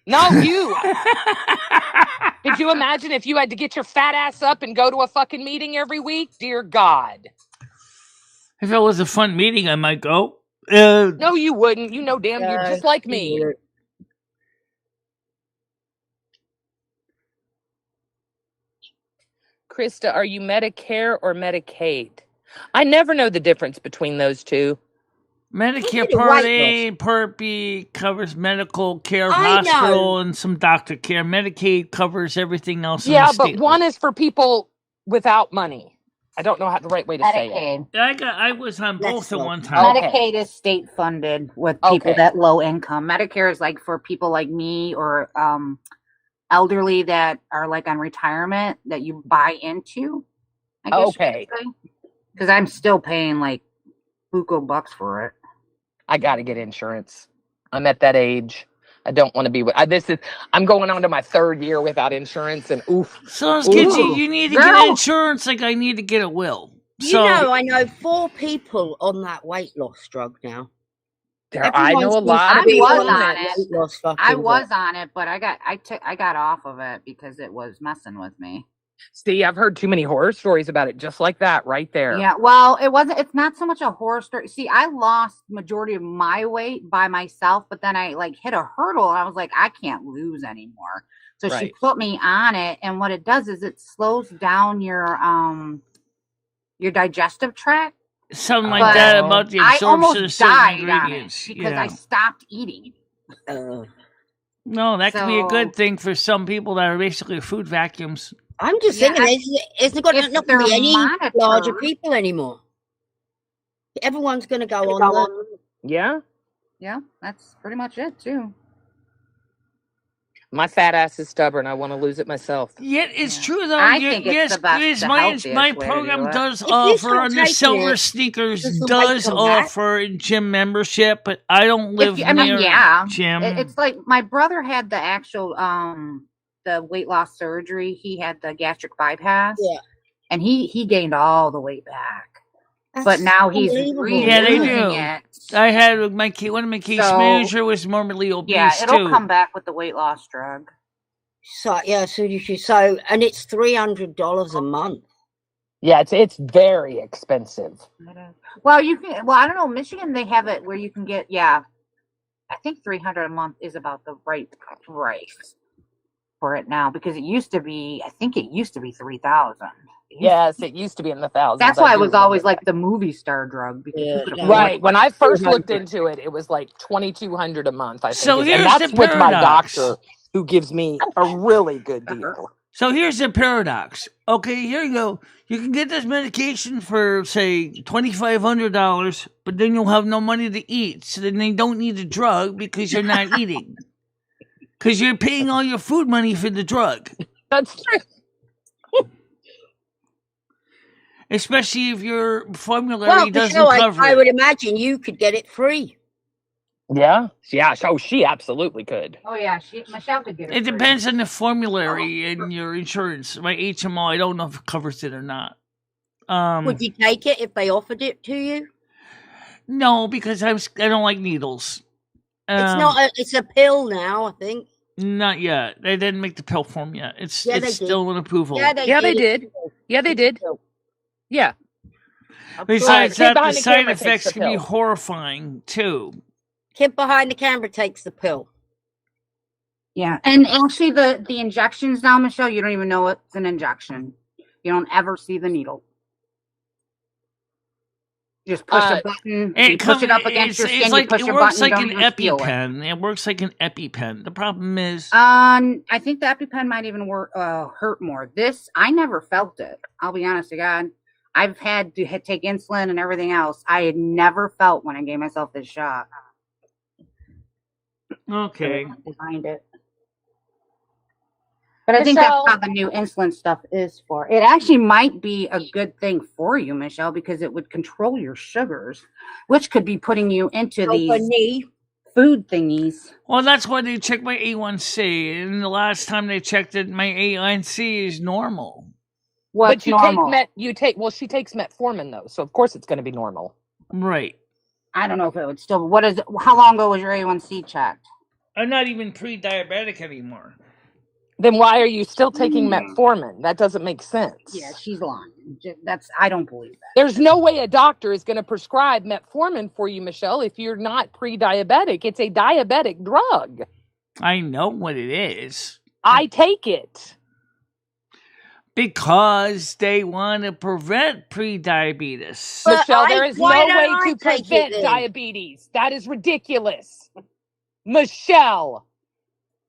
No, you. Could you imagine if you had to get your fat ass up and go to a fucking meeting every week? Dear God. If it was a fun meeting, I might go. No, you wouldn't. You know damn you're just like me. Krista, are you Medicare or Medicaid? I never know the difference between those two. Medicare Part A, Part B covers medical care, hospital, and some doctor care. Medicaid covers everything else. Yeah, in the but state. one is for people without money. I don't know how the right way to say it. I was on both at one time. Medicaid is state funded with people that low income. Medicare is like for people like me or elderly that are like on retirement that you buy into. I guess because I'm still paying like buku bucks for it. I got to get insurance. I'm at that age. I don't want to be with. I'm going on to my 3rd year without insurance, and oof. So let's get you need to get insurance like I need to get a will. I know 4 people on that weight loss drug now. I know a lot of people on it. I was on it, but I got off of it because it was messing with me. See, I've heard too many horror stories about it, just like that right there. Yeah, well, it's not so much a horror story. See, I lost majority of my weight by myself, but then I like hit a hurdle and I was like, I can't lose anymore. So she put me on it, and what it does is it slows down your digestive tract. Something like that about the absorption of certain ingredients. Because I stopped eating. No, that can be a good thing for some people that are basically food vacuums. I'm just thinking, it's not going to be any larger people anymore. Everyone's going to go on the... Yeah, that's pretty much it, too. My fat ass is stubborn. I want to lose it myself. Yet it's true, though. I think it's the best, my program does offer, and the Silver Sneakers does offer gym membership, but I don't live near gym. It's like my brother had the actual... the weight loss surgery. He had the gastric bypass. Yeah. And he gained all the weight back. But now he's really losing it. I had one of my case manager was morbidly obese. Yeah, it'll come back with the weight loss drug. So and it's $300 a month. Yeah, it's very expensive. Well, you can. Well, I don't know. Michigan, they have it where you can get. Yeah, I think $300 a month is about the right price for it now, because it used to be. I think it used to be $3,000. Yes, it used to be in the thousands. That's why it was always like the movie star drug. Right. When I first looked into it, it was like $2,200 a month. I think. So here's and that's the with my paradox. doctor, who gives me a really good deal. So here's the paradox. Okay, here you go. You can get this medication for, say, $2,500, but then you'll have no money to eat. So then they don't need the drug because you're not eating. Because you're paying all your food money for the drug. That's true. Especially if your formulary doesn't cover it. I would imagine you could get it free. Yeah. Oh, she absolutely could. Oh yeah, Michelle could get it. It depends on the formulary and your insurance. My HMO, I don't know if it covers it or not. Would you take it if they offered it to you? No, because I don't like needles. It's a pill now, I think. Not yet. They didn't make the pill form yet. It's still in approval. Yeah, they did. Yeah. Besides that, the side effects can be horrifying too. Kid behind the camera takes the pill. Yeah, and actually the injections now, Michelle, you don't even know it's an injection. You don't ever see the needle. You just push a button, you push it up against your skin, you push your button, it works like an EpiPen. It works like an EpiPen. The problem is... I think the EpiPen might even hurt more. This, I never felt it. I'll be honest to God. I've had to take insulin and everything else. I had never felt when I gave myself this shot. Okay. Behind it. But I think that's Michelle- how the new insulin stuff is for. It actually might be a good thing for you, Michelle, because it would control your sugars, which could be putting you into these food thingies. Well, that's why they check my A1C, and the last time they checked it, my A1C is normal. What's but you normal? well, she takes metformin though, so of course it's going to be normal. Right. I don't know if it would still. What is it? How long ago was your A1C checked? I'm not even pre-diabetic anymore. Then why are you still taking metformin? That doesn't make sense. Yeah, she's lying. I don't believe that. There's no way a doctor is going to prescribe metformin for you, Michelle, if you're not pre-diabetic. It's a diabetic drug. I know what it is. I take it. Because they want to prevent pre-diabetes. Michelle, there is no way to prevent diabetes. That is ridiculous. Michelle,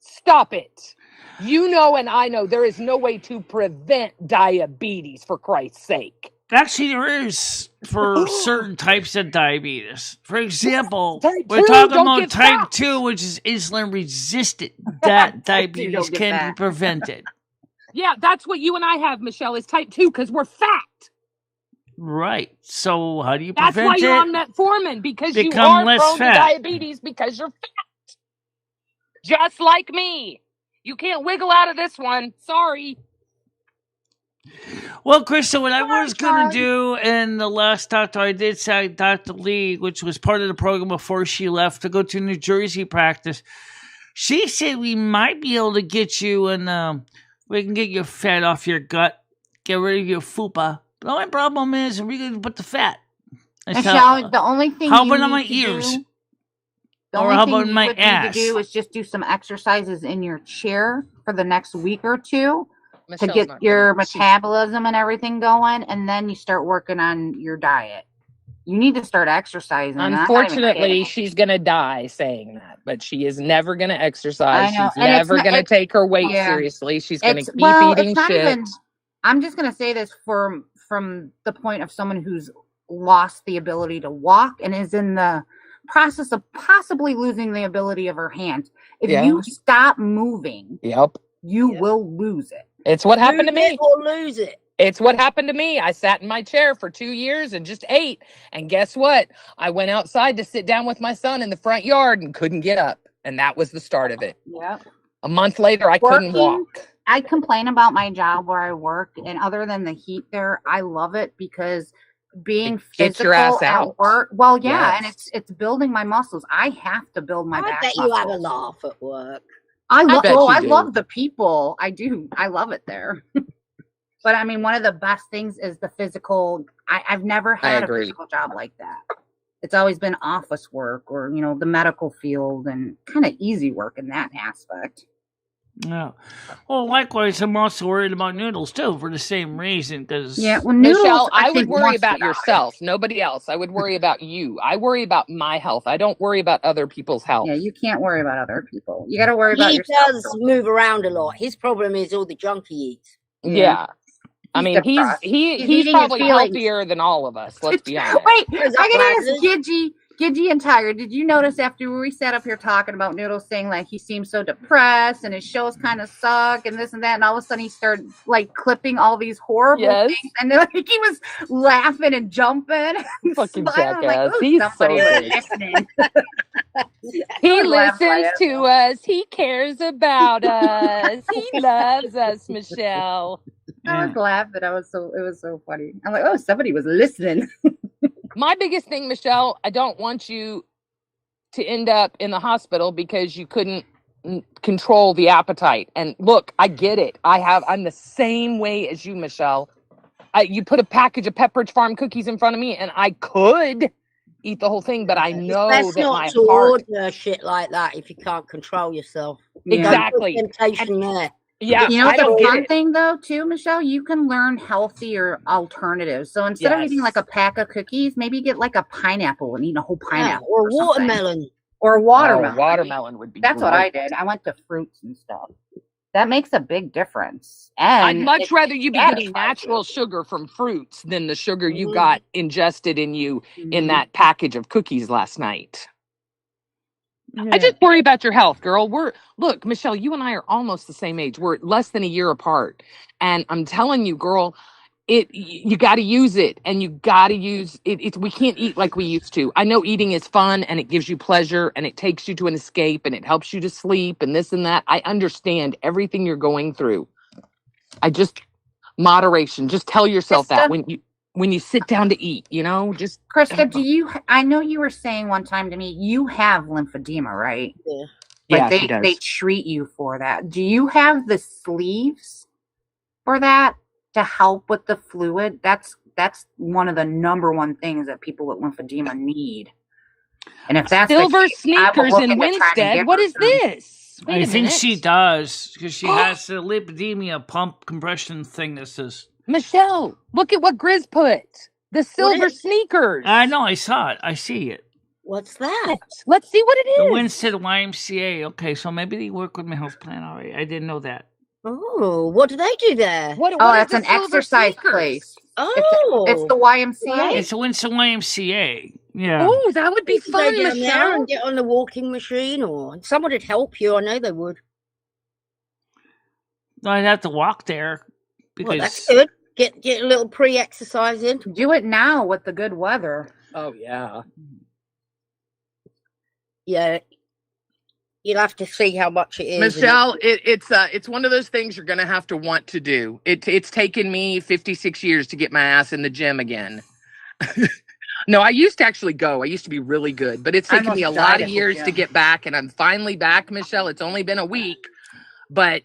stop it. You know and I know there is no way to prevent diabetes, for Christ's sake. Actually, there is for certain types of diabetes. For example, we're 2, talking don't about get type fat. 2, which is insulin resistant. That diabetes get can be fat. prevented. Yeah, that's what you and I have, Michelle, is type 2 because we're fat. Right. So how do you That's prevent why you're it? on metformin, because you Become are less prone fat. to diabetes because you're fat. Just like me. You can't wiggle out of this one. Sorry. Well, Krista, what I was going to do, and the last doctor I did say, Dr. Lee, which was part of the program before she left to go to New Jersey practice, she said we might be able to get you, and we can get your fat off your gut, get rid of your fupa. But the only problem is we're going to put the fat. Michelle, the only thing how you about on my need to ears? do, the Or only how thing about you my would ass? need to do is just do some exercises in your chair for the next week or two Michelle's to get not your gonna- she- metabolism and everything going, and then you start working on your diet. You need to start exercising. I'm not even Unfortunately, kidding. she's going to die saying that, but she is never going to exercise. I know, She's and it's never not- going to it's- take her weight yeah. seriously. She's going to It's keep eating it's not shit. even. I'm just going to say this from the point of someone who's lost the ability to walk and is in the process of possibly losing the ability of her hands. If Yeah. you stop moving, Yep. you will lose it. It's what happened to Lose me. it or lose it. It's what happened to me. I sat in my chair for 2 years and just ate. And guess what? I went outside to sit down with my son in the front yard and couldn't get up. And that was the start of it. Yep. A month later, I couldn't walk. I complain about my job where I work, and other than the heat there, I love it because being It gets your physical ass out. at work. Well, yeah, Yes. and it's building my muscles. I have to build my I back bet muscles. you have a laugh at work. I bet you do. love the people. I do. I love it there. But I mean, one of the best things is the physical. I've never had a agree. physical job like that. It's always been office work or, the medical field and kind of easy work in that aspect. Yeah. Well, likewise, I'm also worried about Noodles, too, for the same reason. Because Yeah, well, Noodles, Michelle, I would think, worry wants about to die. yourself, nobody else. I would worry about you. I worry about my health. I don't worry about other people's health. Yeah, you can't worry about other people. You got to worry about He yourself. does move around a lot. His problem is all the junk he eats. Yeah. I mean, depressed. he's eating probably his feelings. healthier than all of us. Let's be honest. Wait, There's I gotta that ask Gidgy and Tiger. Did you notice after we sat up here talking about Noodles saying like he seems so depressed and his shows kind of suck and this and that, and all of a sudden he started like clipping all these horrible Yes. things, and then, like, he was laughing and jumping, and Fucking smiling. I'm like, jackass. "Ooh, He's so somebody was great. listening." He I laughed my listens ass to off. us. He cares about us. He loves us, Michelle. I was laughing. It was so funny. I'm like, oh, somebody was listening. My biggest thing, Michelle, I don't want you to end up in the hospital because you couldn't control the appetite. And look, I get it. I'm the same way as you, Michelle. You put a package of Pepperidge Farm cookies in front of me and I could eat the whole thing, but I know That's that not my to heart... order shit like that if you can't control yourself. Exactly. There's no temptation there. Yeah, You know I don't what's the get fun it. thing though, too, Michelle? You can learn healthier alternatives. So instead of eating Yes. like a pack of cookies, maybe get like a pineapple and eat a whole pineapple. Or something. watermelon. Or watermelon. Oh, watermelon would be That's what great. I did. I went to fruits and stuff. That makes a big difference. I'd And much rather you be getting satisfies natural you. sugar from fruits than the sugar you Mhm. got ingested in you in Mhm. that package of cookies last night. I Yeah. just worry about your health, girl. Look, Michelle, you and I are almost the same age. We're less than a year apart. And I'm telling you, girl, you got to use it, and you got to use it. We can't eat like we used to. I know eating is fun and it gives you pleasure and it takes you to an escape and it helps you to sleep and this and that. I understand everything you're going through. Moderation. Just tell yourself that Krista, when you sit down to eat, just Krista, I know you were saying one time to me, you have lymphedema, right? Yeah. yeah, Like she they does. treat you for that. Do you have the sleeves for that to help with the fluid? That's one of the number one things that people with lymphedema need. And if that's Silver the case, I will sneakers look in into trying to Winstead. get What her is some. this? Wait I a think minute. she does because she has the lipedema pump compression thing that says. Michelle, look at what Grizz put. The silver sneakers. I know. I saw it. I see it. What's that? Let's see what it The is. Winstead YMCA. Okay, so maybe they work with my health plan already. I didn't know that. Oh, what do they do there? What Oh, is it's the an silver exercise sneakers? place. Oh, It's the YMCA. It's the Winstead YMCA. Yeah. Oh, that would be You could go fun, down there Michelle. and get on the walking machine, or someone would help you. I know they would. I'd have to walk there because Well, that's good. Get a little pre-exercise in. Do it now with the good weather. Oh yeah. Yeah, you'll have to see how much it is. Michelle, it's one of those things you're gonna have to want to do. It's taken me 56 years to get my ass in the gym again. No, I used to actually go. I used to be really good, but it's taken me a lot of years to get back, and I'm finally back, Michelle. It's only been a week, but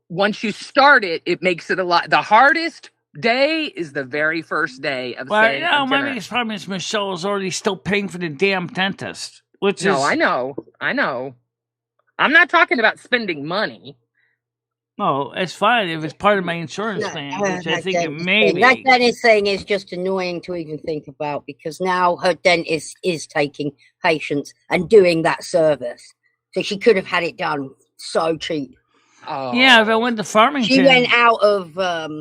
once you start it, it makes it a lot. The hardest day is the very first day of saying. Well, my biggest problem is Michelle is already still paying for the damn dentist, which is. I know. I'm not talking about spending money. No, it's fine if it's part of my insurance plan, which I think it may be. That dentist thing is just annoying to even think about because now her dentist is taking patients and doing that service. So she could have had it done so cheap. Oh. Yeah, if I went to Farmington. She went out of...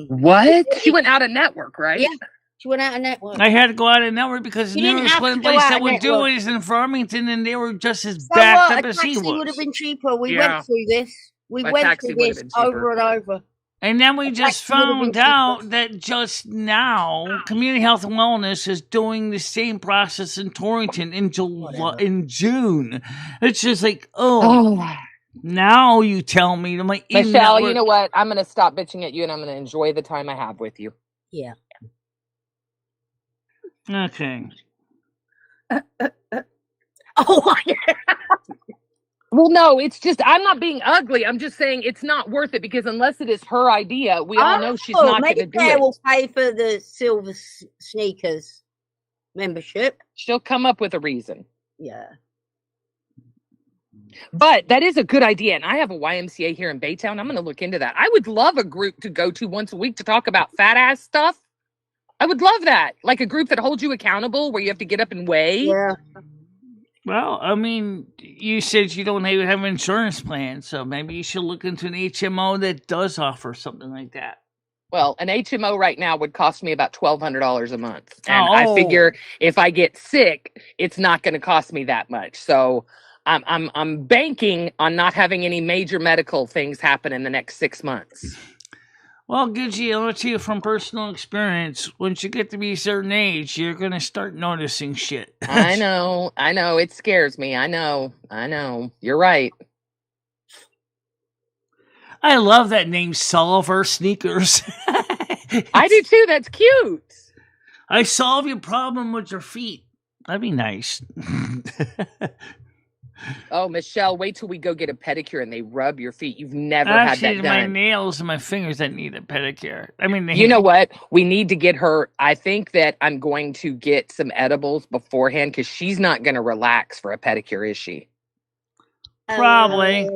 What? She went out of network, right? Yeah, she went out of network. I had to go out of network because the nearest one place that would do it is in Farmington, and they were just as backed up as he was. A taxi would have been cheaper. We went through this. We went through this over and over. And then we just found out that just now, Community Health and Wellness is doing the same process in Torrington in June. It's just like, now you tell me. I'm like, Michelle, you know what? I'm going to stop bitching at you, and I'm going to enjoy the time I have with you. Yeah. Okay. Well, no, it's just, I'm not being ugly. I'm just saying it's not worth it because unless it is her idea, we all know she's not going to do it. Medicare will pay for the silver sneakers membership. She'll come up with a reason. Yeah. But that is a good idea. And I have a YMCA here in Baytown. I'm going to look into that. I would love a group to go to once a week to talk about fat ass stuff. I would love that. Like a group that holds you accountable where you have to get up and weigh. Yeah. Well, I mean, you said you don't even have an insurance plan, so maybe you should look into an HMO that does offer something like that. Well, an HMO right now would cost me about $1,200 a month. And I figure if I get sick, it's not going to cost me that much. So I'm banking on not having any major medical things happen in the next 6 months. Well, Gidgey, I'll tell you from personal experience, once you get to be a certain age, you're going to start noticing shit. I know. It scares me. I know. You're right. I love that name, Solver Sneakers. I do too. That's cute. I solve your problem with your feet. That'd be nice. Oh, Michelle, wait till we go get a pedicure and they rub your feet. You've never had that done. My nails and my fingers that need a pedicure. I mean, you know what? We need to get her. I think that I'm going to get some edibles beforehand because she's not going to relax for a pedicure, is she? Probably.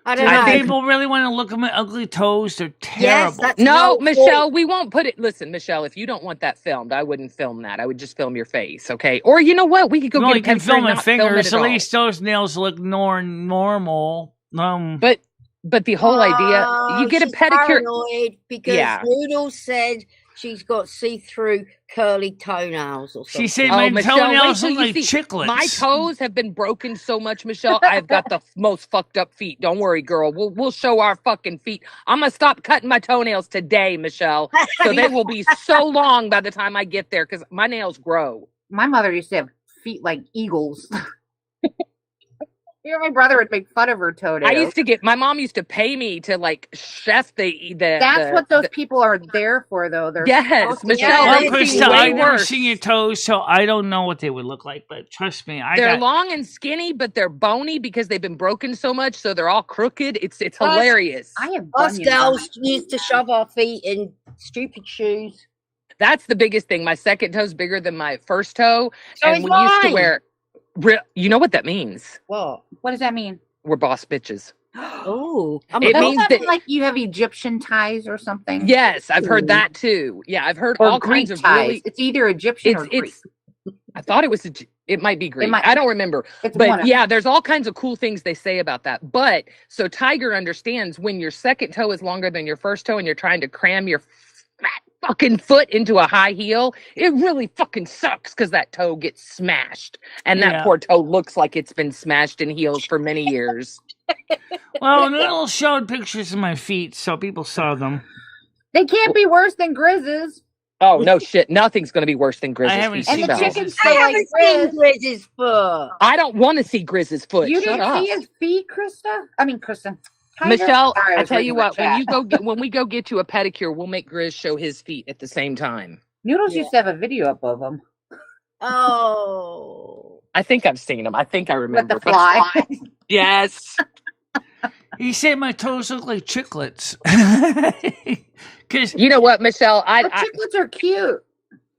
I don't know. People really want to look at my ugly toes. They're terrible. Yes, no, Michelle, we won't put it. Listen, Michelle, if you don't want that filmed, I wouldn't film that. I would just film your face, okay? Or you know what? We could go get a pedicure film and my not fingers. film it at at all. least those nails look normal. But But the whole idea, you get a she's pedicure. paranoid because Yeah. Noodles said she's got see-through curly toenails or something. She said Oh, my Michelle, wait toenails till look you like see. chiclets. My toes have been broken so much, Michelle. I've got the most fucked up feet. Don't worry, girl. We'll show our fucking feet. I'm gonna stop cutting my toenails today, Michelle. So they will be so long by the time I get there because my nails grow. My mother used to have feet like eagles. You know, my brother would make fun of her toenails. My mom used to pay me to like chef That's what those people are there for, though. They're Yes, Michelle. Well, They Krista, seem way I've never worse. seen your toes, so I don't know what they would look like. But trust me, They're long and skinny, but they're bony because they've been broken so much, so they're all crooked. It's hilarious. I have Us girls used to shove our feet in stupid shoes. That's the biggest thing. My second toe's bigger than my first toe, So and is we used to mine. wear. You know what that means? What? What does that mean? We're boss bitches. Oh, It means that like you have Egyptian ties or something. Yes, I've heard that too. Yeah, I've heard Or all Greek kinds of ties. really. It's either Egyptian or Greek. I thought it was. It might be Greek. I don't remember. It's one But of yeah, there's all kinds of cool things they say about that. But so Tiger understands when your second toe is longer than your first toe, and you're trying to cram your fat fucking foot into a high heel, it really fucking sucks because that toe gets smashed, and that poor toe looks like it's been smashed in heels for many years. Well, Noodle showed pictures of my feet, so people saw them. They can't be worse than Grizz's. Oh no shit! Nothing's gonna be worse than Grizz's haven't feet. seen Michelle. Chickens I feel like haven't seen Grizz. Grizz's foot. I don't want to see Grizz's foot. You Shut didn't up. see his feet, Krista? I mean, Kristen. Tiger? Michelle, Sorry, I was tell reading you the what, chat. when we go get you a pedicure, we'll make Grizz show his feet at the same time. Noodles used to have a video up of him. Oh. I think I've seen him. I think I remember. With the fly. Yes. He said my toes look like chiclets. Because you know what, Michelle? Chiclets are cute.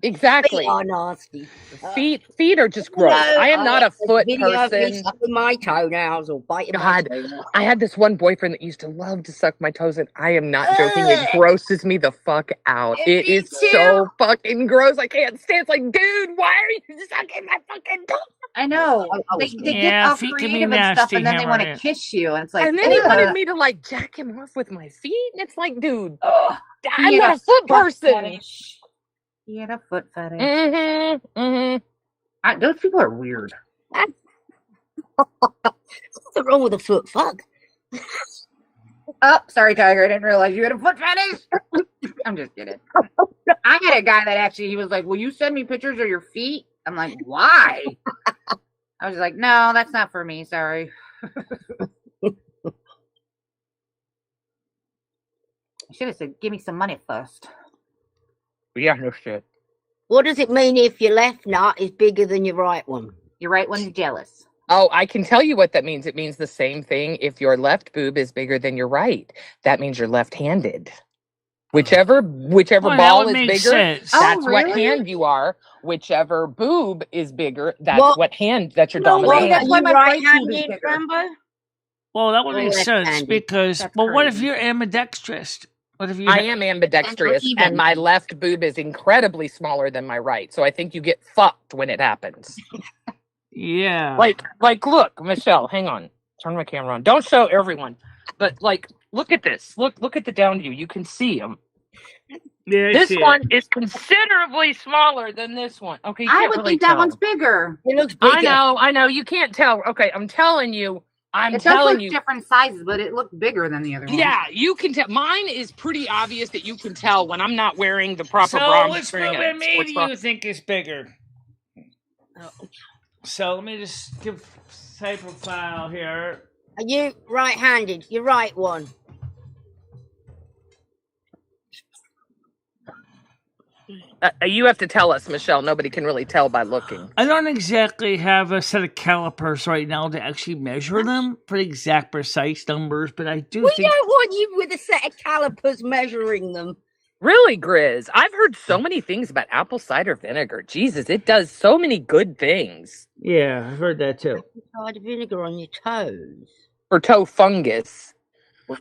Exactly. Feet are nasty. Feet are just gross. I am not a foot person. Sucking my toenails or biting God, my toenails. I had this one boyfriend that used to love to suck my toes, and I am not joking. It grosses me the fuck out. It is so fucking gross. I can't stand. It's like, dude, why are you sucking my fucking toes? I know. They get all creative and stuff, and then they want to kiss you, and it's like. And then he wanted me to like jack him off with my feet, and it's like, dude, I'm He not had a foot person. fetish. He had a foot fetish. Those people are weird. What's wrong with a foot? Fuck. Oh, sorry, Tiger. I didn't realize you had a foot fetish. I'm just kidding. I had a guy that actually, he was like, will you send me pictures of your feet? I'm like, why? I was like, no, that's not for me. Sorry. I should have said, give me some money first. Yeah, no shit. What does it mean if your left nut is bigger than your right one? Your right one's jealous. Oh, I can tell you what that means. It means the same thing. If your left boob is bigger than your right, that means you're left-handed. Whichever ball is bigger, sense. that's really? what hand you are. Whichever boob is bigger, that's what hand. That's your dominant hand. That's why my right-handed, Rambo? Well, that would make sense left-handed. because. That's But what if crazy. you're ambidextrous? What if you? I am ambidextrous, and my left boob is incredibly smaller than my right. So I think you get fucked when it happens. Yeah. Like, look, Michelle, hang on. Turn my camera on. Don't show everyone, but like, look at this. Look at the down view. You can see them. Yeah, I This see one is considerably smaller than this one. Okay, you I can't would really think that tell. one's bigger. It looks bigger. I know. You can't tell. Okay, I'm telling you. It does look different sizes, but it looked bigger than the other one. Yeah, you can tell. Mine is pretty obvious that you can tell when I'm not wearing the proper So bra. I'm which wearing boob a and me sports do bra. you think is bigger? So let me just give side profile here. Are you right-handed? Your right one. You have to tell us, Michelle. Nobody can really tell by looking. I don't exactly have a set of calipers right now to actually measure them for exact precise numbers, but I do We think don't want you with a set of calipers measuring them. Really, Grizz? I've heard so many things about apple cider vinegar. Jesus, it does so many good things. Yeah, I've heard that too. Cider vinegar on your toes. For toe fungus.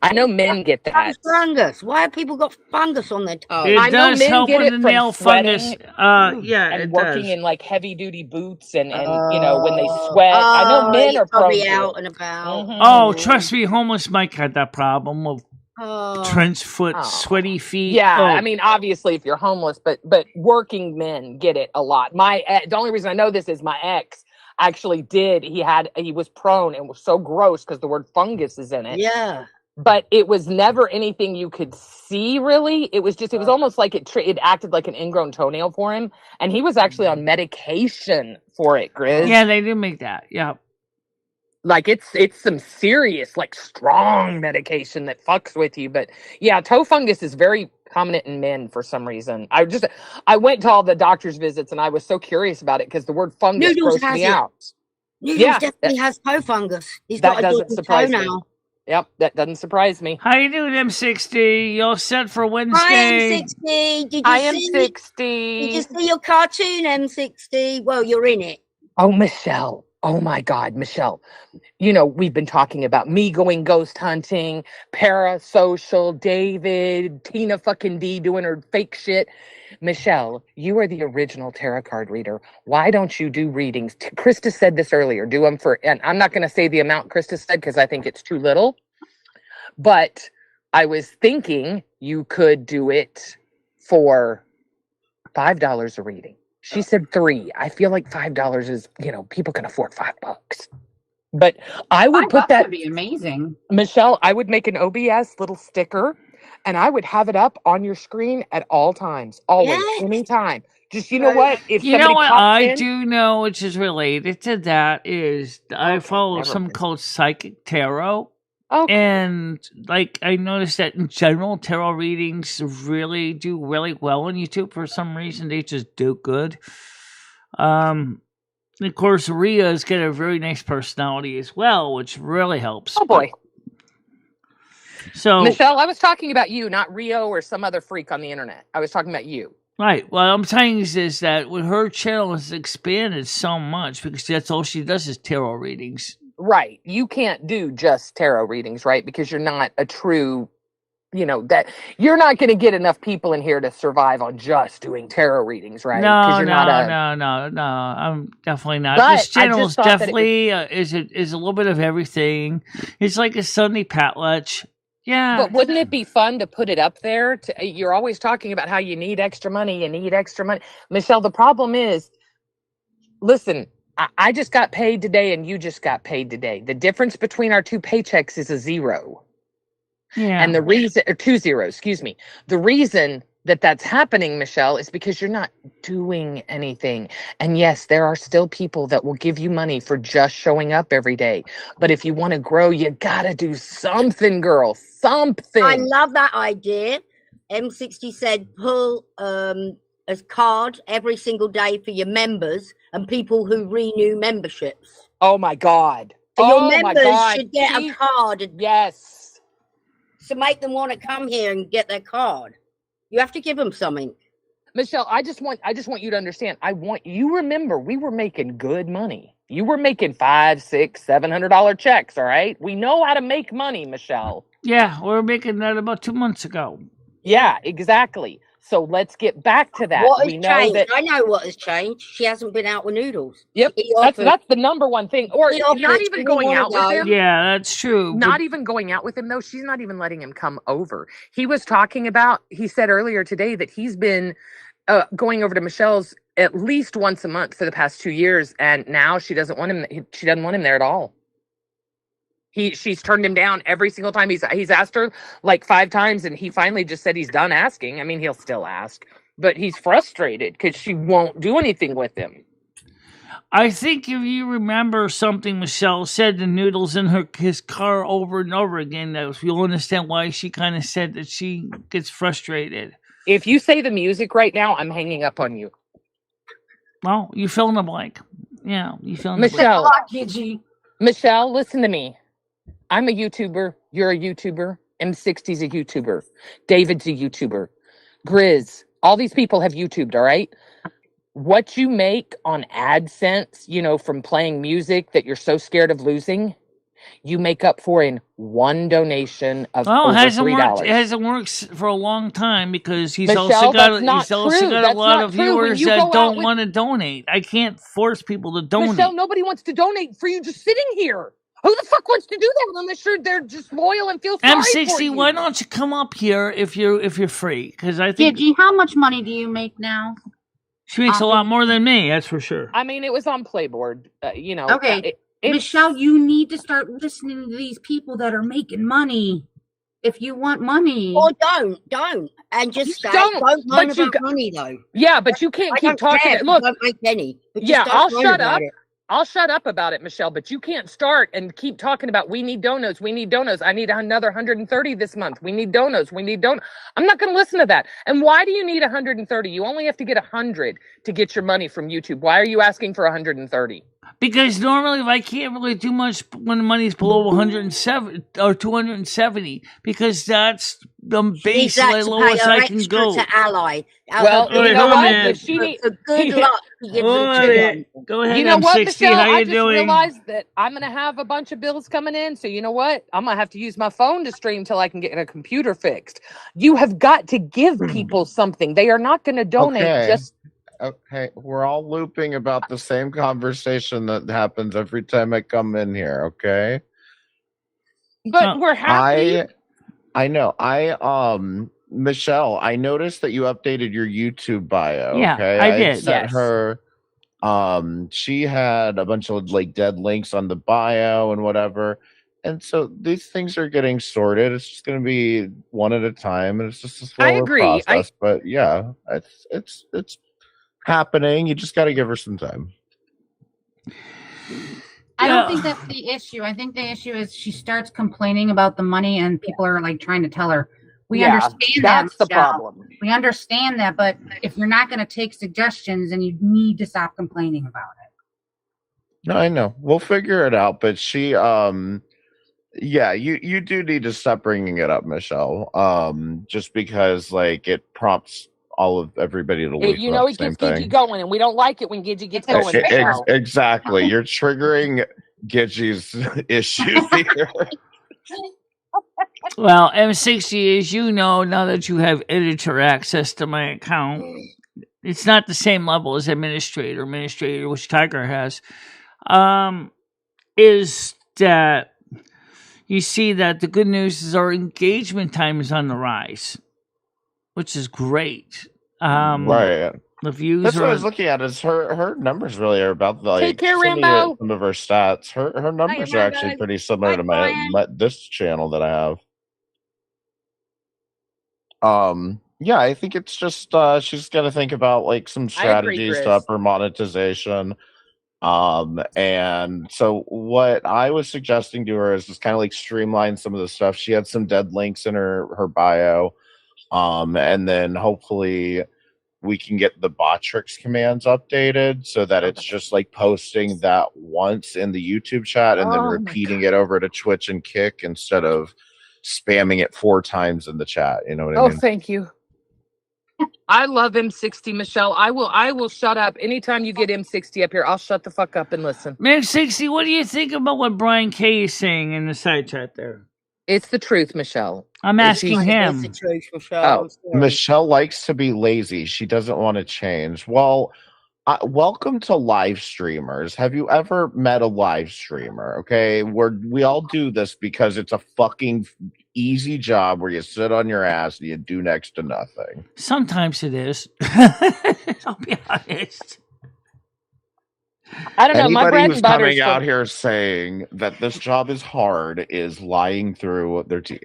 I know men get that. Fungus. Why have people got fungus on their toes? It I know does men help get with it the from nail sweating fungus. Yeah, and it working does. in like heavy duty boots and you know when they sweat. I know Oh, men you're are prone probably to out it. and about. Oh, trust me, homeless Mike had that problem of Oh. trench foot, Oh. sweaty feet. Yeah, Oh. I mean, obviously, if you're homeless, but working men get it a lot. The only reason I know this is my ex actually did. He was prone and was so gross because the word fungus is in it. Yeah. But it was never anything you could see really. It was almost like it acted like an ingrown toenail for him, and he was actually on medication for it. Grizz. Yeah, they do make that. Yeah. Like it's some serious, like strong medication that fucks with you. But yeah, toe fungus is very prominent in men for some reason. I went to all the doctor's visits and I was so curious about it because the word fungus Noodles grossed has me it. out. Noodles definitely has toe fungus. He's got a doesn't double surprise me. toenail. Yep, that doesn't surprise me. How you doing, M60? You all set for Wednesday? Hi, M60. Did you see your cartoon, M60? Well, you're in it. Oh, Michelle. Oh my God, Michelle. You know, we've been talking about me going ghost hunting, parasocial, David, Tina fucking D doing her fake shit. Michelle, you are the original tarot card reader. Why don't you do readings? Krista said this earlier. Do them and I'm not going to say the amount Krista said because I think it's too little. But I was thinking you could do it for $5 a reading. She said $3. I feel like $5 is, people can afford $5. But I would put that would be amazing. Michelle, I would make an OBS little sticker and I would have it up on your screen at all times, always, anytime. Just, you know what? If You know somebody what pops I in, do know, which is related to that, is I follow something called Psychic Tarot. Okay. And like I noticed that in general, tarot readings really do really well on YouTube. For some reason, they just do good. And of course, Ria's got a very nice personality as well, which really helps. Oh boy. So Michelle, I was talking about you, not Rio or some other freak on the internet. I was talking about you. Right. What I'm saying is that with her channel has expanded so much because that's all she does is tarot readings. Right. You can't do just tarot readings, right? Because you're not a true, that you're not going to get enough people in here to survive on just doing tarot readings, right? No. Not No. I'm definitely not. But This channel is thought that definitely is a little bit of everything. It's like a Sunday potlatch. Yeah. But wouldn't it be fun to put it up there? You're always talking about how you need extra money. Michelle, the problem is, listen, I just got paid today and you just got paid today. The difference between our two paychecks is a 0. Yeah. And the reason, or 2 zeros, excuse me. The reason that's happening, Michelle, is because you're not doing anything. And yes, there are still people that will give you money for just showing up every day. But if you want to grow, you got to do something, girl. Something. I love that idea. M60 said pull a card every single day for your members and people who renew memberships. Oh my God. So your members should get a card. Yes. To make them want to come here and get their card. You have to give them something. Michelle, I just want you to understand. Remember, we were making good money. You were making $500, $600, $700 checks, all right? We know how to make money, Michelle. Yeah, we were making that about 2 months ago. Yeah, exactly. So let's get back to that. What has changed? I know what has changed. She hasn't been out with Noodles. Yep, that's the number one thing. Or not even going out with him. Yeah, that's true. Not even going out with him, though. She's not even letting him come over. He said earlier today that he's been going over to Michelle's at least once a month for the past 2 years, and now she doesn't want him. She doesn't want him there at all. She's turned him down every single time. He's asked her like 5 times, and he finally just said he's done asking. I mean, he'll still ask, but he's frustrated because she won't do anything with him. I think if you remember something Michelle said to Noodles in his car over and over again, that you'll understand why she kind of said that she gets frustrated. If you say the music right now, I'm hanging up on you. Well, you fill in the blank. Yeah, you fill in Michelle, the blank. Michelle, listen to me. I'm a YouTuber. You're a YouTuber. M60's a YouTuber. David's a YouTuber. Grizz. All these people have YouTubed, all right? What you make on AdSense, from playing music that you're so scared of losing, you make up for in one donation of Well, over it hasn't worked. $3. It hasn't worked for a long time because he's Michelle, also got that's not true. a That's lot not of true. When viewers you that go out don't with want to donate. I can't force people to donate. Michelle, nobody wants to donate for you just sitting here. Who the fuck wants to do that unless they're just loyal and feel sorry for M60, you? why don't you come up here if you're free? Because I think Gigi, how much money do you make now? she makes a lot more than me. That's for sure. I mean, it was on Playboard. You know. Okay, Michelle, you need to start listening to these people that are making money. If you want money, or don't, and just stay. Don't moan about money though. Yeah, but you can't keep talking. Look, don't make any. But yeah, just I'll don't shut about up. It. I'll shut up about it, Michelle, but you can't start and keep talking about we need donos. I need another 130 this month. We need donos. I'm not going to listen to that. And why do you need 130? You only have to get 100 to get your money from YouTube. Why are you asking for 130? Because normally I can't really do much when the money's below 107 or 270 because that's the base lowest I can go. To ally. Well, you know what? Good luck. Go ahead. You know what, M60, Michelle? how you I just doing? realized that I'm going to have a bunch of bills coming in. So you know what? I'm going to have to use my phone to stream till I can get a computer fixed. You have got to give people something. They are not going to donate Okay, we're all looping about the same conversation that happens every time I come in here, okay? But we're happy. I know. Michelle, I noticed that you updated your YouTube bio. Yeah, okay? I did. Sent her. She had a bunch of like dead links on the bio and whatever. And so these things are getting sorted. It's just going to be one at a time, and it's just a slower process. But yeah, it's happening. You just got to give her some time. I don't think that's the issue. I think the issue is she starts complaining about the money and people are like trying to tell her, we understand that's that, the problem. We understand that, but if you're not going to take suggestions, then you need to stop complaining about it. No, I know. We'll figure it out. But she, yeah, you do need to stop bringing it up, Michelle. Just because like it prompts everybody to loop. You know, it gets Gigi going, and we don't like it when Gigi gets going. Exactly. You're triggering Gigi's issues here. Well, M60, as you know, now that you have editor access to my account, it's not the same level as administrator, which Tiger has. Is that you see that the good news is our engagement time is on the rise, which is great. Right. The views. That's what I was looking at. Is her numbers really are about like take care, Rambo. Some of her stats. Her numbers are actually pretty similar to my this channel that I have. Yeah, I think it's just she's got to think about like some strategy stuff for monetization. And so what I was suggesting to her is just kind of like streamline some of the stuff. She had some dead links in her bio. And then hopefully we can get the Botrix commands updated so that it's just like posting that once in the YouTube chat and then repeating it over to Twitch and Kick instead of spamming it 4 times in the chat. You know what I mean? Oh, thank you. I love M60, Michelle. I will shut up. Anytime you get M60 up here, I'll shut the fuck up and listen. M60, what do you think about what Brian K is saying in the side chat there? It's the truth, Michelle. I'm asking him. It's the truth, Michelle. Michelle likes to be lazy. She doesn't want to change. Well, welcome to live streamers. Have you ever met a live streamer? Okay, we all do this because it's a fucking easy job where you sit on your ass and you do next to nothing. Sometimes it is. I'll be honest. I don't know. My bread who's and butter coming out here saying that this job is hard is lying through their teeth.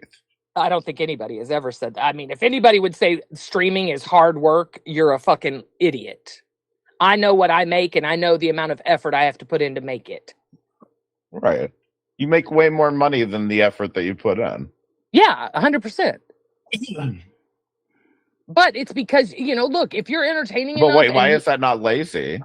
I don't think anybody has ever said that. I mean, if anybody would say streaming is hard work, you're a fucking idiot. I know what I make, and I know the amount of effort I have to put in to make it. Right. You make way more money than the effort that you put in. Yeah, 100%. But it's because, look, if you're entertaining But wait, why is that not lazy?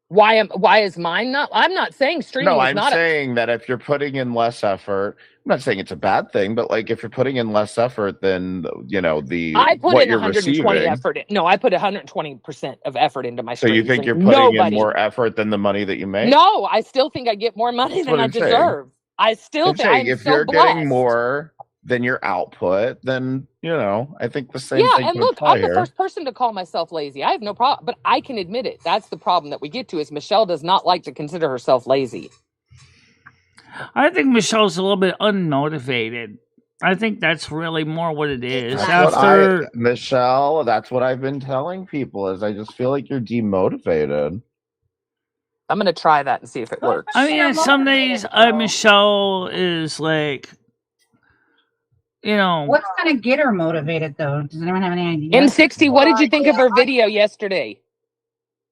Why is mine not? I'm not saying streaming is not. No, I'm saying that if you're putting in less effort, I'm not saying it's a bad thing, but like if you're putting in less effort than I put in 120 effort. No, I put 120% of effort into my streams. So you think you're putting in more effort than the money that you make? No, I still think I get more money than I deserve. I still And think Jake, I'm if so you're getting blessed. more than your output, then I think the same Yeah, thing and would look, apply I'm the here. first person to call myself lazy. I have no problem, but I can admit it. That's the problem that we get to is Michelle does not like to consider herself lazy. I think Michelle's a little bit unmotivated. I think that's really more what it is. That's Michelle, that's what I've been telling people is I just feel like you're demotivated. I'm going to try that and see if it works. I mean, some days Michelle is like, What's gonna get her motivated though? Does anyone have any idea? M60, what did you think of her video yesterday?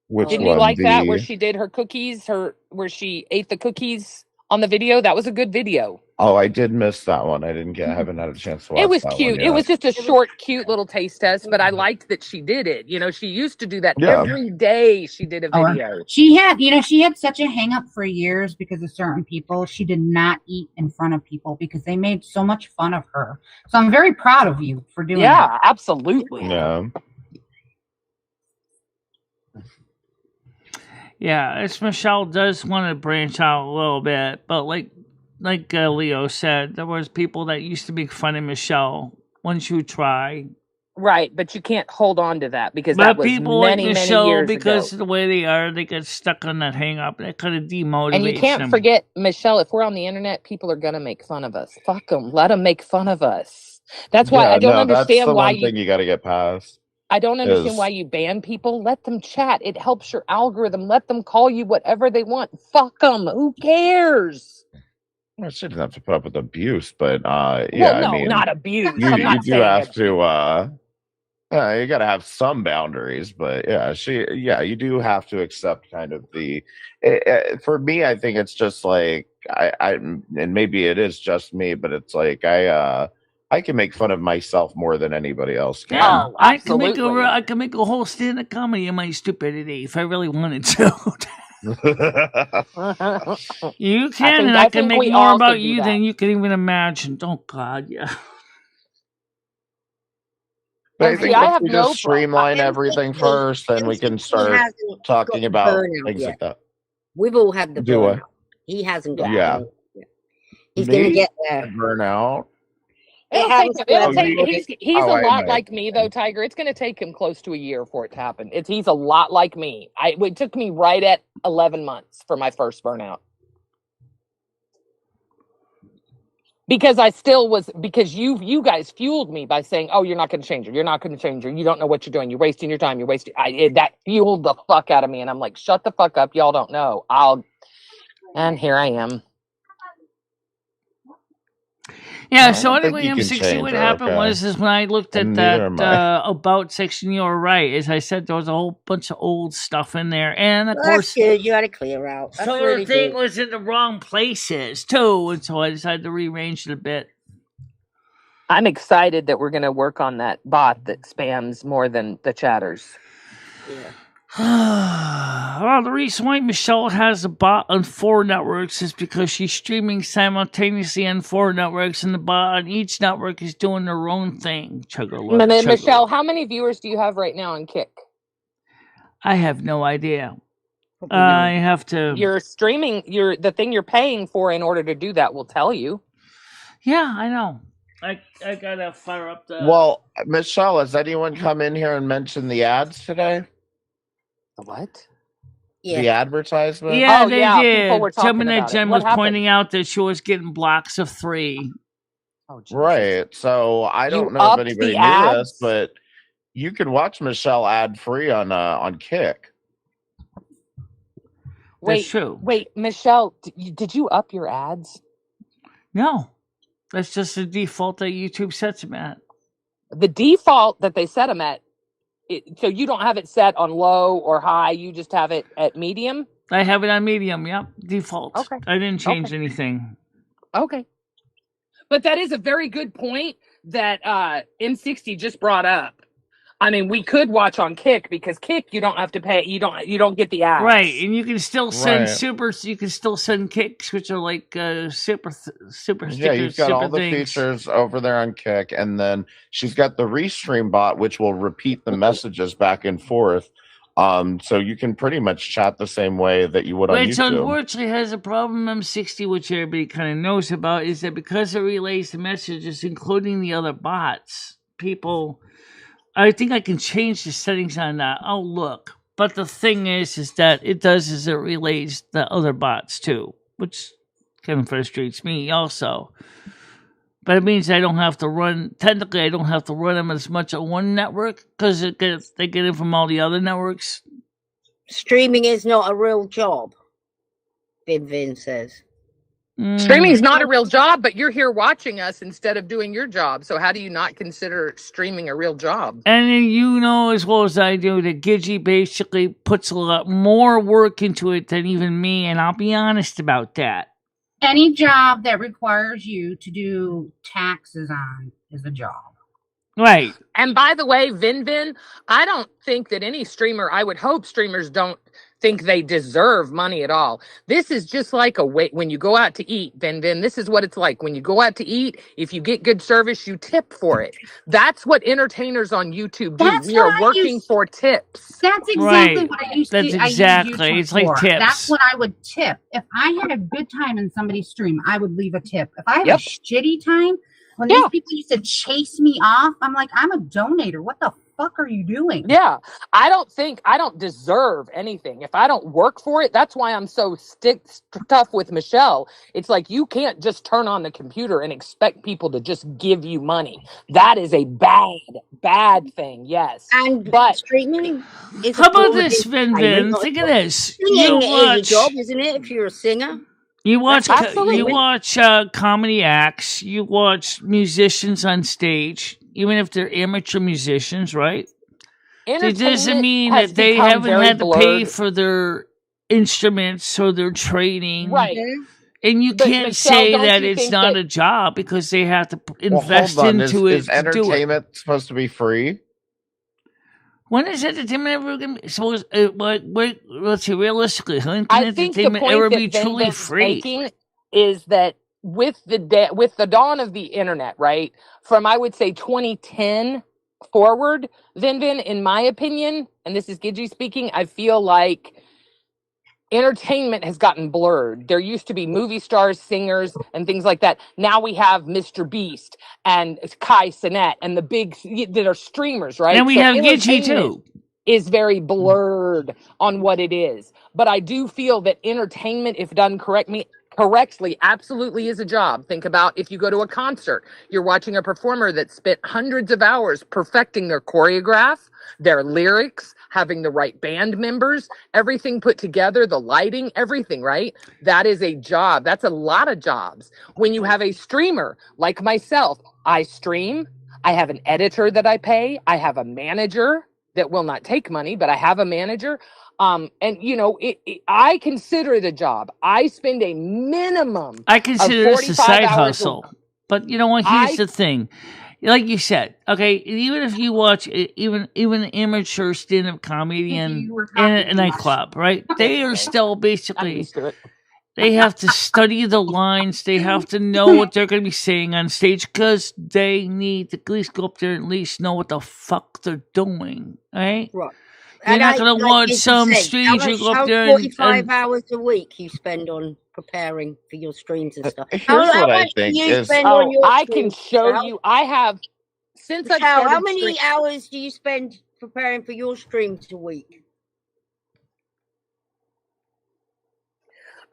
Which Didn't one? you like that where she did her cookies, where she ate the cookies on the video? That was a good video. Oh, I did miss that one. I haven't had a chance to watch that. It was one cute. yet. It was just a short, cute little taste test, but I liked that she did it. She used to do that every day. She did a video. She had such a hang up for years because of certain people. She did not eat in front of people because they made so much fun of her. So I'm very proud of you for doing that. Yeah, absolutely. Yeah. Yeah, it's Michelle does want to branch out a little bit, but like Leo said, there was people that used to make fun of Michelle once you try. Right, but you can't hold on to that because that was people many, like many Michelle, years because ago. of the way they are, they get stuck on that hang up. That kind of demotivates And you can't them. forget, Michelle, if we're on the internet, people are going to make fun of us. Fuck them. Let them make fun of us. That's why I don't understand that's the why one thing you got to get past. I don't understand why you ban people. Let them chat. It helps your algorithm. Let them call you whatever they want. Fuck them. Who cares? Well, she doesn't have to put up with abuse, but Well, no, I mean, not abuse. You, I'm you not do saying have abuse. to. You got to have some boundaries, but you do have to accept kind of the. For me, I think it's just like and maybe it is just me, but it's like I can make fun of myself more than anybody else can. Yeah, Oh, I can make a whole stand-up comedy of my stupidity if I really wanted to. You can, and I can make more about you than you can even imagine. Oh God, yeah. But I think once we just streamline everything first, then we can start talking about things like that. We've all had the burnout. He hasn't got the burnout. He's going to get there. Burnout. He's a lot like me though, Tiger. It's going to take him close to a year for it to happen. He's a lot like me. It took me right at 11 months for my first burnout. Because because you guys fueled me by saying, "Oh, you're not going to change her. You're not going to change her. You don't know what you're doing. You're wasting your time. That fueled the fuck out of me." And I'm like, "Shut the fuck up. Y'all don't know." And here I am. Yeah, so anyway, M60, what happened was when I looked at that about section, you were right. As I said, there was a whole bunch of old stuff in there. And of course, that's good. You had to clear out. So the thing was in the wrong places, too. And so I decided to rearrange it a bit. I'm excited that we're going to work on that bot that spams more than the chatters. Yeah. Well, the reason why Michelle has a bot on 4 networks is because she's streaming simultaneously on 4 networks, and the bot on each network is doing their own thing. Michelle, how many viewers do you have right now on Kick? I have no idea. I have to. You're streaming. The thing you're paying for in order to do that will tell you. Yeah, I know. I gotta fire up the. Well, Michelle, has anyone come in here and mentioned the ads today? The what? Yeah. The advertisement? Yeah, they did. People were talking about Jen was pointing out that she was getting blocks of 3. Oh, right. So I don't know if anybody knew this, but you can watch Michelle ad free on Kick. That's true. Wait, Michelle, did you up your ads? No. That's just the default that YouTube sets them at. The default that they set them at. So you don't have it set on low or high. You just have it at medium? I have it on medium. Yep. Default. Okay. I didn't change anything. Okay. But that is a very good point that M60 just brought up. I mean, we could watch on Kick because Kick you don't have to pay. You don't get the ads. Right, and you can still send You can still send kicks, which are like super stickers. Yeah, you've got all the features over there on Kick, and then she's got the restream bot, which will repeat the messages back and forth So you can pretty much chat the same way that you would on Which YouTube. unfortunately has a problem M60, which everybody kind of knows about, is that because it relays the messages, including the other bots, people. I think I can change the settings on that. I'll look. But the thing is that it relays the other bots too, which kind of frustrates me also. But it means I don't have to run. Technically, I don't have to run them as much on one network because they get it from all the other networks. Streaming is not a real job, Vin says. Streaming's not a real job, but you're here watching us instead of doing your job. So how do you not consider streaming a real job? And then you know as well as I do that Gidgey basically puts a lot more work into it than even me, and I'll be honest about that. Any job that requires you to do taxes on is a job. Right. And by the way, Vin, I don't think that any streamer, I would hope streamers don't think they deserve money at all. This is just like a way when you go out to eat, Vin, this is what it's like. When you go out to eat, if you get good service, you tip for it. That's what entertainers on YouTube do. We are working for tips. That's exactly what I used to That's exactly. It's like tips. That's what I would tip. If I had a good time in somebody's stream, I would leave a tip. If I had a shitty time, when these people used to chase me off, I'm like, I'm a donator. What the fuck are you doing? Yeah. I don't deserve anything. If I don't work for it, that's why I'm so tough with Michelle. It's like you can't just turn on the computer and expect people to just give you money. That is a bad thing. Yes. But streaming is how about this, Vin? Think of this. Singing is a job, isn't it, if you're a singer? You watch comedy acts. You watch musicians on stage, even if they're amateur musicians, right? It doesn't mean that they haven't had to pay for their instruments or their training, right? And you can't say that it's not a job because they have to invest into it. Is entertainment supposed to be free? When is entertainment ever going to be supposed? Let's see. Realistically, when can I think the entertainment point ever that be truly free? Making is that with the dawn of the internet, right? From I would say 2010 forward, Vin, in my opinion, and this is Gidgey speaking, I feel like entertainment has gotten blurred. There used to be movie stars, singers, and things like that. Now we have Mr. Beast and Kai Cenat and the big that are streamers, right? And we have Gidgey too. Is very blurred on what it is. But I do feel that entertainment, if done correctly, absolutely is a job. Think about if you go to a concert, you're watching a performer that spent hundreds of hours perfecting their choreograph, their lyrics, having the right band members, everything put together, the lighting, everything, right? That is a job. That's a lot of jobs. When you have a streamer like myself, I stream, I have an editor that I pay, I have a manager that will not take money, but I have a manager. And you know, I consider it a job. I spend a minimum. I consider this a side hustle. But you know what? Here's the thing. Like you said, okay, even if you watch even an amateur stand-up comedian in a nightclub, right? They are still basically they have to study the lines. They have to know what they're going to be saying on stage because they need to at least go up there and at least know what the fuck they're doing, right? Right. You're not going to watch some stranger go up there 45 hours a week you spend on preparing for your streams and stuff. Here's what I think is... I can show you. I have, since I've started... How many hours do you spend preparing for your streams a week?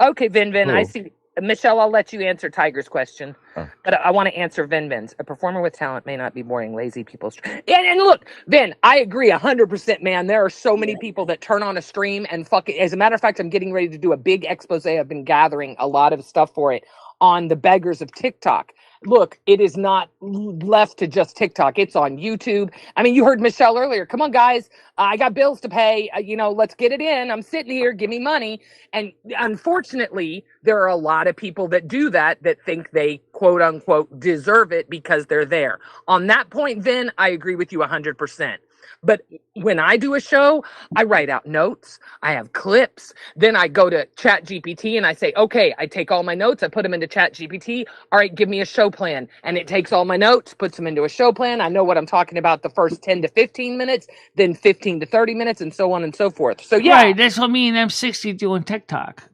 Okay, Vin, I see. Michelle, I'll let you answer Tiger's question, but I want to answer Vin's. A performer with talent may not be boring, lazy people. And look, Vin, I agree 100%, man. There are so many people that turn on a stream and fuck it. As a matter of fact, I'm getting ready to do a big expose. I've been gathering a lot of stuff for it on the beggars of TikTok. Look, it is not left to just TikTok. It's on YouTube. I mean, you heard Michelle earlier. Come on, guys. I got bills to pay. Let's get it in. I'm sitting here. Give me money. And unfortunately, there are a lot of people that do that think they quote unquote deserve it because they're there. On that point, then I agree with you 100%. But when I do a show, I write out notes, I have clips, then I go to Chat GPT and I say, okay, I take all my notes, I put them into Chat GPT. All right, give me a show plan. And it takes all my notes, puts them into a show plan. I know what I'm talking about the first 10 to 15 minutes, then 15 to 30 minutes, and so on and so forth. So yeah. Right, that's what me and M60 do on TikTok.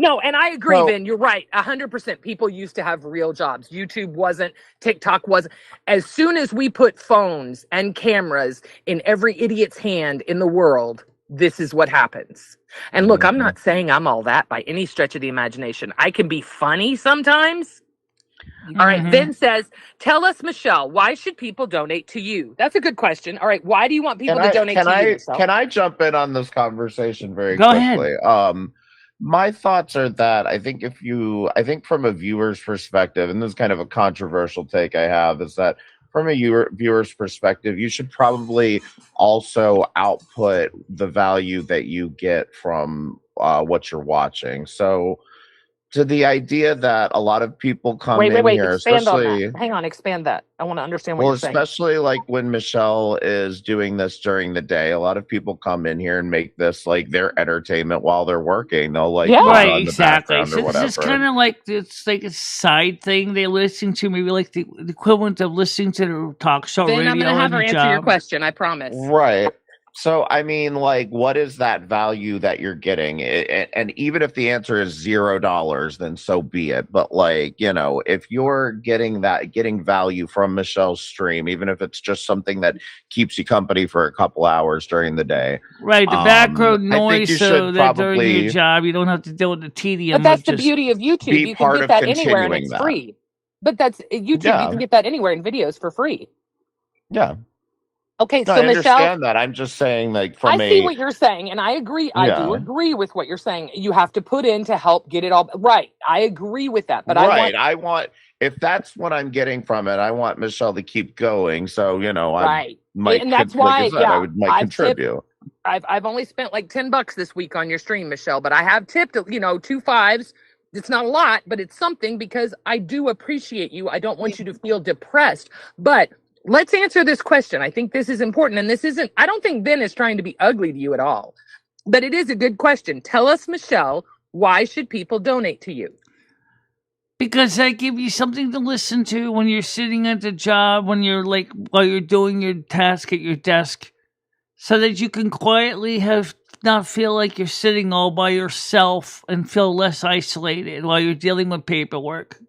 No, and I agree, Well- Vin. You're right. 100%. People used to have real jobs. YouTube wasn't. TikTok wasn't. As soon as we put phones and cameras in every idiot's hand in the world, this is what happens. And look, I'm not saying I'm all that by any stretch of the imagination. I can be funny sometimes. All right. Vin says, tell us, Michelle, why should people donate to you? That's a good question. All right. Why do you want people to donate to you, Michelle? Can I jump in on this conversation very Go quickly? ahead. My thoughts are that I think from a viewer's perspective, and this is kind of a controversial take I have, is that from a viewer's perspective, you should probably also output the value that you get from what you're watching. So to the idea that a lot of people come in here, Expand on especially that. Hang on, expand that. I want to understand what you're saying. especially like when Michelle is doing this during the day, a lot of people come in here and make this like their entertainment while they're working. They'll like put it Right, on the exactly. background or So whatever. this is kind of like it's like a side thing they listen to, maybe like the equivalent of listening to the talk show Then radio I'm going to have on her the answer your job. question. I promise. Right. So, I mean, like, what is that value that you're getting? And even if the answer is $0, then so be it. But like, you know, if you're getting value from Michelle's stream, even if it's just something that keeps you company for a couple hours during the day. Right, the background I think noise, you so should that during your probably job you don't have to deal with the tedium. But that's of the just beauty of YouTube. be You can part get of that anywhere and continuing it's that. free. But that's YouTube. Yeah. You can get that anywhere in videos for free. Yeah. Okay, No, so I Michelle, understand that. I'm just saying, like, I from see what you're saying, and I agree. I do Yeah. agree with what you're saying. You have to put in to help get it all right. I agree with that, but right. I I want, if that's what I'm getting from it, I want Michelle to keep going. So, you know, I right, might, and that's like I why, said, yeah, might contribute. I've only spent like $10 this week on your stream, Michelle, but I have tipped, 2 5s. It's not a lot, but it's something because I do appreciate you. I don't want you to feel depressed, but let's answer this question. I think this is important, and I don't think Ben is trying to be ugly to you at all, but it is a good question. Tell us, Michelle, why should people donate to you? because I give you something to listen to when you're sitting at the job, when you're like while you're doing your task at your desk, so that you can quietly not feel like you're sitting all by yourself and feel less isolated while you're dealing with paperwork.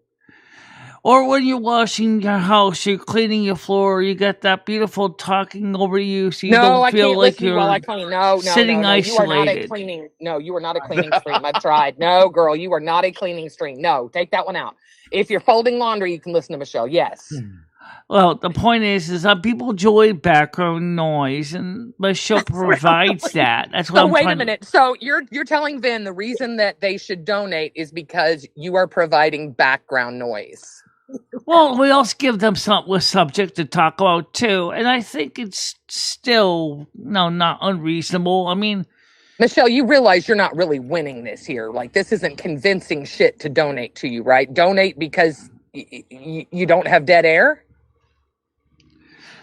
Or when you're washing your house, you're cleaning your floor, you got that beautiful talking over you, so you don't I feel can't like listen you're while I clean. No, sitting you are not a isolated. cleaning. No, you are not a cleaning stream. I've tried. No, girl, you are not a cleaning stream. No, take that one out. If you're folding laundry, you can listen to Michelle. Yes. Well, the point is that people enjoy background noise, and my show provides that. That's what So I'm wait trying a minute. So you're telling Vin the reason that they should donate is because you are providing background noise. Well, we also give them a subject to talk about too, and I think it's still not unreasonable. I mean, Michelle, you realize you're not really winning this here. Like, this isn't convincing shit to donate to you, right? Donate because you don't have dead air?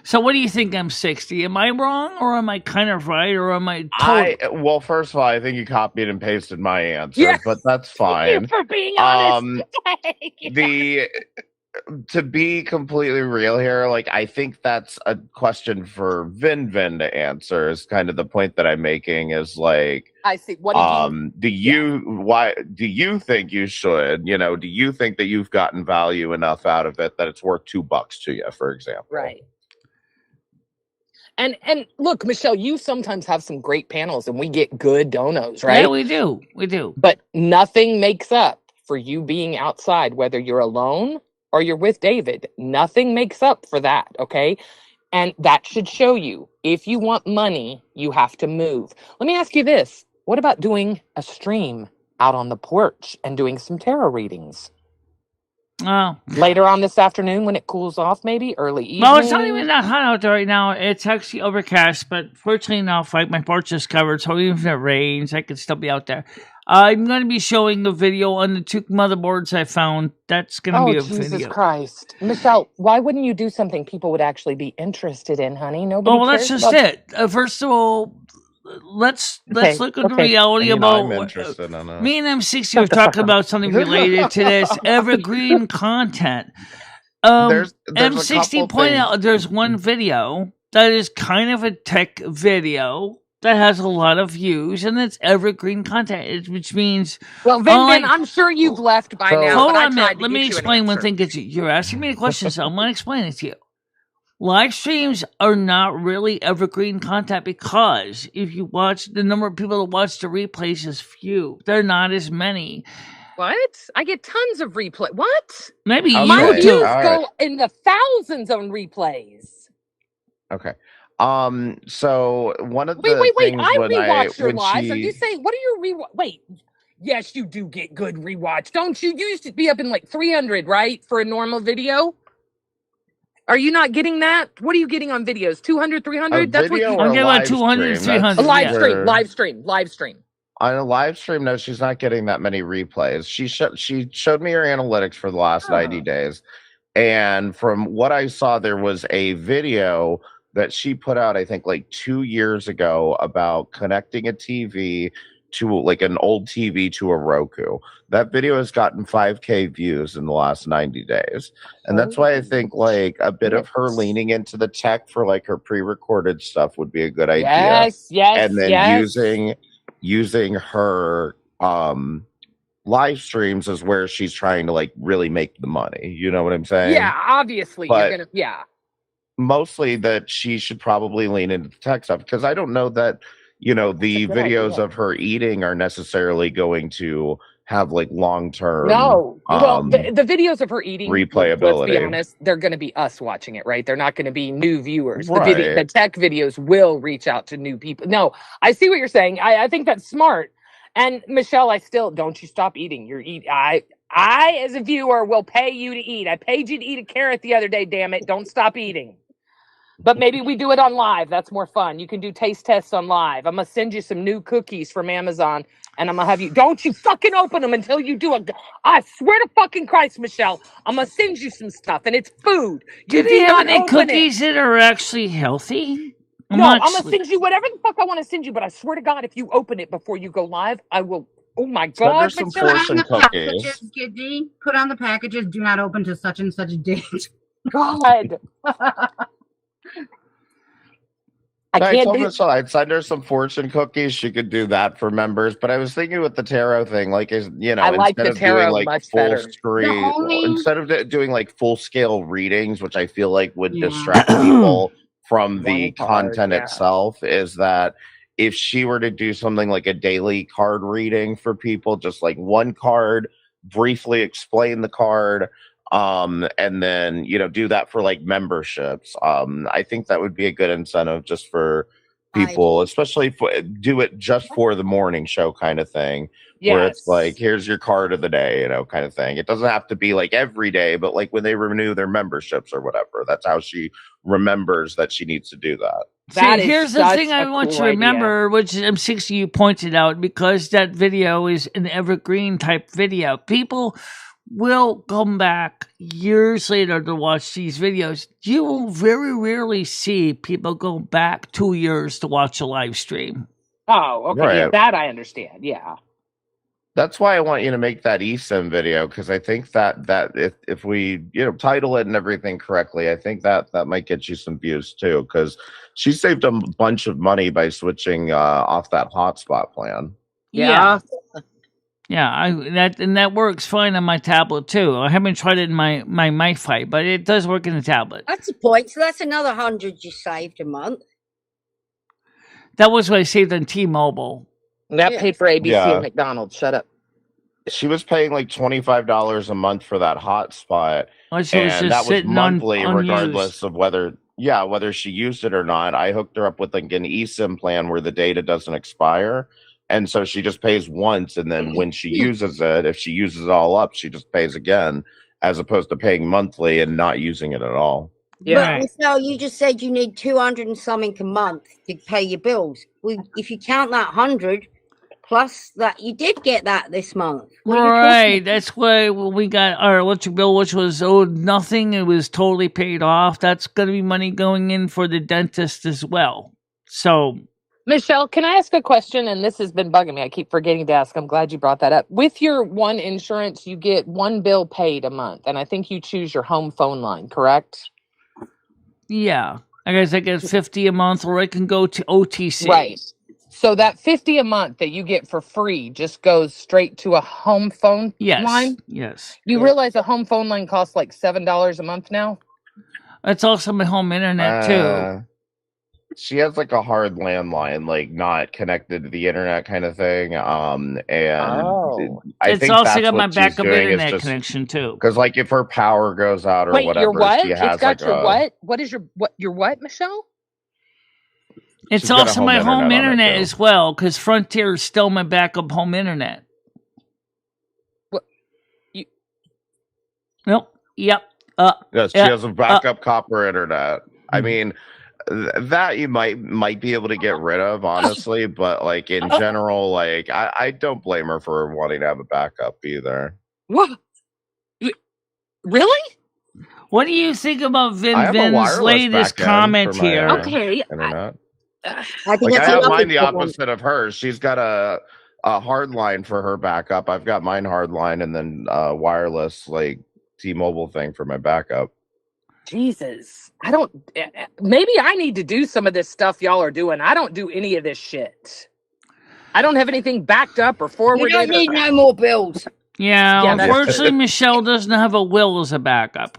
So what do you think, M60? Am I wrong, or am I kind of right, or am I Well, first of all, I think you copied and pasted my answer, Yes. but that's fine. Thank you for being honest. To be completely real here, like, I think that's a question for Vin to answer. Is kind of the point that I'm making. Is like, I see. What do you think you should? Do you think that you've gotten value enough out of it that it's worth $2 to you, for example? Right. And look, Michelle, you sometimes have some great panels, and we get good donos, right? Yeah, we do. But nothing makes up for you being outside, whether you're alone or you're with David. Nothing makes up for that, okay? And that should show you, if you want money, you have to move. Let me ask you this. What about doing a stream out on the porch and doing some tarot readings? Later on this afternoon when it cools off, maybe early evening. Well, it's not even that hot out there right now. It's actually overcast, but fortunately enough, like my porch is covered, so even if it rains, I could still be out there. I'm going to be showing a video on the 2 motherboards I found. That's going to be a Jesus video. Christ. Michelle, why wouldn't you do something people would actually be interested in, honey? Nobody Oh, well, that's cares just about... it. First of all, let's Okay, look at the okay. reality I'm about interested in it. me and M60 Shut were the fuck talking up. about something related to this evergreen content. There's a M60 couple pointed things. out there's one video that is kind of a tech video that has a lot of views, and it's evergreen content, which means Well, Vin, I'm sure you've left by So- now, hold but I on a tried minute. to Let get me you explain an one answer. thing. Because you're asking me a question, so I'm going to explain it to you. Live streams are not really evergreen content because if you watch the number of people that watch the replays is few. They're not as many. What? I get tons of replay. What? Maybe Okay, My you views do. all go in the thousands on replays. Okay. So one of Wait, the wait. things I when rewatch your when lives. Are you she saying, what are your rewatch? Wait. Yes, you do get good rewatch, don't you? You used to be up in like 300, right? For a normal video? Are you not getting that? What are you getting on videos? 200, 300? That's what video you... or I'm a getting about live 200, stream, that's 300. A live Yeah. stream, where- live stream. On a live stream, no, she's not getting that many replays. She showed me her analytics for the last 90 days. And from what I saw, there was a video that she put out, I think like 2 years ago, about connecting a TV to like an old TV to a Roku. That video has gotten 5K views in the last 90 days. And that's why I think like a bit of her leaning into the tech for like her pre-recorded stuff would be a good idea. Yes. And then using her live streams is where she's trying to like really make the money. You know what I'm saying? Yeah, obviously But- you're gonna. Yeah. Mostly that she should probably lean into the tech stuff because I don't know that, the a good videos idea. of her eating are necessarily going to have like long-term No. Well, the videos of her eating, let's be replayability. honest, they're going to be us watching it, right? They're not going to be new viewers. Right. The tech videos will reach out to new people. No, I see what you're saying. I think that's smart. And Michelle, don't you stop eating. I, as a viewer, will pay you to eat. I paid you to eat a carrot the other day, damn it. Don't stop eating. But maybe we do it on live. That's more fun. You can do taste tests on live. I'm going to send you some new cookies from Amazon, and I'm going to have you... Don't you fucking open them until you do it. I swear to fucking Christ, Michelle, I'm going to send you some stuff, and it's food. Do they have any cookies that are actually healthy? No, I'm going to send you whatever the fuck I want to send you, but I swear to God, if you open it before you go live, I will... Oh my God, there's some Michelle. fortune cookies. Giddy, put on the packages, do not open to such and such date. God. I told Michelle I'd send her some fortune cookies. She could do that for members. But I was thinking with the tarot thing, like, I like the instead of tarot doing like much full better. screen, instead of doing like full scale readings, which I feel like would distract people from the content itself, is that if she were to do something like a daily card reading for people, just like one card, briefly explain the card, and then do that for like memberships. I think that would be a good incentive just for people, especially do it just for the morning show kind of thing, where it's like, here's your card of the day, kind of thing. It doesn't have to be like every day, but like when they renew their memberships or whatever, that's how she remembers that she needs to do that. Here's the thing I want you to remember, which M60 you pointed out, because that video is an evergreen type video. People will come back years later to watch these videos. You will very rarely see people go back 2 years to watch a live stream. Oh, okay. Right. Yeah, that I understand. Yeah. That's why I want you to make that eSIM video, because I think that if we title it and everything correctly, I think that might get you some views too, because she saved a bunch of money by switching off that hotspot plan. Yeah, that works fine on my tablet too. I haven't tried it in my MiFi, but it does work in the tablet. That's a point. So that's another 100 you saved a month. That was what I saved on T-Mobile. That paid for ABC and McDonald's. Shut up. She was paying like $25 a month for that hotspot, Well, she was and just that was sitting monthly, unused. regardless of whether she used it or not. I hooked her up with like an eSIM plan where the data doesn't expire, and so she just pays once, and then when she uses it, if she uses it all up, she just pays again, as opposed to paying monthly and not using it at all. Yeah. But Michelle, you just said you need 200 and something a month to pay your bills. Well, if you count that 100, Plus that you did get that this month. What are you Right. talking That's why when we got our electric bill, which was owed nothing, it was totally paid off. That's going to be money going in for the dentist as well. So, Michelle, can I ask a question? And this has been bugging me. I keep forgetting to ask. I'm glad you brought that up. With your one insurance, you get one bill paid a month. And I think you choose your home phone line, correct? yeah. I guess I get 50 a month, or I can go to OTC. Right. So that 50 a month that you get for free just goes straight to a home phone Yes. line? Yes. You realize a home phone line costs like $7 a month now? That's also my home internet, too. She has like a hard landline, like not connected to the internet kind of thing. And I It's think also that's got my what she's backup doing is internet just connection, too. because, like, if her power goes out or Wait, your whatever, what? she It's has got like your a what? What is your what, Michelle? It's she's got a also my home on it, internet too. as well, because Frontier is still my backup home internet. What? You? Nope. Yep. Yes, she has a backup copper internet. I mean, that you might be able to get rid of, honestly, but like in general, like I don't blame her for wanting to have a backup either. What? Really? What do you think about I have a Vin's wireless latest back end comment for my, here? Okay. internet. I think Like, I that's a have lovely mine the problem. opposite of hers. She's got a hard line for her backup. I've got mine hard line and then wireless, like T-Mobile thing for my backup. Jesus. I don't. Maybe I need to do some of this stuff y'all are doing. I don't do any of this shit. I don't have anything backed up or You forwarded. don't need no more bills. Yeah, Yeah, that's unfortunately, true. Michelle doesn't have a will as a backup.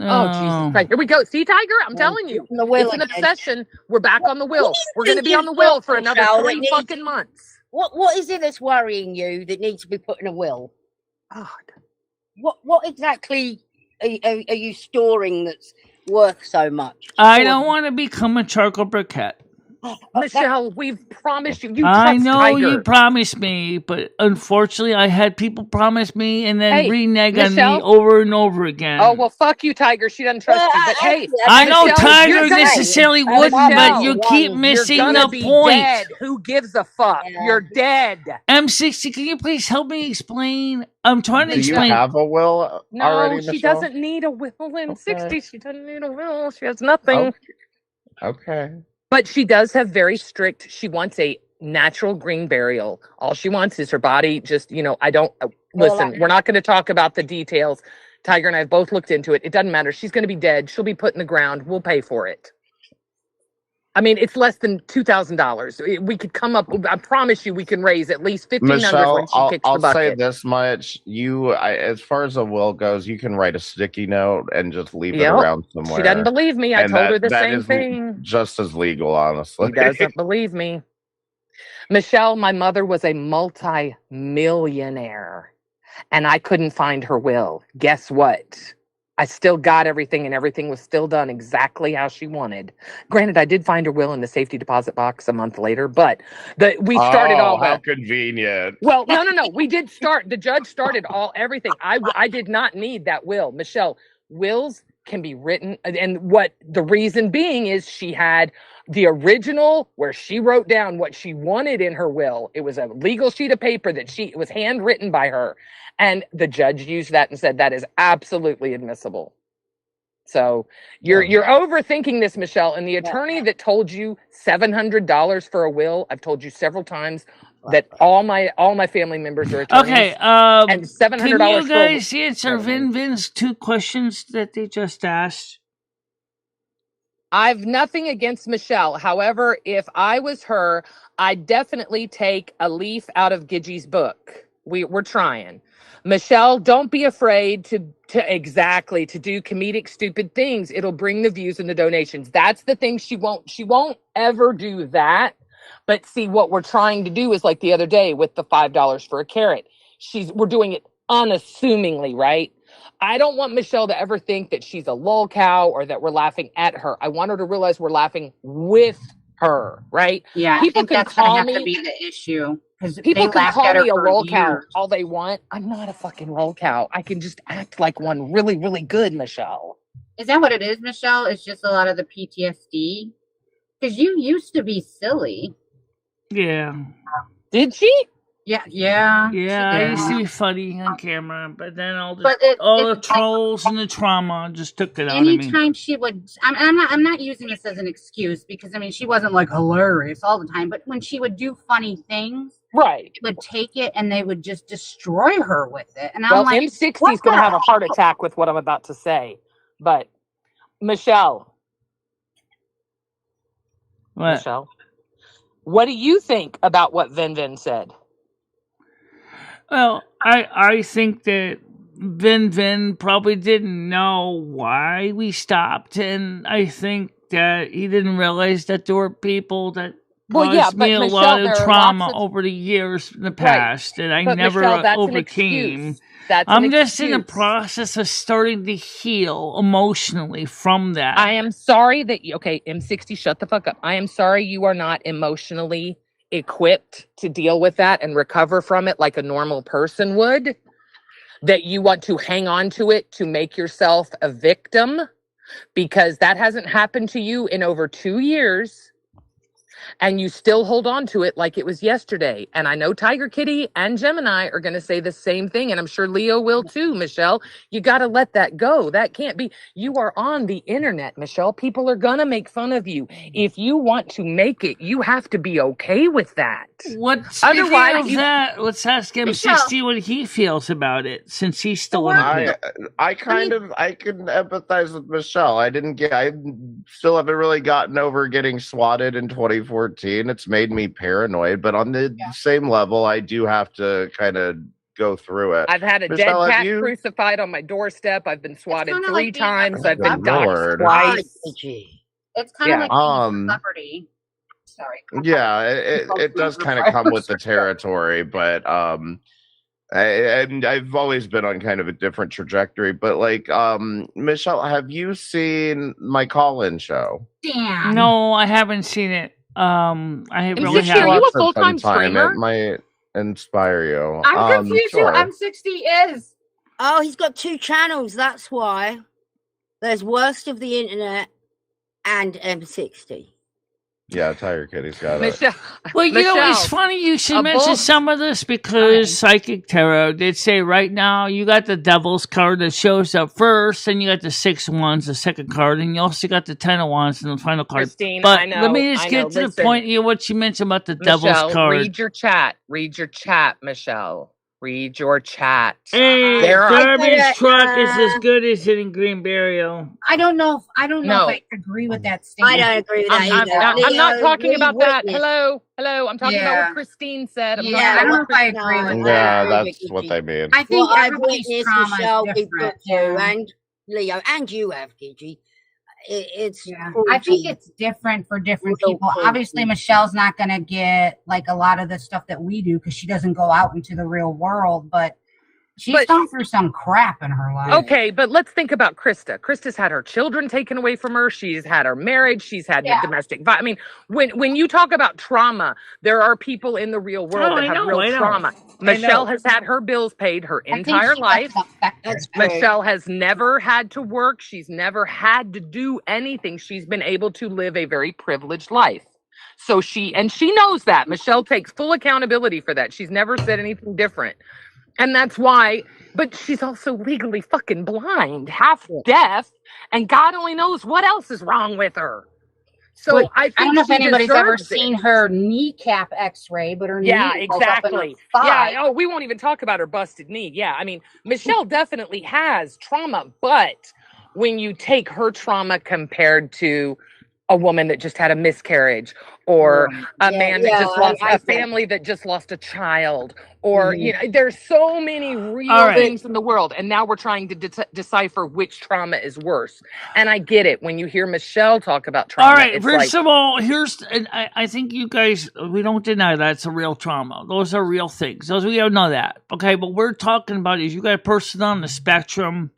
Oh, Jesus Christ. Here we go. See, Tiger? I'm telling you. The will It's an again. obsession. We're back on the will. What do you We're going to think be on you've the will got, for another Michelle, that 3 needs- fucking months. What is it that's worrying you that needs to be put in a will? God. What exactly are you storing that's worth so much? I don't want to become a charcoal briquette. Michelle, we've promised you. You I trust know Tiger. you promised me, but unfortunately, I had people promise me and then renege on me Michelle? over and over again. Oh, well, fuck you, Tiger. She doesn't trust you. But hey, I know Michelle, Tiger you're gonna- necessarily wouldn't, but you keep missing you're gonna the be point. dead. Who gives a fuck? You're dead. M60, can you please help me explain? I'm trying to Do you explain. have a will No, already, she Michelle? doesn't need a will in 60. She doesn't need a will. She has nothing. Okay. But she does have very strict, she wants a natural green burial. All she wants is her body just, I don't, listen, we're not going to talk about the details. Tiger and I have both looked into it. It doesn't matter. She's going to be dead. She'll be put in the ground. We'll pay for it. I mean, it's less than $2,000. We could come up, I promise you we can raise at least $1,500 Michelle, when she kicks the I'll say bucket. this much: as far as a will goes, you can write a sticky note and just leave it around somewhere. She doesn't believe me. I told her the same thing. Just as legal, honestly. She doesn't believe me. Michelle, my mother was a multi-millionaire, and I couldn't find her will. Guess what? I still got everything, and everything was still done exactly how she wanted. Granted, I did find her will in the safety deposit box a month later, but we started all how that. Convenient. Well, no. We did start. The judge started everything. I did not need that will. Michelle, wills can be written, and what the reason being is she had the original where she wrote down what she wanted in her will. It was a legal sheet of paper it was handwritten by her. And the judge used that and said that is absolutely admissible. So you're overthinking this, Michelle. And the attorney that told you $700 for a will, I've told you several times that all my family members are attorneys. Okay, and $700. Can you guys answer Vin's 2 questions that they just asked? I've nothing against Michelle. However, if I was her, I'd definitely take a leaf out of Gidgey's book. We're trying. Michelle, don't be afraid to do comedic stupid things. It'll bring the views and the donations. That's the thing she won't ever do that. But see, what we're trying to do is like the other day with the $5 for a carrot. We're doing it unassumingly, right? I don't want Michelle to ever think that she's a lol cow or that we're laughing at her. I want her to realize we're laughing with her, right? Yeah, People I think can that's gonna call have me. to be the issue. People they can laughed call at her me a for lol cow years. all they want. I'm not a fucking lol cow. I can just act like one really, really good, Michelle. Is that what it is, Michelle? It's just a lot of the PTSD? Because you used to be silly. Yeah. Did she? Yeah. Yeah, I used to be funny on camera, but then all the trolls and the trauma just took it out of me. Anytime she would, I'm not using this as an excuse because I mean she wasn't like hilarious all the time, but when she would do funny things, Right. they would take it and they would just destroy her with it. And I'm Well, like, M60 is going to have a heart attack with what I'm about to say. But Michelle, what do you think about what Vin said? Well, I think that Vin probably didn't know why we stopped, and I think that he didn't realize that there were people that caused me a lot of trauma over the years in the past that I never overcame. I'm just in the process of starting to heal emotionally from that. I am sorry that M60, shut the fuck up. I am sorry you are not emotionally equipped to deal with that and recover from it like a normal person would. That you want to hang on to it to make yourself a victim because that hasn't happened to you in over 2 years. And you still hold on to it like it was yesterday. And I know Tiger Kitty and Gemini are going to say the same thing. And I'm sure Leo will too, Michelle. You got to let that go. That can't be. You are on the internet, Michelle. People are going to make fun of you. If you want to make it, you have to be okay with that. Otherwise, let's ask M60 what he feels about it since he's still in it. I can empathize with Michelle. I still haven't really gotten over getting swatted in 2014. It's made me paranoid, but on the same level, I do have to kind of go through it. I've had a Michelle, dead cat crucified on my doorstep. I've been swatted 3 times. I've been doxxed twice. It's kind of like being a celebrity. Sorry. Yeah, it does kind of come with the territory, but I've always been on kind of a different trajectory. But like, Michelle, have you seen my call-in show? Damn. No, I haven't seen it. I really haven't. Are you a full-time streamer? It might inspire you. I'm confused who M60 is. Oh, he's got 2 channels. That's why. There's Worst of the Internet and M60. Yeah, Tiger Kitty's got Michelle, it. Well, you know, it's funny you should mention some of this because Psychic Tarot did say right now you got the Devil's card that shows up first, and you got the 6 of Wands, the second card, and you also got the 10 of Wands in the final card. Christine, but I know, let me just get to the point here, what you mentioned about the Michelle, Devil's card. Read your chat, Michelle. Read your chat. Hey, Darby's truck is as good as it in Green Burial. I don't know if I agree with that statement. I don't agree with that either. I'm not talking about that. Hello. I'm talking about what Christine said. I don't know if I agree with that. Yeah, that's what they mean. I think everybody's trauma is different. And Leo, and you have, Gigi. I think it's different for different people. Obviously, Michelle's not going to get like a lot of the stuff that we do because she doesn't go out into the real world, but she's gone through some crap in her life. Okay, but let's think about Krista. Krista's had her children taken away from her. She's had her marriage. She's had the domestic violence. I mean, when you talk about trauma, there are people in the real world that have real trauma. Michelle has had her bills paid her entire life. Michelle has never had to work. She's never had to do anything. She's been able to live a very privileged life. So she knows that. Michelle takes full accountability for that. She's never said anything different. And that's why, but she's also legally fucking blind, half deaf, and God only knows what else is wrong with her. So I don't know if anybody's ever seen her kneecap X-ray, but her knee exactly. Yeah, we won't even talk about her busted knee. Yeah, I mean, Michelle definitely has trauma, but when you take her trauma compared to a woman that just had a miscarriage, or a man that just lost a family that just lost a child, or you know, there's so many real things in the world, and now we're trying to decipher which trauma is worse. And I get it when you hear Michelle talk about trauma. All right, first of all, I think you guys, we don't deny that's a real trauma. Those are real things. We don't know that. Okay, but we're talking about is you got a person on the spectrum.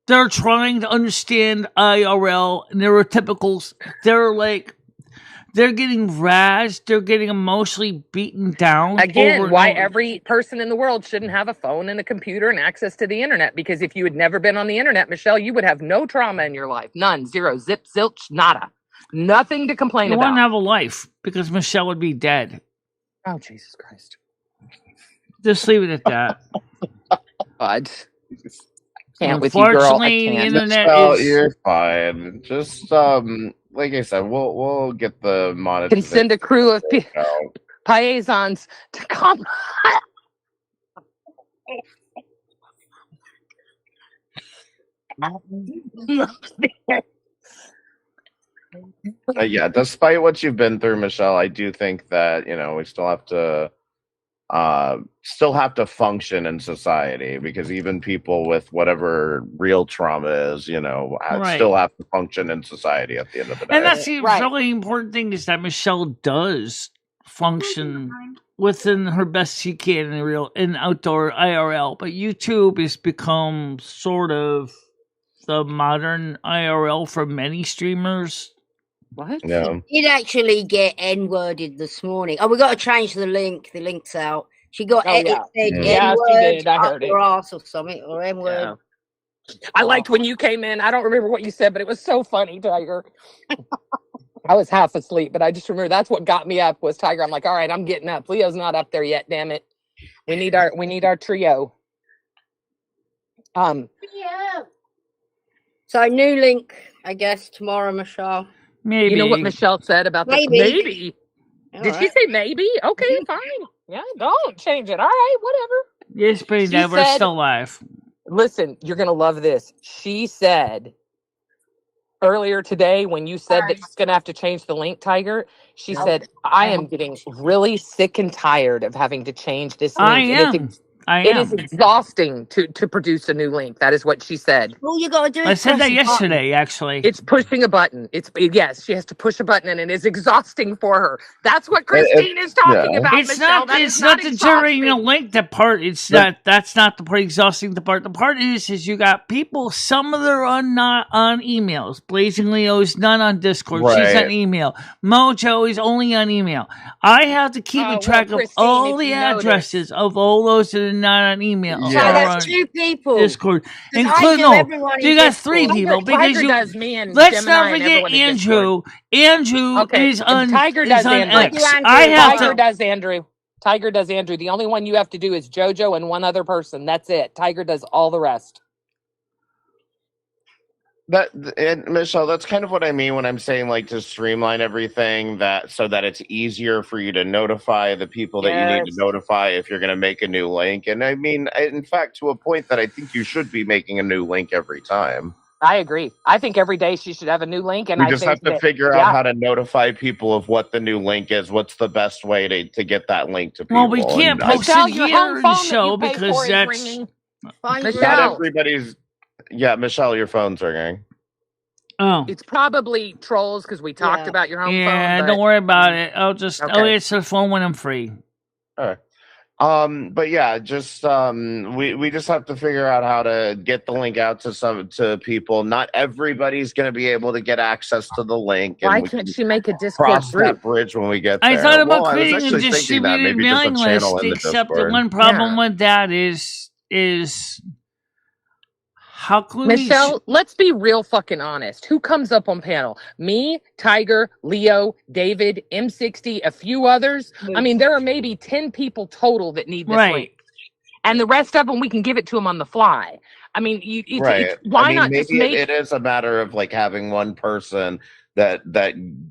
They're trying to understand IRL neurotypicals. They're getting razzed. They're getting emotionally beaten down. Again, why every person in the world shouldn't have a phone and a computer and access to the internet. Because if you had never been on the internet, Michelle, you would have no trauma in your life. None. Zero. Zip, zilch, nada. Nothing to complain about. You wouldn't have a life because Michelle would be dead. Oh, Jesus Christ. Just leave it at that. I can't with you, girl. I Unfortunately, the can't. internet Well, is. you're fine. Just like I said, we'll get the Can monetization send a crew of out. paisans to come. Yeah, despite what you've been through, Michelle, I do think that we still have to function in society, because even people with whatever real trauma is, Right. still have to function in society at the end of the day. And that's the Right. really important thing, is that Michelle does function within her best she can in outdoor IRL, but YouTube has become sort of the modern IRL for many streamers. What? Yeah. She did actually get N-worded this morning. Oh, we got to change the link. The link's out. She got Oh, yeah. it said Mm. Yeah, she N-word did. I up heard it. your ass or something, or N-word. Yeah. I liked when you came in. I don't remember what you said, but it was so funny, Tiger. I was half asleep, but I just remember that's what got me up was Tiger. I'm like, all right, I'm getting up. Leo's not up there yet. Damn it. We need our trio. So new link, I guess, tomorrow, Michelle. Maybe. You know what Michelle said about the maybe? Did she say maybe? Okay, fine. Yeah, don't change it. All right, whatever. Yes, but we're said- still live. Listen, you're gonna love this. She said earlier today, when you said that she's gonna have to change the link, Tiger, she said, I am getting really sick and tired of having to change this link. I And am. it is exhausting to produce a new link. That is what she said. All you gotta do is I said press that a yesterday, actually. It's pushing a button. Yes, she has to push a button, and it is exhausting for her. That's what Christine is talking about. It's Michelle. not. It's not the generating a link. That part. It's not. That's not the part exhausting. The part is you got people. Some of them are not on emails. Blazing Leo is not on Discord. She's on email. Mojo is only on email. I have to keep a track of all the addresses of all those that are not on email. So that's 2 people. Discord, You got 3 people because you. Does me and Let's Gemini not and forget everyone in Andrew. Andrew is on. Tiger is does on Andrew. X. I have Tiger to. does Andrew. Tiger does Andrew. The only one you have to do is JoJo and one other person. That's it. Tiger does all the rest. And Michelle, that's kind of what I mean when I'm saying, like, to streamline everything so that it's easier for you to notify the people that you need to notify if you're going to make a new link. And I mean, in fact, to a point that I think you should be making a new link every time. I agree. I think every day she should have a new link, and We just have to figure out how to notify people of what the new link is. What's the best way to get that link to people? Well, we can't post it here in the show because that's not everybody's. Yeah, Michelle, your phone's ringing. Oh, it's probably trolls because we talked about your home phone. Yeah, don't worry about it. I'll answer the phone when I'm free. All right. But yeah, just we just have to figure out how to get the link out to people. Not everybody's going to be able to get access to the link. Why can't she make a Discord cross group? that bridge when we get there? I thought about I was creating a actually thinking that distributed maybe just a mailing channel list, in the except the Discord. one problem with that is how can we... Michelle, let's be real fucking honest. Who comes up on panel? Me, Tiger, Leo, David, M60, a few others. I mean, there are maybe 10 people total that need this link. And the rest of them, we can give it to them on the fly. I mean, why not maybe just make... it is a matter of like having one person that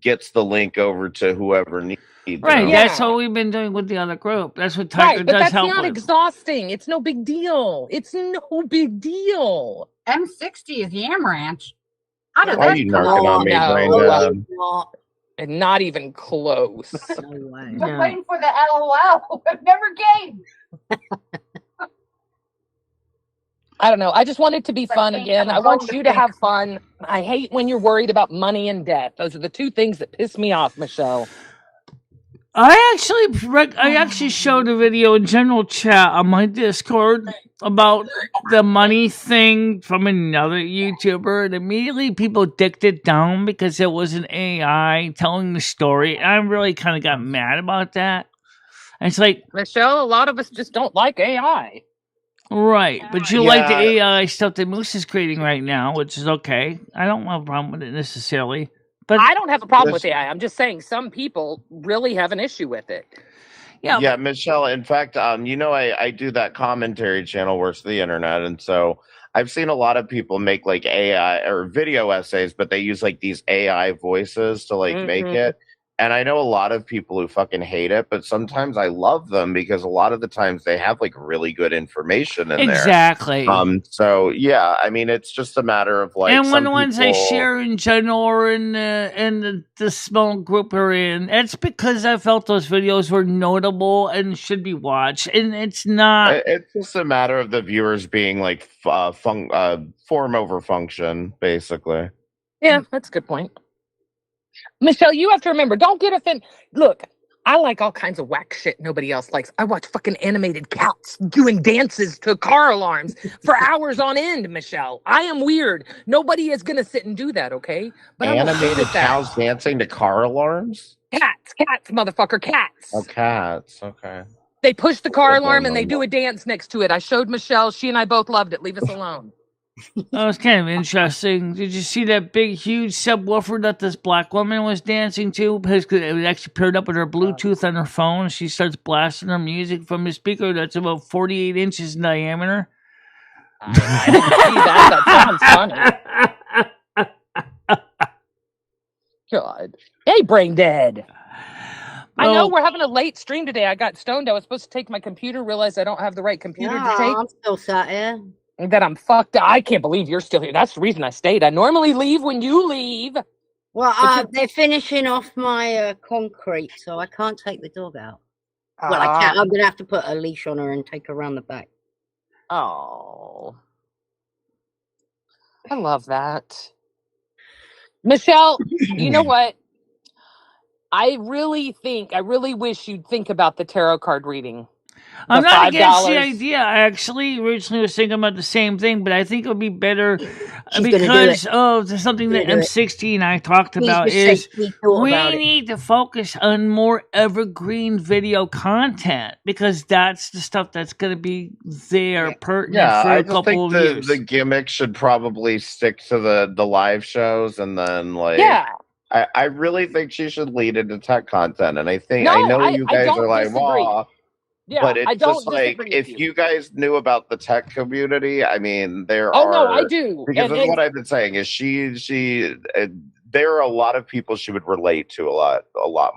gets the link over to whoever needs it. Right, that's what we've been doing with the other group. That's what Tiger but does that's help not with. exhausting. It's no big deal. It's no big deal. M60 is Yam Ranch. Why are you narking on me, Brain? And not even close. I'm waiting for the LOL. It never came. I don't know. I just want it to be fun again. I want you to have fun. I hate when you're worried about money and death. Those are the 2 things that piss me off, Michelle. I actually showed a video in general chat on my Discord about the money thing from another YouTuber, and immediately people dicked it down because it was an AI telling the story. And I really kind of got mad about that. And it's like, Michelle, a lot of us just don't like AI. Right, but you like the AI stuff that Moose is creating right now, which is okay. I don't have a problem with it necessarily. But I don't have a problem with AI. I'm just saying some people really have an issue with it. Yeah, Michelle. In fact, I do that commentary channel, Works the Internet, and so I've seen a lot of people make like AI or video essays, but they use like these AI voices to like make it. And I know a lot of people who fucking hate it, but sometimes I love them because a lot of the times they have like really good information in there. Exactly. So yeah, I mean, it's just a matter of like And when some the ones I people. share in general or in the small group we're in, it's because I felt those videos were notable and should be watched. And it's not. It's just a matter of the viewers being like form over function, basically. Yeah, that's a good point. Michelle, you have to remember, don't get offended. Look, I like all kinds of whack shit nobody else likes. I watch fucking animated cats doing dances to car alarms for hours on end, Michelle. I am weird. Nobody is going to sit and do that, okay? But I'm okay Animated with that. cows dancing to car alarms? Cats, motherfucker, cats. Oh, cats. Okay. They push the car I alarm don't and they know. do a dance next to it. I showed Michelle. She and I both loved it. Leave us alone. That was kind of interesting. Did you see that big, huge subwoofer that this black woman was dancing to? Because it was actually paired up with her Bluetooth on her phone. She starts blasting her music from a speaker that's about 48 inches in diameter. I didn't see that. That sounds funny. God. Hey, brain dead. I know we're having a late stream today. I got stoned. I was supposed to take my computer, realized I don't have the right computer to take. I'm still sat here. And that I'm fucked. I can't believe you're still here. That's the reason I stayed. I normally leave when you leave. Well, they're finishing off my concrete, so I can't take the dog out. Well, I can't. I'm going to have to put a leash on her and take her around the back. Oh. I love that. Michelle, you know what? I really wish you'd think about the tarot card reading. I'm not against the idea. I actually originally was thinking about the same thing, but I think it would be better because there's something that M60 and I talked about is we need to focus on more evergreen video content because that's the stuff that's going to be there pertinent for a couple of years. The gimmick should probably stick to the live shows, and then like I really think she should lead into tech content, and I know you guys are like, wow. Yeah, but it's just like if you guys knew about the tech community, I mean, there are. No, I do. Because that's what I've been saying is there are a lot of people she would relate to a lot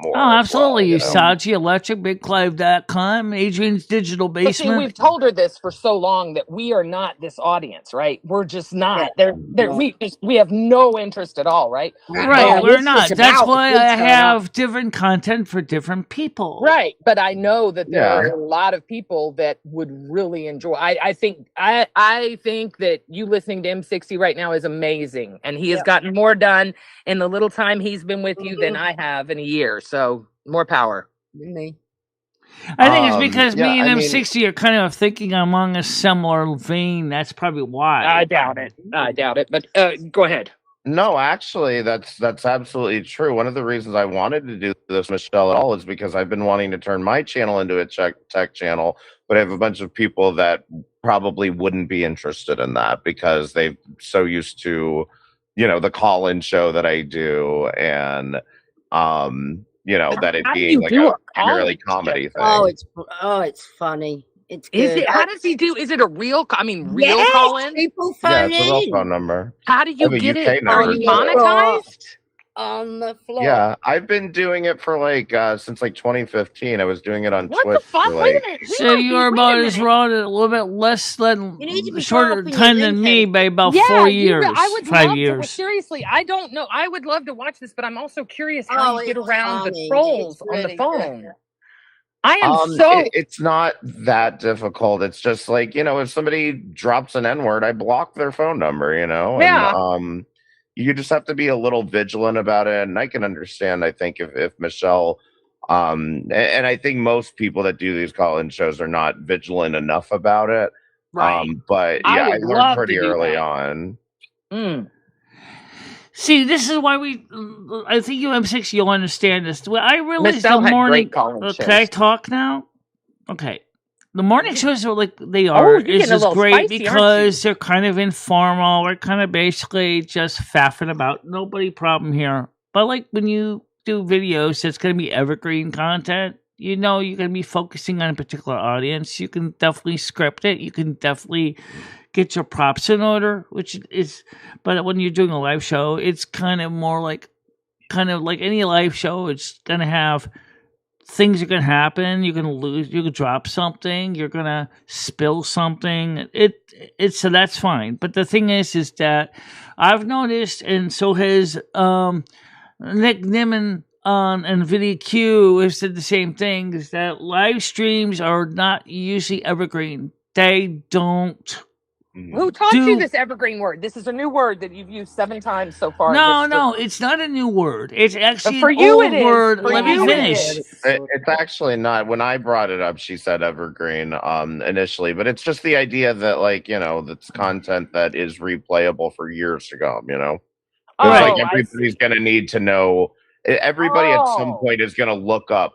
more. Oh, absolutely. Usachi Electric, BigClive.com, Adrian's Digital Basement. But see, we've told her this for so long that we are not this audience, right? We're just not. We have no interest at all, right? Right, we're not. That's why I have different content for different people. Right, but I know that there are a lot of people that would really enjoy. I think that you listening to M60 right now is amazing, and he has gotten more done in the little time he's been with you than I have in a year. So more power. Me. I think it's because me and M60 are kind of thinking among a similar vein. That's probably why. I doubt it. But go ahead. No, actually, that's absolutely true. One of the reasons I wanted to do this, Michelle, at all is because I've been wanting to turn my channel into a tech channel, but I have a bunch of people that probably wouldn't be interested in that because they're so used to, the call-in show that I do, and that it being like a primarily comedy thing. It's funny. It's good. Is it? How does he do? Is it a real? Real call-in? People phone it's a real phone number. How do you get it? Are you monetized? On the floor. Yeah, I've been doing it for since 2015. I was doing it on Twitch. What the fuck? Wait a minute. So you're about as raw, a little bit less than shorter time than me by about 4 years. I would 5 love years. To, seriously, I don't know. I would love to watch this, but I'm also curious how you get around the trolls on the phone. Good. I am it's not that difficult. It's just like, if somebody drops an N-word, I block their phone number, And, you just have to be a little vigilant about it. And I can understand, I think, if Michelle, and I think most people that do these call-in shows are not vigilant enough about it. Right. But yeah, I learned pretty early on. See, this is why I think you M6, you'll understand this. I realized the morning. Can I talk now? Okay. The morning shows are like they are. It's just great because they're kind of informal. We're kind of basically just faffing about. Nobody problem here. But like when you do videos, it's going to be evergreen content. you know you're going to be focusing on a particular audience, you can definitely script it. You can definitely get your props in order, which is, but when you're doing a live show, it's kind of like any live show. It's going to have things are going to happen. You're going to lose. You're going to drop something. You're going to spill something. It's so that's fine. But the thing is that I've noticed, and so has Nick Nimmin on NVIDIA Q have said the same thing, is that live streams are not usually evergreen. They don't. Who taught you this evergreen word? This is a new word that you've used 7 times so far. No, it's not a new word. It's actually for an you old it is. word. For Let me you it finish. is. It's actually not. When I brought it up, she said evergreen initially, but it's just the idea that, like, you know, that's content that is replayable for years to come, you know? Oh, It's like I everybody's see. going to need to know, everybody at some point is going to look up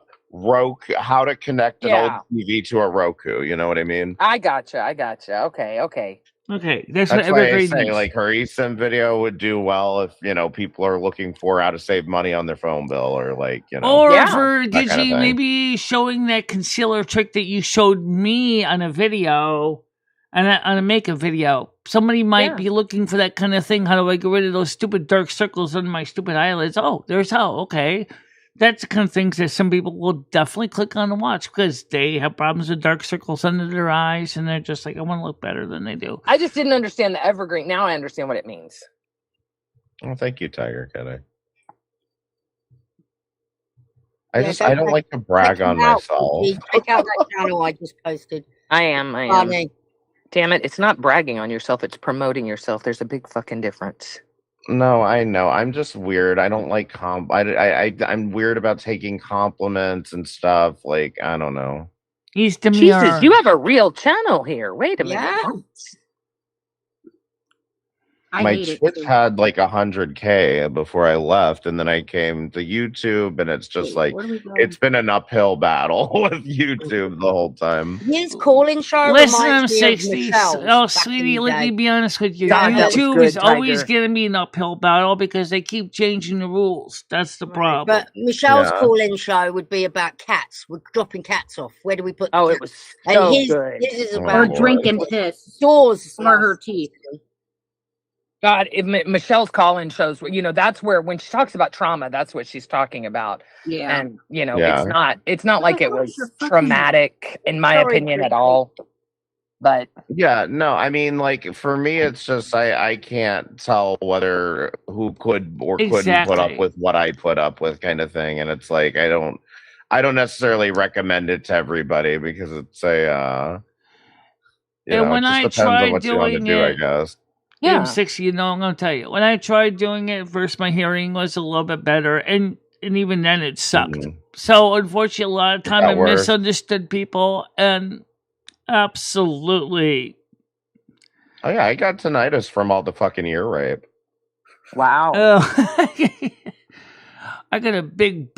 how to connect an old TV to a Roku, you know what I mean? I gotcha. Okay. Okay, that's That's what why I evergreen say, means. like, her eSIM video would do well if, you know, people are looking for how to save money on their phone bill, or, like, you know, Or for that kind of Gigi, thing. maybe showing that concealer trick that you showed me on a video, on a makeup video. Somebody might be looking for that kind of thing. How do I get rid of those stupid dark circles under my stupid eyelids? Oh, there's how. Okay. That's the kind of things that some people will definitely click on and watch because they have problems with dark circles under their eyes, and they're just like, I want to look better than they do. I just didn't understand the evergreen. Now I understand what it means. Well, thank you, Tiger Kitty. Yeah, I don't like to brag on myself. Check out that channel I just posted. I am. Funny. Damn it! It's not bragging on yourself; it's promoting yourself. There's a big fucking difference. No, I know. I'm just weird. I don't like I'm weird about taking compliments and stuff. Like, I don't know. He's demure. Jesus, you have a real channel here. Wait a minute. Yeah. My Twitch had like 100K before I left, and then I came to YouTube, and it's just like it's been an uphill battle with YouTube the whole time. His calling show Listen, I'm reminds me of 60. Michelle's Oh, back in sweetie, the let me day. be honest with you. God, that was YouTube good, is always Tiger. going to be an uphill battle because they keep changing the rules. That's the problem. But Michelle's call-in show would be about cats. We're dropping cats off. Where do we put? Oh, the it was and so his, good. His is Or about drinking piss. doors or her teeth. God, Michelle's call-in shows, you know, that's where when she talks about trauma, that's what she's talking about. Yeah. And you know, Yeah. it's not like it was traumatic in my Sorry, opinion at Christy. all. But Yeah, no, I mean, like, for me, it's just I can't tell whether who could or couldn't put up Exactly. with what I put up with, kind of thing. And it's like I don't necessarily recommend it to everybody because it's a you And know, when it just I depends on tried what you want to doing do, I it, guess. I'm 60, you know, I'm going to tell you. When I tried doing it, first my hearing was a little bit better, and even then it sucked. So, unfortunately, a lot of time I got worse. misunderstood people, and absolutely. Oh yeah, I got tinnitus from all the fucking ear rape. wow. I got a big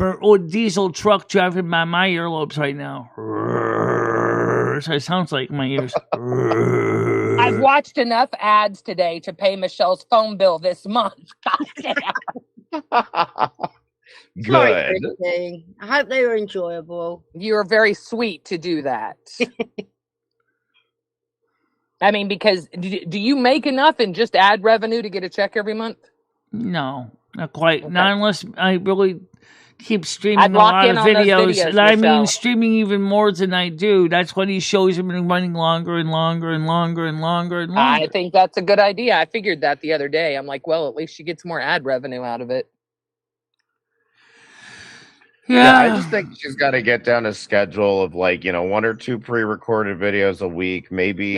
diesel truck driving by my earlobes right now. So it sounds like my ears. I've watched enough ads today to pay Michelle's phone bill this month. Sorry, Good. Christy. I hope they were enjoyable. You are very sweet to do that. I mean, because do you make enough in just ad revenue to get a check every month? No, not quite. Not unless I really keep streaming I'd a lock lot in of on those videos. videos, And I mean, Michelle. streaming even more than I do. That's why these shows have been running longer and longer and longer and longer and longer. I think that's a good idea. I figured that the other day. I'm like, well, at least she gets more ad revenue out of it. Yeah, I just think she's got to get down a schedule of, like, you know, 1 or 2 pre-recorded videos a week, maybe.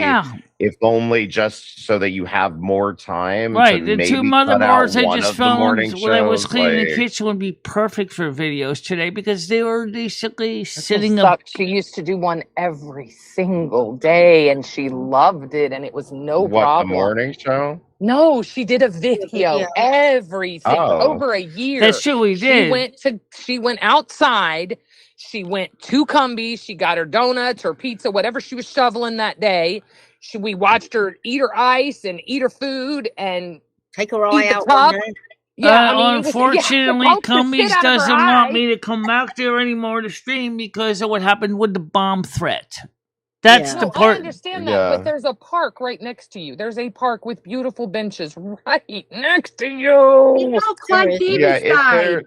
If only just so that you have more time. Right, to the maybe two cut out motherboards I one just of the morning found when I was shows, cleaning the like- kitchen would be perfect for videos today because they were basically She sitting up. She used to do one every single day, and she loved it, and it was no What, problem. the morning show? No, she did a video over a year. That's true, we did. She went outside. She went to Cumbies. She got her donuts or pizza, whatever she was shoveling that day. We watched her eat her ice and eat her food and take her eat eye the out tub. one day. Yeah, I mean, it was, unfortunately, poked the shit Cummies out of her doesn't want eye. me to come back there anymore to stream because of what happened with the bomb threat. That's Yeah. the No, I part. understand that, but there's a park right next to you. There's a park with beautiful benches right next to you. It looks like Seriously. baby Yeah, if side. they're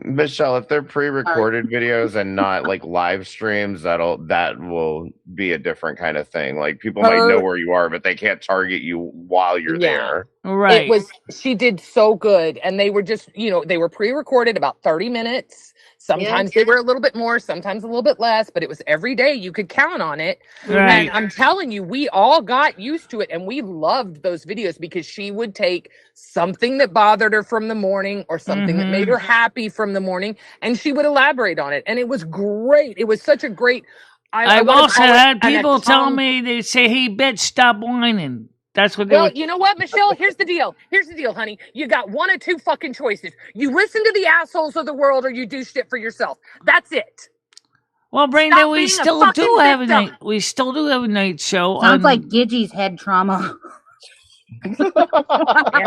Michelle, if they're pre-recorded videos and not like live streams, that will be a different kind of thing. Like people might know where you are, but they can't target you while you're there. Right. It was, she did so good. And they were just, they were pre-recorded about 30 minutes. Sometimes they were a little bit more, sometimes a little bit less, but it was every day. You could count on it. Right. And I'm telling you, we all got used to it and we loved those videos because she would take something that bothered her from the morning or something that made her happy from the morning and she would elaborate on it. And it was great. It was such a great. I've also had people tell me, they say, hey, bitch, stop whining. That's what they Well, would. you know what, Michelle? Here's the deal. Here's the deal, honey. You got one of two fucking choices. You listen to the assholes of the world or you do shit for yourself. That's it. Well, Brandon, we still do have a night. We still do have a night show. Sounds like Gidgey's head trauma. Damn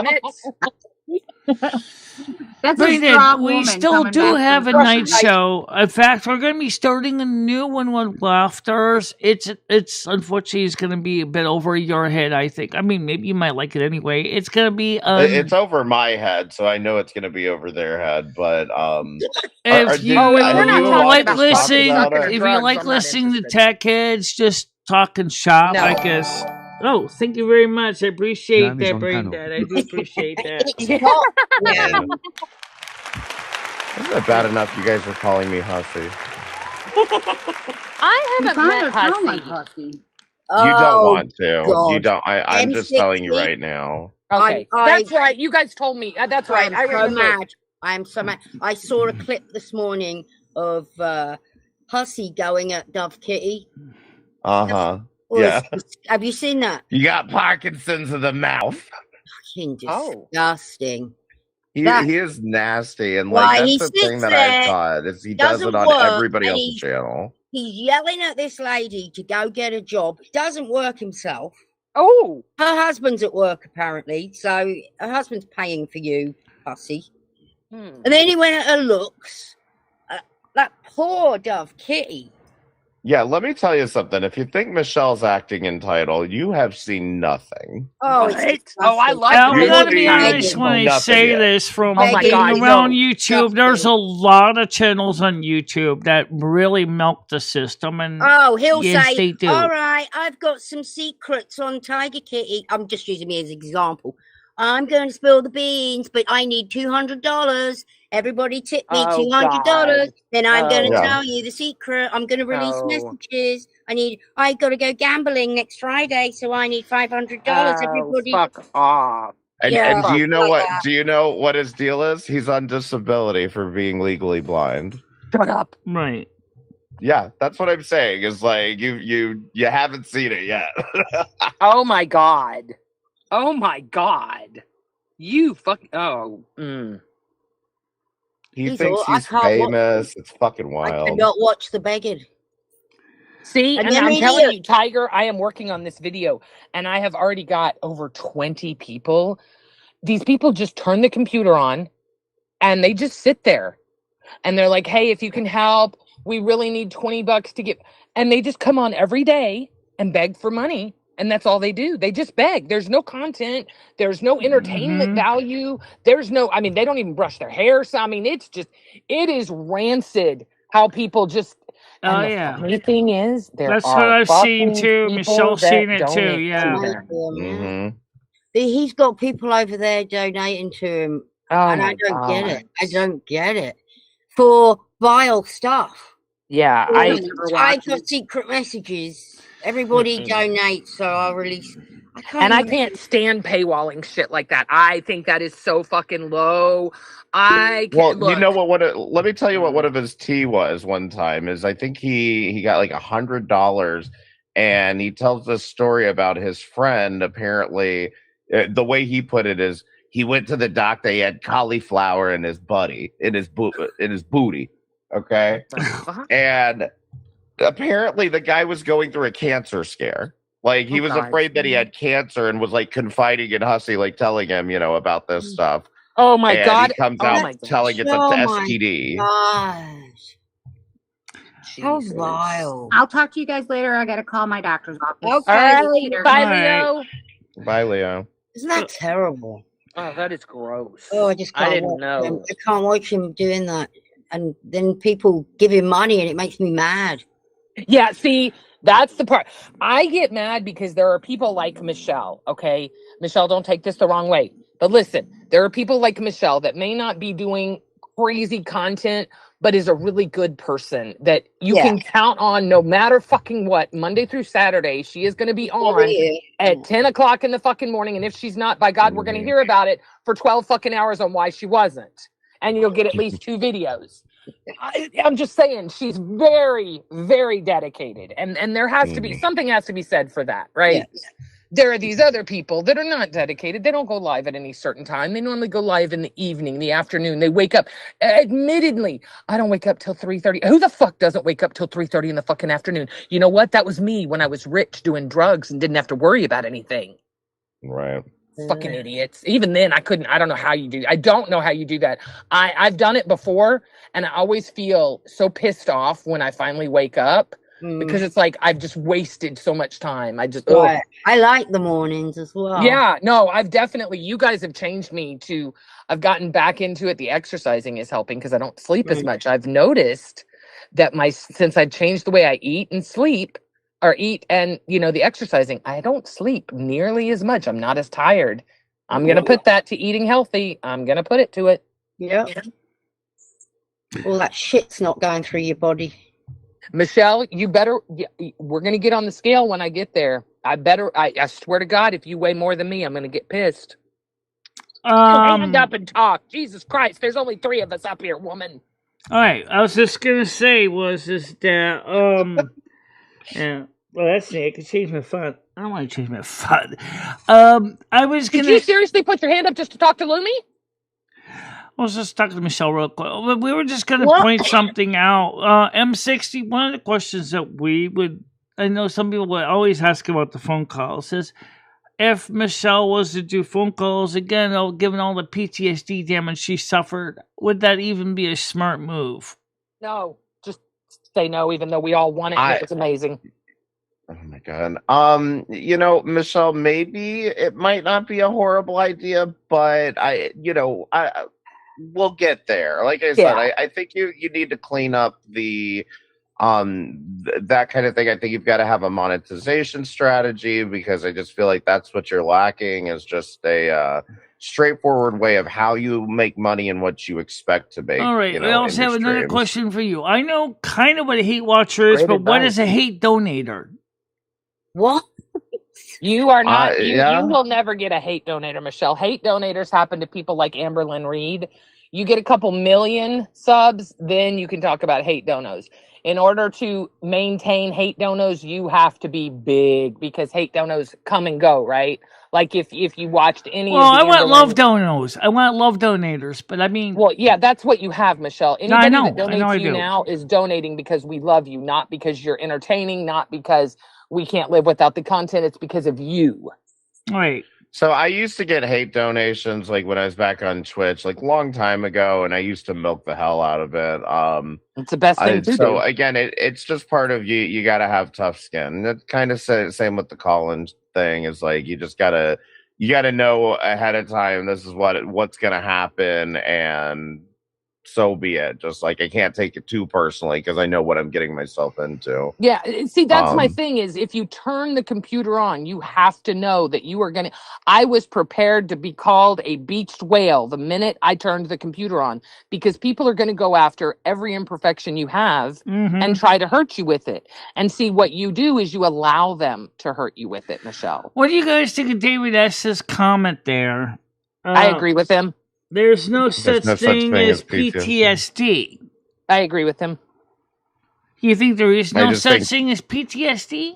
it. That's Brandon, a strong we woman still coming do back have a from night Russia. show. In fact, we're going to be starting a new one with Laughters. It's unfortunately it's going to be a bit over your head, I think. I mean, maybe you might like it anyway. It's going to be It's over my head, so I know it's going to be over their head. But if you like listening to tech heads just talking shop, I guess. Oh, thank you very much. I appreciate that, Brandon. I do appreciate that. Yeah. Isn't it bad enough you guys were calling me hussy? I haven't met Hussy. You don't want to. God. You don't. I'm just telling you M60. right now. Okay, that's right. You guys told me. That's right. I remember. I'm so mad. I saw a clip this morning of Hussy going at Dove Kitty. Yeah. Have you seen that? You got Parkinson's of the mouth. Fucking disgusting. He is nasty, and like that's the thing that I thought is he does it on everybody else's channel. He's yelling at this lady to go get a job. He doesn't work himself. Oh, her husband's at work apparently, so her husband's paying for you, Hussy. And then he went at her looks. That poor Dove Kitty. Yeah, let me tell you something. If you think Michelle's acting entitled, you have seen nothing. Oh, I like I'm it. going to be honest when I say this from being around YouTube. There's a lot of channels on YouTube that really milk the system. And he'll yes, say, they do. all right, I've got some secrets on Tiger Kitty. I'm just using me as an example. I'm going to spill the beans, but I need $200. Everybody tip me $200. Then I'm going to tell you the secret. I'm going to release messages. I got to go gambling next Friday, so I need $500. Everybody, fuck off. And do you know what? Do you know what his deal is? He's on disability for being legally blind. Shut up. Right. Yeah, that's what I'm saying. Is like you haven't seen it yet. Oh my god. Oh my god. You fuck. Oh. He thinks he's famous. It's fucking wild. I cannot watch the begging. See, and I'm telling you, Tiger, I am working on this video, and I have already got over 20 people. These people just turn the computer on, and they just sit there, and they're like, "Hey, if you can help, we really need $20 to get," and they just come on every day and beg for money. And that's all they do. They just beg. There's no content. There's no entertainment value. There's no, I mean, they don't even brush their hair. So, I mean, it is rancid how people just, the funny thing is, that's what I've seen too. Michelle's seen it too. Yeah. He's got people over there donating to him. And I don't get it. I don't get it. For vile stuff. Yeah. I got secret messages. Everybody donates, so I'll release. I can't stand paywalling shit like that. I think that is so fucking low. You know what? Let me tell you what one of his tea was one time. Is I think he got like $100, and he tells this story about his friend. Apparently, the way he put it is he went to the doctor. He had cauliflower in his booty. Okay, and apparently the guy was going through a cancer scare. Like he was afraid that he had cancer and was like confiding in Hussy, like telling him, about this stuff. Oh my and God. he comes Oh out my gosh. telling it's a Oh my STD. gosh. How Jesus. vile. I'll talk to you guys later. I gotta call my doctor's office. All Okay. right. Bye, All right. Leo. Bye, Leo. Isn't that terrible? Oh, that is gross. Oh, I just I can't didn't watch him. know. I can't watch him doing that. And then people give him money and it makes me mad. Yeah, see, that's the part. I get mad because there are people like Michelle, okay? Michelle, don't take this the wrong way. But listen, there are people like Michelle that may not be doing crazy content, but is a really good person that you Yeah. can count on no matter fucking what. Monday through Saturday, she is going to be on at 10 o'clock in the fucking morning. And if she's not, by God, we're going to hear about it for 12 fucking hours on why she wasn't. And you'll get at least 2 videos. I'm just saying she's very, very dedicated, and there has to be something has to be said for that, right? Yeah. There are these other people that are not dedicated. They don't go live at any certain time. They normally go live in the evening, the afternoon. They wake up. Admittedly, I don't wake up till 3:30. Who the fuck doesn't wake up till 3:30 in the fucking afternoon? You know what? That was me when I was rich doing drugs and didn't have to worry about anything. Right. Fucking idiots. Even then, I couldn't. I don't know how you do. I don't know how you do that. I've done it before, and I always feel so pissed off when I finally wake up because it's like I've just wasted so much time. I just Right. I like the mornings as well. Yeah, no, I've definitely. You guys have changed me to. I've gotten back into it. The exercising is helping because I don't sleep as much. I've noticed that since I've changed the way I eat and sleep. Or eat and the exercising, I don't sleep nearly as much. I'm not as tired. I'm gonna put that to eating healthy. I'm gonna put it to it. Yeah. All that shit's not going through your body. Michelle, you better. We're gonna get on the scale when I get there. I swear to God, if you weigh more than me, I'm gonna get pissed. Hand up and talk. Jesus Christ, there's only 3 of us up here, woman. All right, I was just gonna say that yeah. Well, that's it. I can change my font. I don't want to change my font. I was gonna. Did you seriously put your hand up just to talk to Lumi? I was just talking to Michelle real quick. We were just gonna point something out. M60. One of the questions that I know some people would always ask about the phone calls is if Michelle was to do phone calls again, given all the PTSD damage she suffered, would that even be a smart move? No, just say no, even though we all want it. It's amazing. Oh my God. Michelle, maybe it might not be a horrible idea, but we'll get there. Like I said, I think you need to clean up that kind of thing. I think you've got to have a monetization strategy because I just feel like that's what you're lacking is just a straightforward way of how you make money and what you expect to make. All right, I also have another streams. question for you. I know kind of what a hate watcher is, but what is a hate donator? What? You are not. You will never get a hate donator, Michelle. Hate donators happen to people like Amberlynn Reed. You get a couple million subs, then you can talk about hate donos. In order to maintain hate donos, you have to be big because hate donos come and go, right? Like if you watched any of the I want love donos. I want love donators, but I mean... Well, yeah, that's what you have, Michelle. Anybody that donates I you now is donating because we love you, not because you're entertaining, not because we can't live without the content. It's because of you. Right. So I used to get hate donations like when I was back on Twitch, like long time ago, and I used to milk the hell out of it. It's the best thing to do. So again, it's just part of you. You got to have tough skin. That kind of same with the Collins thing. Is like you got to know ahead of time. This is what's gonna happen, and so be it. Just like I can't take it too personally because I know what I'm getting myself into. Yeah, see, that's my thing is if you turn the computer on, you have to know that you are going to... I was prepared to be called a beached whale the minute I turned the computer on because people are going to go after every imperfection you have and try to hurt you with it. And see, what you do is you allow them to hurt you with it, Michelle. What do you guys think of David S.'s comment there? I agree with him. There's no such thing as PTSD. I agree with him. You think there is no such thing as PTSD?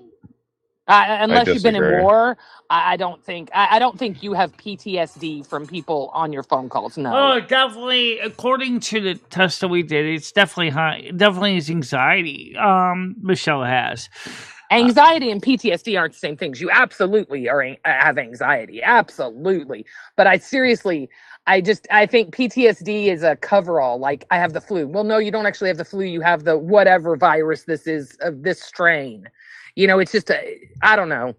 Unless you've been in war, I don't think you have PTSD from people on your phone calls. No. Oh, definitely. According to the test that we did, it's definitely high. Definitely is anxiety. Michelle has. Anxiety and PTSD aren't the same things. You absolutely have anxiety. Absolutely. But I seriously, I think PTSD is a coverall. Like, I have the flu. Well, no, you don't actually have the flu. You have the whatever virus this is of this strain. You know, it's just I don't know.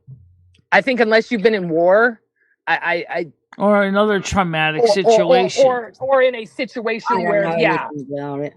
I think unless you've been in war, or another traumatic situation, or in a situation I don't where know anything about it.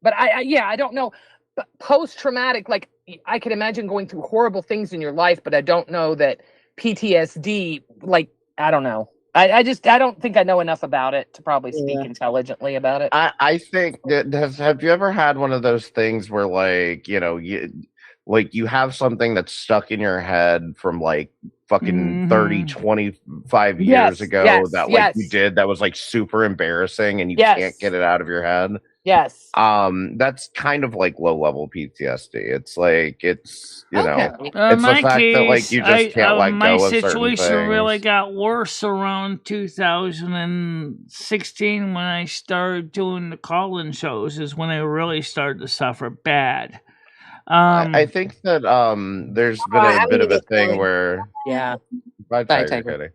But I don't know. But post-traumatic, like, I can imagine going through horrible things in your life, but I don't know that PTSD, like, I don't know. I don't think I know enough about it to probably speak intelligently about it. I think that have you ever had one of those things where, like, you know, you have something that's stuck in your head from like fucking 30, 25 years ago that like you did that was like super embarrassing and you can't get it out of your head? Yes. That's kind of like low level PTSD. It's like, it's, you know, in it's my the fact case, that like you just can't let my go of certain situation really things. got worse around 2016 when I started doing the call-in shows. Is when I really started to suffer bad. I think that there's been a bit of a thing where Bye, Tiger Kitty.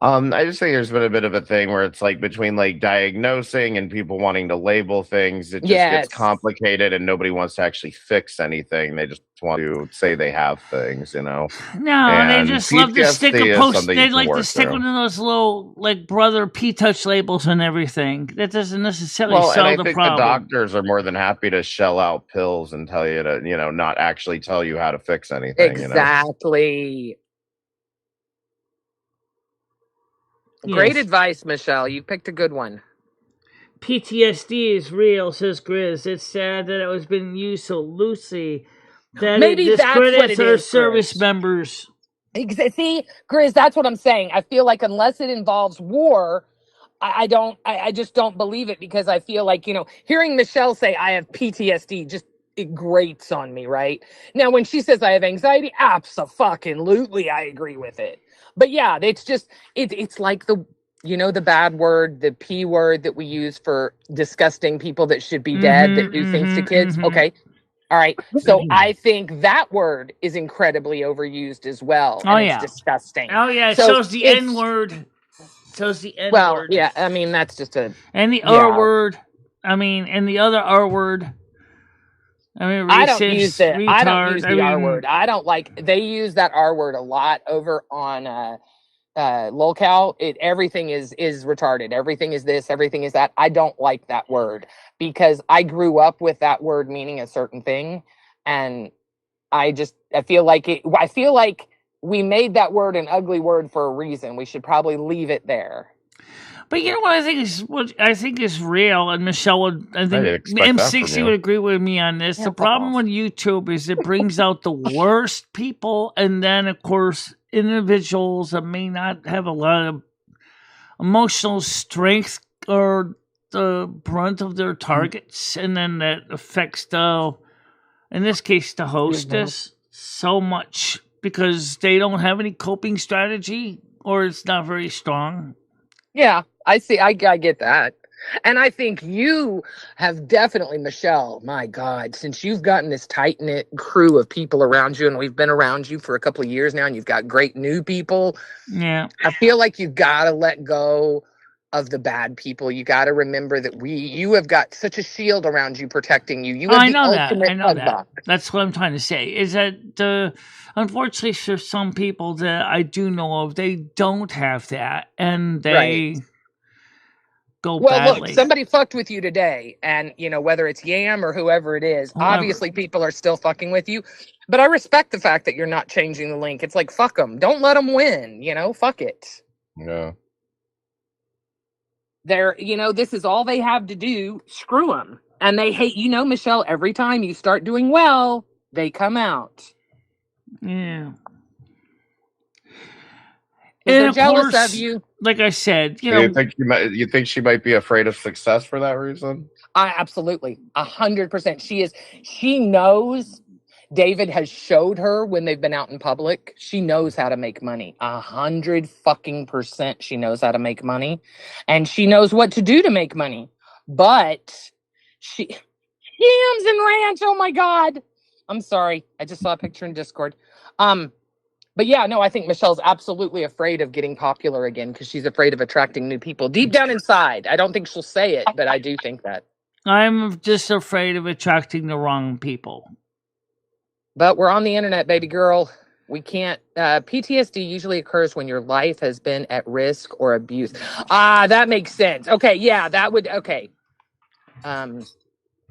I just think there's been a bit of a thing where it's like between like diagnosing and people wanting to label things, it just gets complicated and nobody wants to actually fix anything. They just want to say they have things, you know. No, and they just love to stick a post. They like to stick one of those little like brother P-touch labels and everything. That doesn't necessarily solve and I the think problem. the doctors are more than happy to shell out pills and tell you to, you know, not actually tell you how to fix anything. Exactly. You know? Great advice, Michelle. You picked a good one. PTSD is real, says Grizz. It's sad that it was being used so loosely that Maybe it discredits our is, service members. See, Grizz, that's what I'm saying. I feel like unless it involves war, I just don't believe it, because I feel like, you know, hearing Michelle say I have PTSD just, it grates on me, right? Now, when she says I have anxiety, abso-fucking-lutely, I agree with it. But yeah, it's just, it's like the, you know, the bad word, the P word that we use for disgusting people that should be dead, that do things to kids. Okay. All right. So I think that word is incredibly overused as well. And it's disgusting. Oh, yeah. So it's the N word. So it's the N word. Well, yeah. I mean, that's just a. And the R word. I mean, and the other R word. I mean, racist, I don't use the retard, R word. I don't like. They use that R word a lot over on lolcow. Everything is retarded. Everything is this. Everything is that. I don't like that word because I grew up with that word meaning a certain thing, and I feel like we made that word an ugly word for a reason. We should probably leave it there. But you know what I think is real, and Michelle would, I think M60 would agree with me on this. The problem with YouTube is it brings out the worst people, and then of course individuals that may not have a lot of emotional strength or the brunt of their targets, and then that affects in this case, the hostess so much because they don't have any coping strategy or it's not very strong. Yeah, I see. I get that. And I think you have definitely, Michelle, my God, since you've gotten this tight-knit crew of people around you, and we've been around you for a couple of years now, and you've got great new people. Yeah. I feel like you've got to let go of the bad people. You got to remember that you have got such a shield around you protecting you. I know that. That's what I'm trying to say. Is that unfortunately for some people that I do know of, they don't have that, and they go badly. Look, somebody fucked with you today, and you know whether it's Yam or whoever it is. Obviously, people are still fucking with you, but I respect the fact that you're not changing the link. It's like fuck them. Don't let them win. You know, fuck it. Yeah. This is all they have to do. Screw them. And they hate, Michelle, every time you start doing well, they come out. Yeah. They're jealous of you. Like I said, you think she might be afraid of success for that reason? Absolutely. 100%. She is. She knows David has showed her when they've been out in public. She knows how to make money. 100% she knows how to make money. And she knows what to do to make money. But Yams and Ranch, oh my God. I'm sorry. I just saw a picture in Discord. But yeah, no, I think Michelle's absolutely afraid of getting popular again because she's afraid of attracting new people deep down inside. I don't think she'll say it, but I do think that. I'm just afraid of attracting the wrong people. But we're on the internet, baby girl. We can't. PTSD usually occurs when your life has been at risk or abuse. Ah, that makes sense. Okay, yeah, that would. Okay.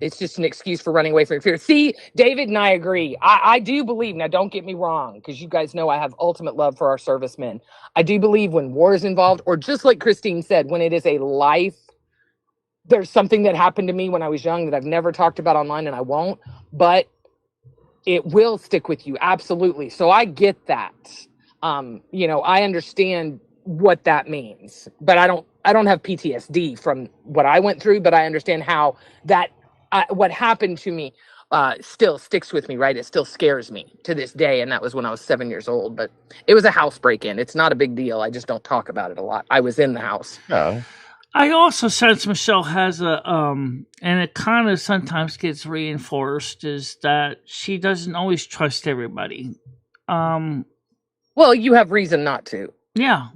It's just an excuse for running away from your fear. See, David and I agree. I do believe, now don't get me wrong, because you guys know I have ultimate love for our servicemen. I do believe when war is involved, or just like Christine said, when it is a life, there's something that happened to me when I was young that I've never talked about online and I won't, but it will stick with you. Absolutely. So I get that. I understand what that means, but I don't have PTSD from what I went through, but I understand how that, what happened to me still sticks with me, right? It still scares me to this day. And that was when I was 7 years old, but it was a house break-in. It's not a big deal. I just don't talk about it a lot. I was in the house. Yeah. I also sense Michelle has and it kind of sometimes gets reinforced, is that she doesn't always trust everybody. Well, you have reason not to. Yeah.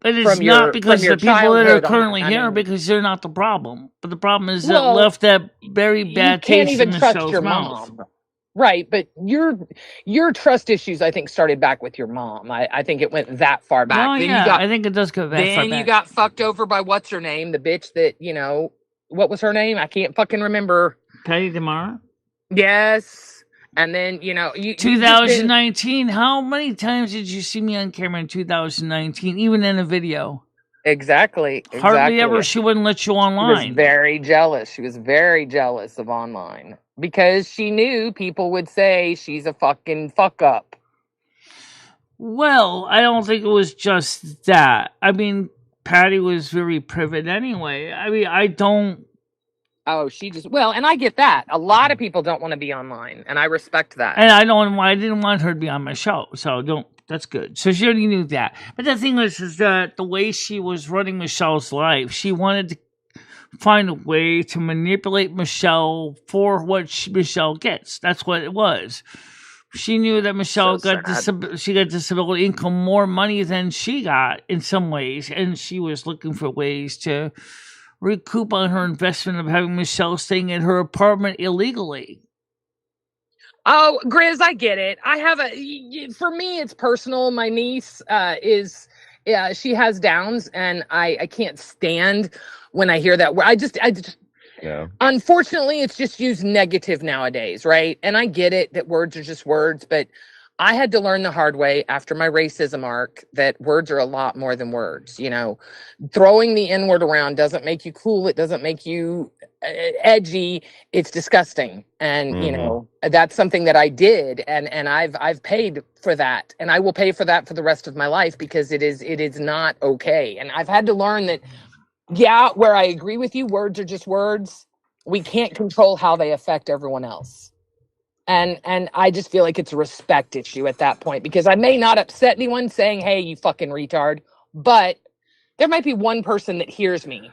But it's not because the people that are currently here, because they're not the problem. But the problem is that left that very bad taste in Michelle's mouth. Right, but your trust issues, I think, started back with your mom. I think it went that far back. Oh, then yeah, I think it does go that far back. Then you got fucked over by what's her name, the bitch that, what was her name? I can't fucking remember. Patty DeMara? Yes. And then, 2019. How many times did you see me on camera in 2019, even in a video? Exactly. Hardly ever. She wouldn't let you online. She was very jealous. She was very jealous of online because she knew people would say she's a fucking fuck up. Well, I don't think it was just that. I mean, Patty was very private anyway. I mean, I don't. Oh, and I get that. A lot of people don't want to be online, and I respect that. And I didn't want her to be on my show, so that's good. So she already knew that. But the thing is that the way she was running Michelle's life, she wanted to find a way to manipulate Michelle for what Michelle gets. That's what it was. She knew that Michelle got disability income, more money than she got in some ways, and she was looking for ways to recoup on her investment of having Michelle staying in her apartment illegally. Oh, Grizz, I get it. For me, it's personal. My niece she has Downs, and I can't stand when I hear that word. I just yeah. Unfortunately, it's just used negative nowadays, right? And I get it that words are just words, but I had to learn the hard way after my racism arc that words are a lot more than words. Throwing the N-word around doesn't make you cool. It doesn't make you edgy. It's disgusting. And, that's something that I did. And I've paid for that. And I will pay for that for the rest of my life because it is not okay. And I've had to learn that, yeah, where I agree with you, words are just words. We can't control how they affect everyone else. And I just feel like it's a respect issue at that point because I may not upset anyone saying, hey, you fucking retard, but there might be one person that hears me.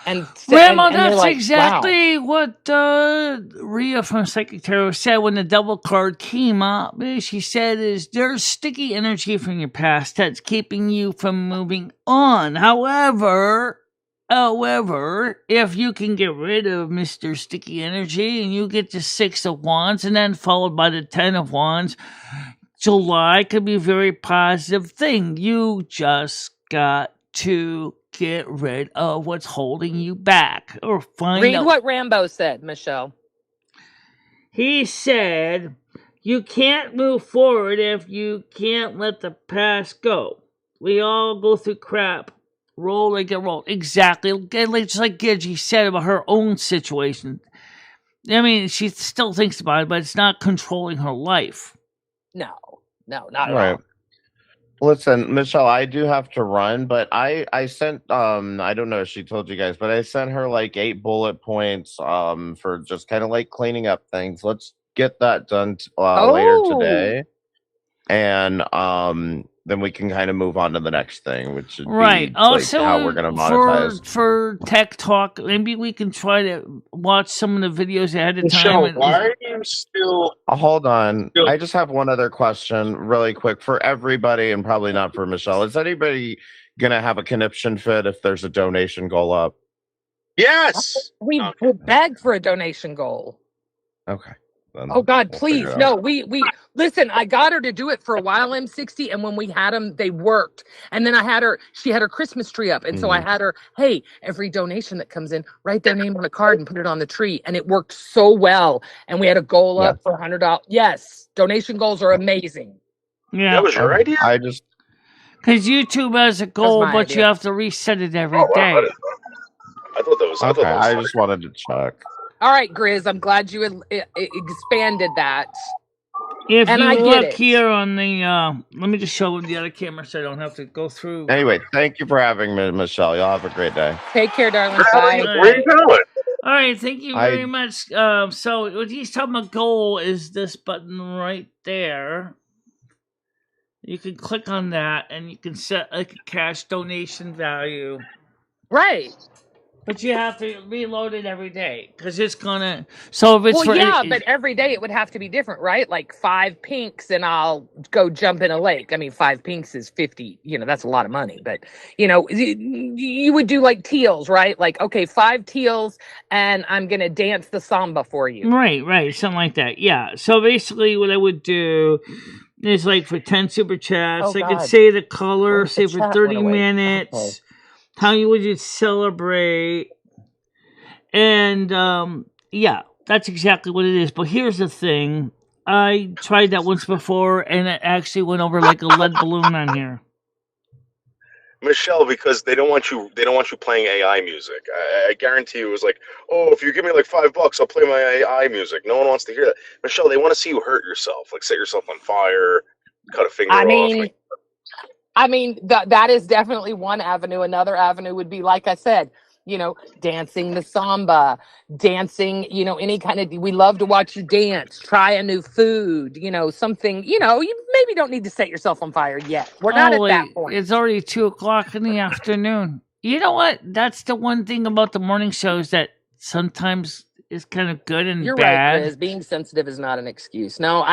Rambo, that's exactly what Rhea from Psychic Tarot said when the devil card came up. She said there's sticky energy from your past that's keeping you from moving on. However, if you can get rid of Mr. Sticky Energy and you get the 6 of Wands and then followed by the 10 of Wands, July could be a very positive thing. You just got to get rid of what's holding you back or find out. Read what Rambo said, Michelle. He said, you can't move forward if you can't let the past go. We all go through crap. Roll like get rolled. Exactly. Just like Gidgey said about her own situation. I mean, she still thinks about it, but it's not controlling her life. No, not at all. Listen, Michelle, I do have to run, but I sent I don't know if she told you guys, but I sent her like 8 bullet points for just kind of like cleaning up things. Let's get that done later today. And then we can kind of move on to the next thing, which would Right. be Also, like how we're going to monetize. for tech talk, maybe we can try to watch some of the videos ahead of time. Michelle, why are you still? Hold on. I just have one other question really quick for everybody and probably not for Michelle. Is anybody going to have a conniption fit if there's a donation goal up? Yes. We beg for a donation goal. Okay. Then Oh God, we'll please. figure it No, out. we listen, I got her to do it for a while, M60, and when we had them, they worked. And then she had her Christmas tree up. And so I had her, hey, every donation that comes in, write their name on a card and put it on the tree. And it worked so well. And we had a goal up for $100. Yes, donation goals are amazing. Yeah. That was your idea? I just because YouTube has a goal, my but you idea. have to reset it every day. I thought that was. okay. I just wanted to check. All right, Grizz, I'm glad you expanded that. If And you I get look it. here on the, let me just show the other camera so I don't have to go through. Anyway, thank you for having me, Michelle. Y'all have a great day. Take care, darling. Bye. Bye. Where you going? All right, thank you very much. So what he's talking about goal is this button right there. You can click on that and you can set like a cash donation value. Right. But you have to reload it every day because it's gonna. So if it's but every day it would have to be different, right? Like 5 pinks and I'll go jump in a lake. I mean, 5 pinks is 50. That's a lot of money. But you would do like teals, right? Like, okay, 5 teals and I'm gonna dance the samba for you. Right, something like that. Yeah. So basically, what I would do is like for 10 super chats, I could say the color, say for 30 minutes. Okay. How would you celebrate? And yeah, that's exactly what it is. But here's the thing. I tried that once before and it actually went over like a lead balloon on here. Michelle, because they don't want you playing AI music. I guarantee you it was like, oh, if you give me like $5, I'll play my AI music. No one wants to hear that. Michelle, they want to see you hurt yourself, like set yourself on fire, cut a finger off. I mean, that is definitely one avenue. Another avenue would be, like I said, dancing the samba, dancing, any kind of, we love to watch you dance, try a new food, something, you maybe don't need to set yourself on fire yet. We're not at that point. It's already 2:00 in the afternoon. You know what? That's the one thing about the morning shows that sometimes is kind of good and You're bad. Right, Liz. Being sensitive is not an excuse. No,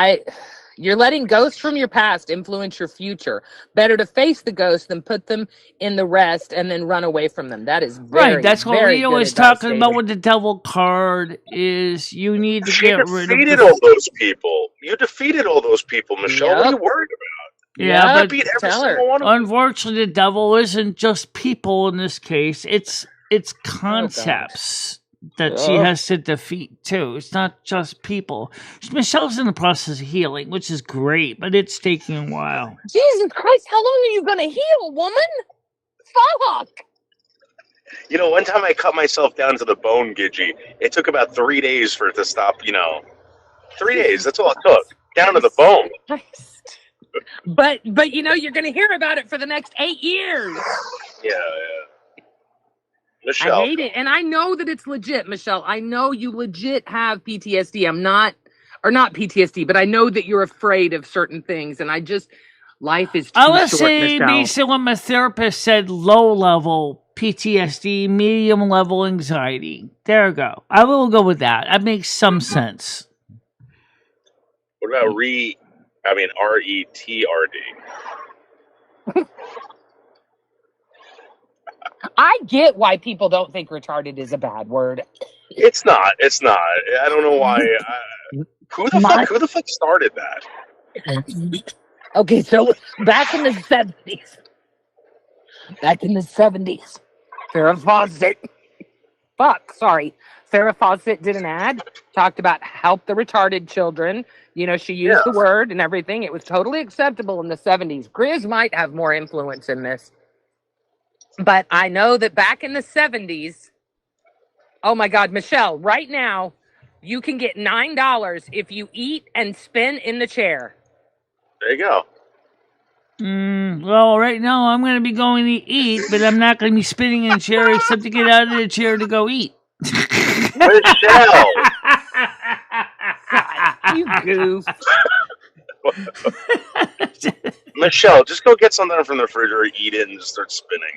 you're letting ghosts from your past influence your future. Better to face the ghosts than put them in the rest and then run away from them. That is very, right. That's what Leo was talking about with the devil card. Is you need to get rid of. You defeated all those people. You defeated all those people, Michelle. What are you worried about? Yeah, but beat every single one of them. Unfortunately, the devil isn't just people in this case. It's concepts. That she has to defeat too. It's not just people. Michelle's in the process of healing, which is great, but it's taking a while. Jesus Christ, how long are you gonna heal, woman? Fuck. One time I cut myself down to the bone, Gidgey. It took about 3 days for it to stop. 3 days. That's all it took. Down to the bone. Christ. But you're gonna hear about it for the next 8 years. Yeah. Michelle. I hate it. And I know that it's legit, Michelle. I know you legit have PTSD. not PTSD, but I know that you're afraid of certain things. And life is too short, Michelle. Basically what my therapist said, low level PTSD, medium level anxiety. There we go. I will go with that. That makes some sense. What about RETRD? I get why people don't think retarded is a bad word. It's not. I don't know why. Who the fuck started that? Okay, so back in the 70s. Farrah Fawcett did an ad, talked about help the retarded children. She used the word and everything. It was totally acceptable in the 70s. Grizz might have more influence in this. But I know that back in the 70s, oh my God, Michelle, right now, you can get $9 if you eat and spin in the chair. There you go. Well, right now I'm going to be going to eat, but I'm not going to be spinning in a chair except to get out of the chair to go eat. Michelle! God, you goof. Michelle, just go get something from the refrigerator, eat it, and just start spinning.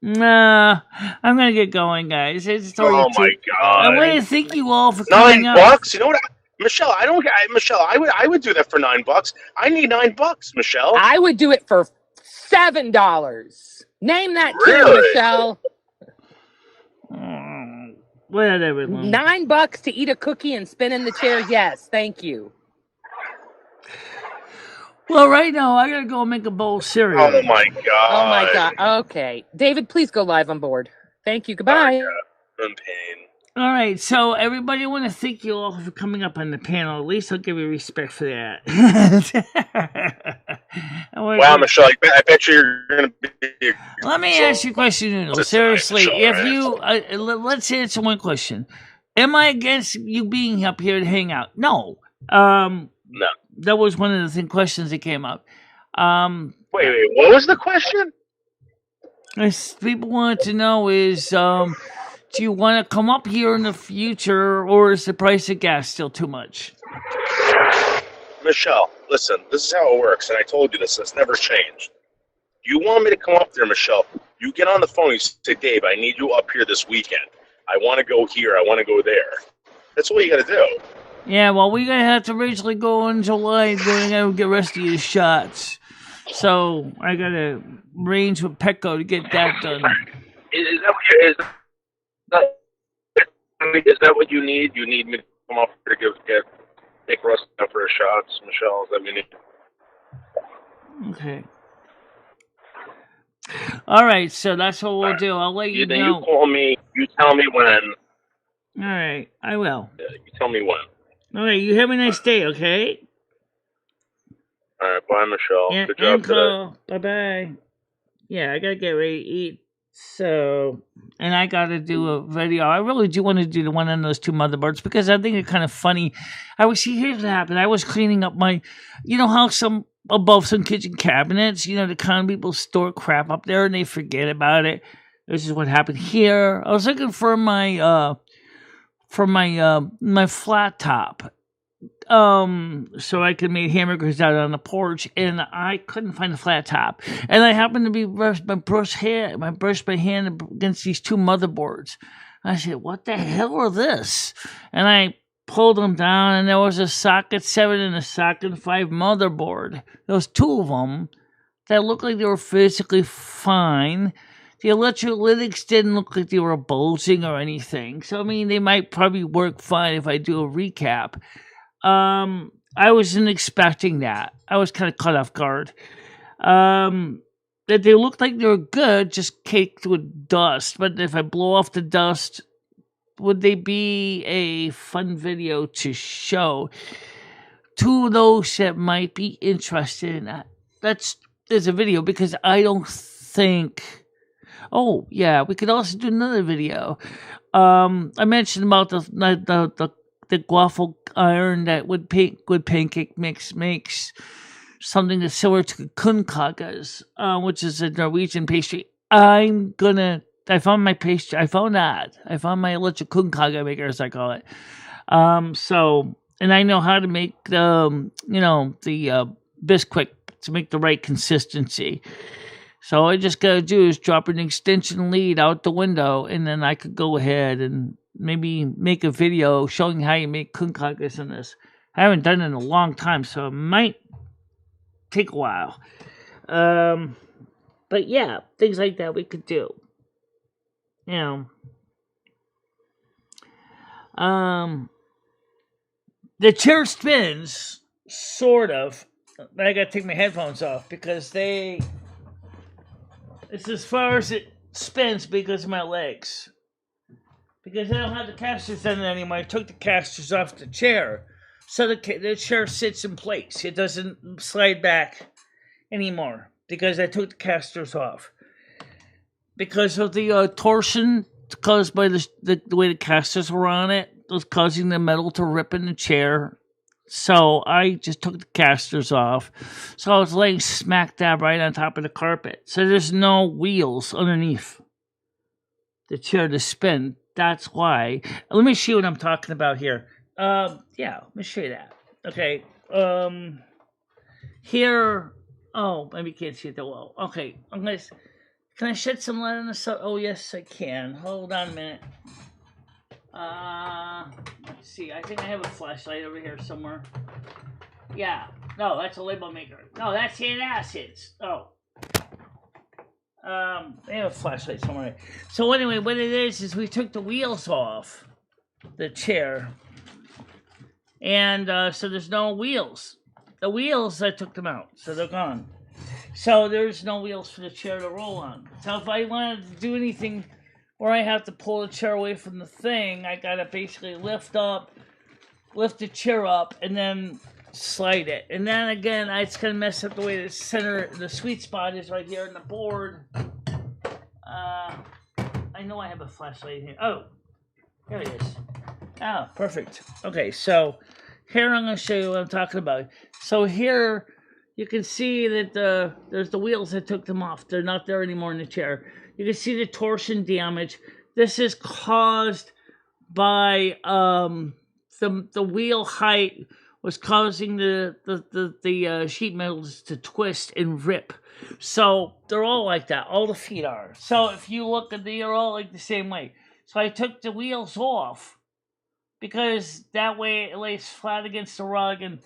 Nah, I'm gonna get going, guys. It's already Oh my too. I god. want to thank you all for coming up. $9? You know what? Michelle, Michelle, I would do that for $9. I need $9, Michelle. I would do it for $7. Name that tune, Really? Michelle. Whatever. $9 to eat a cookie and spin in the chair. Yes, thank you. Well, right now I gotta go make a bowl of cereal. Oh my god. Oh my god. Okay, David, please go live on board. Thank you. Goodbye. I'm in pain. All right, so everybody, I want to thank you all for coming up on the panel. At least I'll give you respect for that. Wow, Michelle, I bet you're going to be... Let me ask you a question, Noodle. Seriously, if you... let's answer one question. Am I against you being up here to hang out? No. No. That was one of the questions that came up. Wait, what was the question? People want to know is... do you want to come up here in the future, or is the price of gas still too much? Michelle, listen, this is how it works, and I told you this, it's never changed. You want me to come up there, Michelle, you get on the phone, you say, Dave, I need you up here this weekend. I want to go here, I want to go there. That's what you got to do. Yeah, well, we're going to have to originally go in July and go get the rest of your shots. So I got to arrange with Petco to get that done. Is that what you need? You need me to come up here to take Russ out for his shots, Michelle? Is that what you need? Okay. All right, so that's what we'll do. I'll let you know. Then you call me. You tell me when. All right, I will. Yeah, you tell me when. All right, you have a nice day, okay? All right, bye, Michelle. Good job today. Bye-bye. Yeah, I got to get ready to eat. So, and I got to do a video. I really do want to do the one on those two motherboards because I think it's kind of funny. Here's what happened. I was cleaning up my, how above some kitchen cabinets, the kind of people store crap up there and they forget about it. This is what happened here. I was looking for my flat top. So I could make hamburgers out on the porch, and I couldn't find the flat top. And I happened to be brushed my hand against these two motherboards. I said, "What the hell are this?" And I pulled them down, and there was a socket 7 and a socket 5 motherboard. There was two of them that looked like they were physically fine. The electrolytics didn't look like they were bulging or anything. So, they might probably work fine if I do a recap. I wasn't expecting that. I was kind of caught off guard. That they looked like they were good, just caked with dust. But if I blow off the dust, would they be a fun video to show to those that might be interested in that? There's a video because I don't think. Oh yeah, we could also do another video. I mentioned about the waffle iron that would pancake mix makes something that's similar to kunkagas, which is a Norwegian pastry. I found my pastry. I found my electric kunkaga maker, as I call it. And I know how to make the biscuit to make the right consistency. So all I just gotta do is drop an extension lead out the window, and then I could go ahead and maybe make a video showing how you make kunkagas in this. I haven't done it in a long time, so it might take a while. But yeah, things like that we could do. The chair spins, sort of. But I gotta take my headphones off because it's as far as it spins because of my legs. Because I don't have the casters on it anymore. I took the casters off the chair. So the chair sits in place. It doesn't slide back anymore. Because I took the casters off. Because of the torsion caused by the way the casters were on it. Was causing the metal to rip in the chair. So I just took the casters off. So I was laying smack dab right on top of the carpet. So there's no wheels underneath the chair to spin. That's why. Let me show you what I'm talking about here. Yeah, let me show you that. Okay. Here Oh, maybe you can't see it that well. Okay, can I shed some light on this? Oh, yes, I can. Hold on a minute. Let's see. I think I have a flashlight over here somewhere. Yeah. No, that's a label maker. No, that's antacids. Oh. I have a flashlight somewhere. So anyway, what it is we took the wheels off the chair, and so there's no wheels. The wheels, I took them out, so they're gone. So there's no wheels for the chair to roll on. So if I wanted to do anything where I have to pull the chair away from the thing, I gotta basically lift the chair up, and then slide it. And then again, it's gonna mess up the way the sweet spot is right here on the board. I know I have a flashlight here. Oh, there it is. Oh, perfect. Okay, so here I'm going to show you what I'm talking about. So here you can see that there's the wheels that took them off. They're not there anymore in the chair. You can see the torsion damage. This is caused by the wheel height was causing the sheet metals to twist and rip. So they're all like that. All the feet are. So if you look at they're all like the same way. So I took the wheels off because that way it lays flat against the rug, and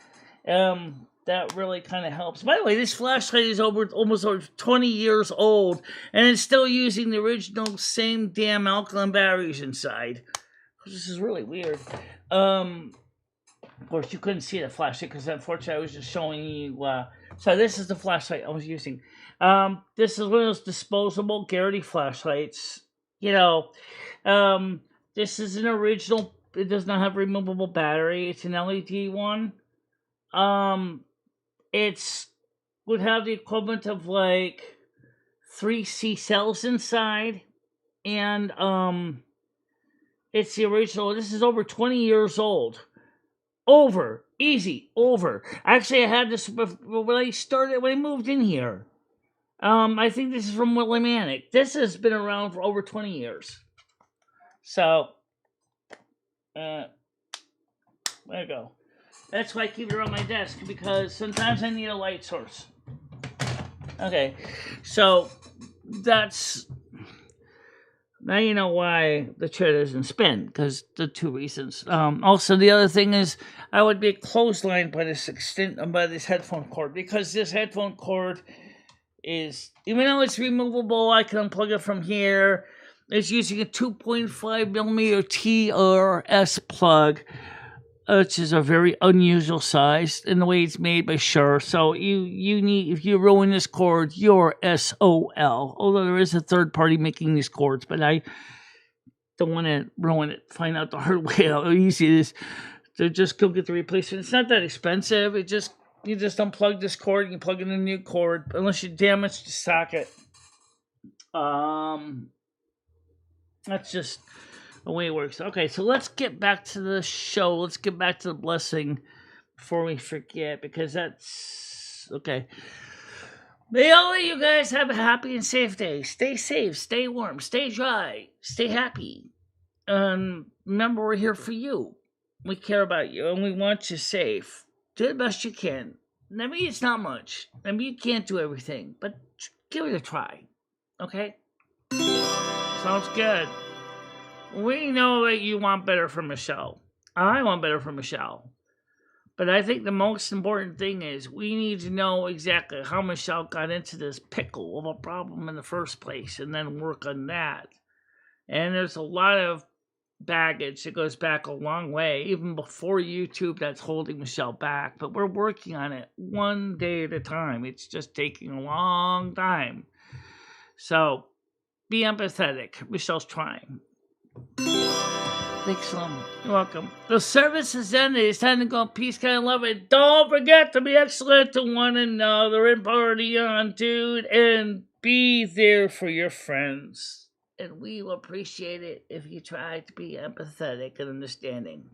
that really kind of helps. By the way, this flashlight is almost over 20 years old, and it's still using the original same damn alkaline batteries inside. This is really weird. Of course, you couldn't see the flashlight because unfortunately I was just showing you. So this is the flashlight I was using. This is one of those disposable Garrity flashlights. You know, this is an original. It does not have a removable battery. It's an LED one. It's would have the equivalent of like 3 C cells inside, and it's the original. This is over 20 years old. Over. Actually, I had this when I moved in here. I think this is from Willimantic. This has been around for over 20 years. So, there you go. That's why I keep it on my desk, because sometimes I need a light source. Okay, so that's... Now you know why the chair doesn't spin, because the 2 reasons. Also, the other thing is I would be clotheslined by this headphone cord, because this headphone cord is, even though it's removable, I can unplug it from here. It's using a 2.5 millimeter TRS plug, which is a very unusual size in the way it's made by Shure. So you need, if you ruin this cord, you're SOL. Although there is a third party making these cords, but I don't want to ruin it. Find out the hard way how easy it is to just go get the replacement. It's not that expensive. You just unplug this cord and you plug in a new cord, unless you damage the socket. That's just the way it works. Okay, so let's get back to the show. Let's get back to the blessing before we forget, because that's... Okay. May all of you guys have a happy and safe day. Stay safe, stay warm, stay dry, stay happy. Remember, we're here for you. We care about you, and we want you safe. Do the best you can. Maybe it's not much. Maybe you can't do everything, but give it a try. Okay? Sounds good. We know that you want better for Michelle. I want better for Michelle. But I think the most important thing is we need to know exactly how Michelle got into this pickle of a problem in the first place, and then work on that. And there's a lot of baggage that goes back a long way, even before YouTube, that's holding Michelle back. But we're working on it one day at a time. It's just taking a long time. So be empathetic. Michelle's trying. Thanks, Slum. You're welcome. The service is ended. It's time to go in peace, kind of love it. Don't forget to be excellent to one another and party on, dude, and be there for your friends. And we will appreciate it if you try to be empathetic and understanding.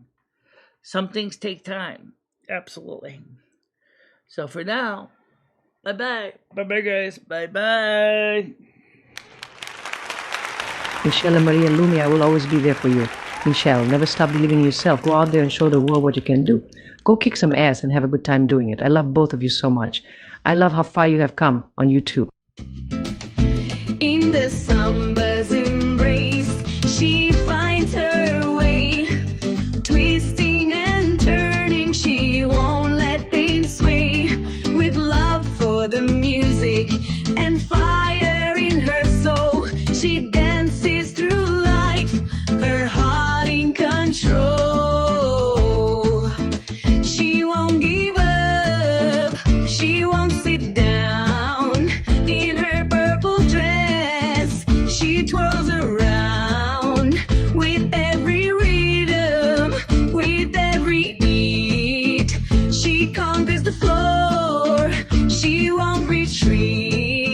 Some things take time. Absolutely. So for now, bye-bye. Bye-bye, guys. Bye-bye. Michelle and Maria Lumi, I will always be there for you. Michelle, never stop believing in yourself. Go out there and show the world what you can do. Go kick some ass and have a good time doing it. I love both of you so much. I love how far you have come on YouTube. In the summers